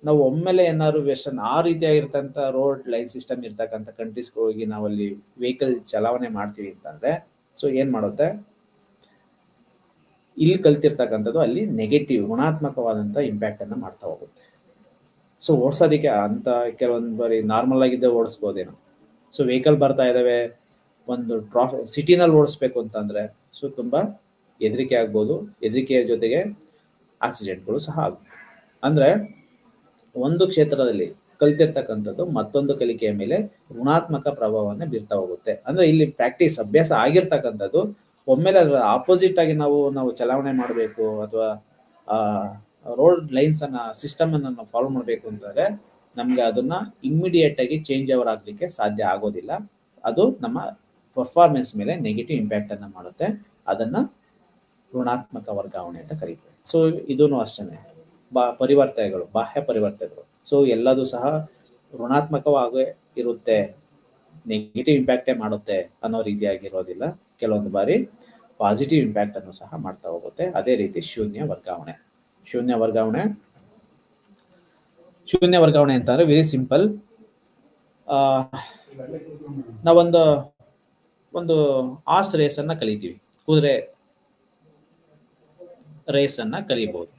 ನಾವು ಒಮ್ಮೆಲೆ ಏನಾದ್ರು ವೆಸ್ಟರ್ನ್ ಆ ರೀತಿಯಾಗಿರ್ತಕ್ಕಂಥ ರೋಡ್ ಲೈನ್ ಸಿಸ್ಟಮ್ ಇರ್ತಕ್ಕಂಥ ಕಂಟ್ರೀಸ್ಗೆ ಹೋಗಿ ನಾವಲ್ಲಿ ವೆಹಿಕಲ್ ಚಲಾವಣೆ ಮಾಡ್ತೀವಿ ಅಂತಂದ್ರೆ, ಸೊ ಏನ್ ಮಾಡುತ್ತೆ, ಇಲ್ಲಿ ಕಲ್ತಿರ್ತಕ್ಕಂಥದ್ದು ಅಲ್ಲಿ ನೆಗೆಟಿವ್ ಋಣಾತ್ಮಕವಾದಂಥ ಇಂಪ್ಯಾಕ್ಟ್ ಅನ್ನ ಮಾಡ್ತಾ ಹೋಗುತ್ತೆ. ಸೊ ಓಡಿಸೋದಕ್ಕೆ ಅಂತ ಕೆಲವೊಂದು ಬಾರಿ ನಾರ್ಮಲ್ ಆಗಿದ್ದೇ ಓಡಿಸ್ಬೋದೇನೋ. ಸೊ ವೆಹಿಕಲ್ ಬರ್ತಾ ಇದಾವೆ, ಒಂದು ಸಿಟಿನಲ್ಲಿ ಓಡಿಸ್ಬೇಕು ಅಂತಂದ್ರೆ ಸೊ ತುಂಬಾ ಹೆದರಿಕೆ ಆಗ್ಬೋದು. ಹೆದರಿಕೆಯ ಜೊತೆಗೆ ಆಕ್ಸಿಡೆಂಟ್ಗಳು ಸಹ ಆಗ್ಬೋದು. ಅಂದ್ರೆ ಒಂದು ಕ್ಷೇತ್ರದಲ್ಲಿ ಕಲ್ತಿರ್ತಕ್ಕಂಥದ್ದು ಮತ್ತೊಂದು ಕಲಿಕೆಯ ಮೇಲೆ ಋಣಾತ್ಮಕ ಪ್ರಭಾವವನ್ನು ಬೀರ್ತಾ ಹೋಗುತ್ತೆ. ಅಂದ್ರೆ ಇಲ್ಲಿ ಪ್ರಾಕ್ಟೀಸ್ ಅಭ್ಯಾಸ ಆಗಿರ್ತಕ್ಕಂಥದ್ದು ಒಮ್ಮೆಲೆ ಅದರ ಆಪೋಸಿಟ್ ಆಗಿ ನಾವು ಚಲಾವಣೆ ಮಾಡಬೇಕು ಅಥವಾ ರೋಡ್ ಲೈನ್ಸ್ ಅನ್ನ ಸಿಸ್ಟಮ್ ಅನ್ನ ನಾವು ಫಾಲೋ ಮಾಡಬೇಕು ಅಂತಂದ್ರೆ ನಮ್ಗೆ ಅದನ್ನ ಇಮ್ಮಿಡಿಯೇಟ್ ಆಗಿ ಚೇಂಜ್ ಓವರ್ ಆಗ್ಲಿಕ್ಕೆ ಸಾಧ್ಯ ಆಗೋದಿಲ್ಲ. ಅದು ನಮ್ಮ ಪರ್ಫಾರ್ಮೆನ್ಸ್ ಮೇಲೆ ನೆಗೆಟಿವ್ ಇಂಪ್ಯಾಕ್ಟ್ ಅನ್ನ ಮಾಡುತ್ತೆ. ಅದನ್ನ ಋಣಾತ್ಮಕ ವರ್ಗಾವಣೆ ಅಂತ ಕರೀತೀವಿ. ಸೊ ಇದೂ ಅಷ್ಟೇ, ಬಾಹ್ಯ ಪರಿವರ್ತನೆಗಳು. ಸೊ ಎಲ್ಲದೂ ಸಹ ಋಣಾತ್ಮಕವಾಗಿ ಇರುತ್ತೆ, ನೆಗೆಟಿವ್ ಇಂಪ್ಯಾಕ್ಟೇ ಮಾಡುತ್ತೆ ಅನ್ನೋ ರೀತಿಯಾಗಿರೋದಿಲ್ಲ. ಕೆಲವೊಂದು ಬಾರಿ ಪಾಸಿಟಿವ್ ಇಂಪ್ಯಾಕ್ಟ್ ಅನ್ನು ಸಹ ಮಾಡ್ತಾ ಹೋಗುತ್ತೆ. ಅದೇ ರೀತಿ ಶೂನ್ಯ ವರ್ಗಾವಣೆ ಅಂತಂದ್ರೆ ವೆರಿ ಸಿಂಪಲ್. ನಾವೊಂದು ಆರ್ಸ್ ರೇಸ್ ಅನ್ನ ಕಲಿತೀವಿ, ಕುದುರೆ ರೇಸ್ ಅನ್ನ ಕಲಿಬಹುದು.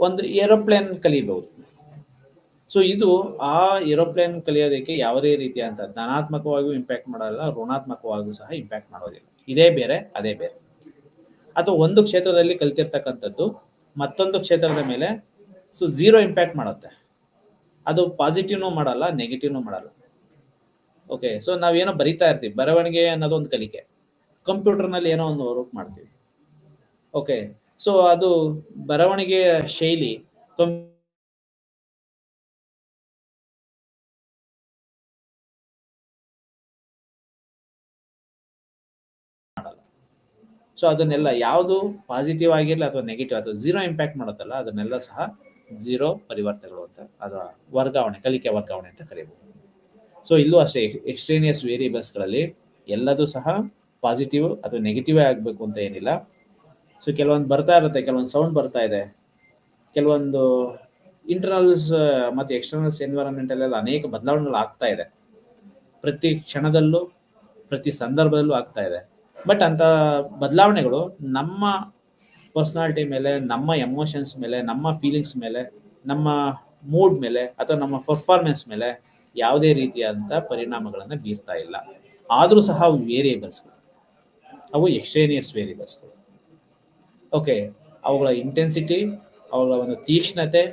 ಒಂದು ಏರೋಪ್ಲೇನ್ ಕಲಿಬಹುದು. ಸೊ ಇದು ಆ ಏರೋಪ್ಲೇನ್ ಕಲಿಯೋದಕ್ಕೆ ಯಾವುದೇ ರೀತಿಯ ಅಂತ ಧನಾತ್ಮಕವಾಗಿಯೂ ಇಂಪ್ಯಾಕ್ಟ್ ಮಾಡಲ್ಲ, ಋಣಾತ್ಮಕವಾಗಿಯೂ ಸಹ ಇಂಪ್ಯಾಕ್ಟ್ ಮಾಡೋದಿಲ್ಲ. ಇದೇ ಬೇರೆ ಅದೇ ಬೇರೆ. ಅಥವಾ ಒಂದು ಕ್ಷೇತ್ರದಲ್ಲಿ ಕಲ್ತಿರ್ತಕ್ಕಂಥದ್ದು ಮತ್ತೊಂದು ಕ್ಷೇತ್ರದ ಮೇಲೆ ಸೊ 0 ಇಂಪ್ಯಾಕ್ಟ್ ಮಾಡುತ್ತೆ. ಅದು ಪಾಸಿಟಿವ್ನು ಮಾಡಲ್ಲ, ನೆಗೆಟಿವ್ನು ಮಾಡಲ್ಲ. ಓಕೆ, ಸೊ ನಾವೇನೋ ಬರಿತಾ ಇರ್ತೀವಿ, ಬರವಣಿಗೆ ಅನ್ನೋದು ಒಂದು ಕಲಿಕೆ. ಕಂಪ್ಯೂಟರ್ನಲ್ಲಿ ಏನೋ ಒಂದು ವರ್ಕ್ ಮಾಡ್ತೀವಿ. ಓಕೆ, ಸೊ ಅದು ಬರವಣಿಗೆಯ ಶೈಲಿ ಸೊ ಅದನ್ನೆಲ್ಲ ಯಾವುದು ಪಾಸಿಟಿವ್ ಆಗಿರಲಿ ಅಥವಾ ನೆಗೆಟಿವ್ ಅಥವಾ 0 ಇಂಪ್ಯಾಕ್ಟ್ ಮಾಡುತ್ತಲ್ಲ, ಅದನ್ನೆಲ್ಲ ಸಹ 0 ಪರಿವರ್ತನೆಗಳು ಅಂತ, ಅಥವಾ ವರ್ಗಾವಣೆ, ಕಲಿಕೆ ವರ್ಗಾವಣೆ ಅಂತ ಕರೀಬಹುದು. ಸೊ ಇಲ್ಲೂ ಅಷ್ಟೇ, ಎಕ್ಸ್ಟ್ರೇನಿಯಸ್ ವೇರಿಯೇಬಲ್ಸ್ಗಳಲ್ಲಿ ಎಲ್ಲದೂ ಸಹ ಪಾಸಿಟಿವ್ ಅಥವಾ ನೆಗೆಟಿವೇ ಆಗಬೇಕು ಅಂತ ಏನಿಲ್ಲ. ಸೊ ಕೆಲವೊಂದು ಬರ್ತಾ ಇರುತ್ತೆ, ಕೆಲವೊಂದು ಸೌಂಡ್ ಬರ್ತಾ ಇದೆ, ಕೆಲವೊಂದು ಇಂಟರ್ನಲ್ಸ್ ಮತ್ತು ಎಕ್ಸ್ಟರ್ನಲ್ಸ್ ಎನ್ವಿರಾನ್ಮೆಂಟಲ್ಲೆಲ್ಲ ಅನೇಕ ಬದಲಾವಣೆಗಳು ಆಗ್ತಾ ಇದೆ. ಪ್ರತಿ ಕ್ಷಣದಲ್ಲೂ ಪ್ರತಿ ಸಂದರ್ಭದಲ್ಲೂ ಆಗ್ತಾ ಇದೆ. ಬಟ್ ಅಂಥ ಬದಲಾವಣೆಗಳು ನಮ್ಮ ಪರ್ಸ್ನಾಲಿಟಿ ಮೇಲೆ, ನಮ್ಮ ಎಮೋಷನ್ಸ್ ಮೇಲೆ, ನಮ್ಮ ಫೀಲಿಂಗ್ಸ್ ಮೇಲೆ, ನಮ್ಮ ಮೂಡ್ ಮೇಲೆ ಅಥವಾ ನಮ್ಮ ಪರ್ಫಾರ್ಮೆನ್ಸ್ ಮೇಲೆ ಯಾವುದೇ ರೀತಿಯಾದಂಥ ಪರಿಣಾಮಗಳನ್ನು ಬೀರ್ತಾ ಇಲ್ಲ. ಆದರೂ ಸಹ ಅವು ವೇರಿಯೇಬಲ್ಸ್ಗಳು, ಅವು ಎಕ್ಸ್ಟ್ರೇನಿಯಸ್ ವೇರಿಯೇಬಲ್ಸ್ಗಳು. ಓಕೆ, ಅವುಗಳ ಇಂಟೆನ್ಸಿಟಿ, ಅವುಗಳ ಒಂದು ತೀಕ್ಷ್ಣತೆ,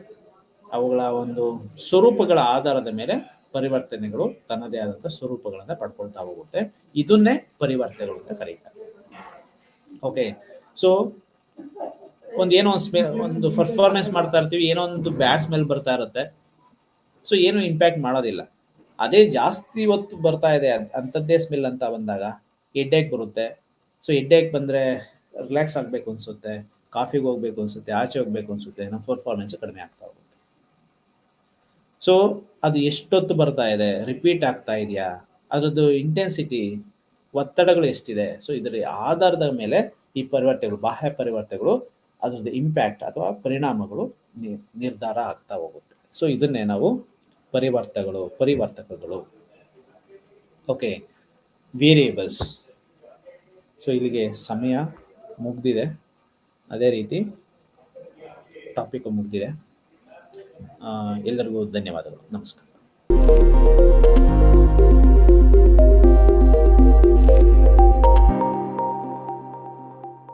ಅವುಗಳ ಒಂದು ಸ್ವರೂಪಗಳ ಆಧಾರದ ಮೇಲೆ ಪರಿವರ್ತನೆಗಳು ತನ್ನದೇ ಆದಂಥ ಸ್ವರೂಪಗಳನ್ನು ಪಡ್ಕೊಳ್ತಾ ಹೋಗುತ್ತೆ. ಇದನ್ನೇ ಪರಿವರ್ತನೆಗಳು ಅಂತ ಕರೀತಾರೆ. ಓಕೆ, ಸೊ ಏನೋ ಒಂದು ಪರ್ಫಾರ್ಮೆನ್ಸ್ ಮಾಡ್ತಾ ಇರ್ತೀವಿ, ಏನೋ ಒಂದು ಬ್ಯಾಡ್ ಸ್ಮೆಲ್ ಬರ್ತಾ ಇರುತ್ತೆ, ಸೊ ಏನು ಇಂಪ್ಯಾಕ್ಟ್ ಮಾಡೋದಿಲ್ಲ. ಅದೇ ಜಾಸ್ತಿ ಹೊತ್ತು ಬರ್ತಾ ಇದೆ ಅಂಥದ್ದೇ ಸ್ಮೆಲ್ ಅಂತ ಬಂದಾಗ ಹೆಡ್ಏಕ್ ಬರುತ್ತೆ. ಸೊ ಹೆಡ್ಏಕ್ ಬಂದರೆ ರಿಲ್ಯಾಕ್ಸ್ ಆಗಬೇಕು ಅನಿಸುತ್ತೆ, ಕಾಫಿಗೆ ಹೋಗ್ಬೇಕು ಅನಿಸುತ್ತೆ, ಆಚೆ ಹೋಗ್ಬೇಕು ಅನಿಸುತ್ತೆ, ನಮ್ಮ ಪರ್ಫಾರ್ಮೆನ್ಸ್ ಕಡಿಮೆ ಆಗ್ತಾ ಹೋಗುತ್ತೆ. ಸೊ ಅದು ಎಷ್ಟೊತ್ತು ಬರ್ತಾ ಇದೆ, ರಿಪೀಟ್ ಆಗ್ತಾ ಇದೆಯಾ, ಅದರದ್ದು ಇಂಟೆನ್ಸಿಟಿ, ಒತ್ತಡಗಳು ಎಷ್ಟಿದೆ, ಸೊ ಇದರ ಆಧಾರದ ಮೇಲೆ ಈ ಪರಿವರ್ತನೆಗಳು, ಬಾಹ್ಯ ಪರಿವರ್ತನೆಗಳು, ಅದರದ್ದು ಇಂಪ್ಯಾಕ್ಟ್ ಅಥವಾ ಪರಿಣಾಮಗಳು ನಿರ್ಧಾರ ಆಗ್ತಾ ಹೋಗುತ್ತೆ. ಸೊ ಇದನ್ನೇ ನಾವು ಪರಿವರ್ತಕಗಳು. Okay, variables. ಸೊ ಇಲ್ಲಿಗೆ ಸಮಯ ಮುಗ್ದಿದೆ, ಅದೇ ರೀತಿ ಟಾಪಿಕ್ ಮುಗ್ದಿದೆ. ಎಲ್ಲರಿಗೂ ಧನ್ಯವಾದಗಳು. ನಮಸ್ಕಾರ.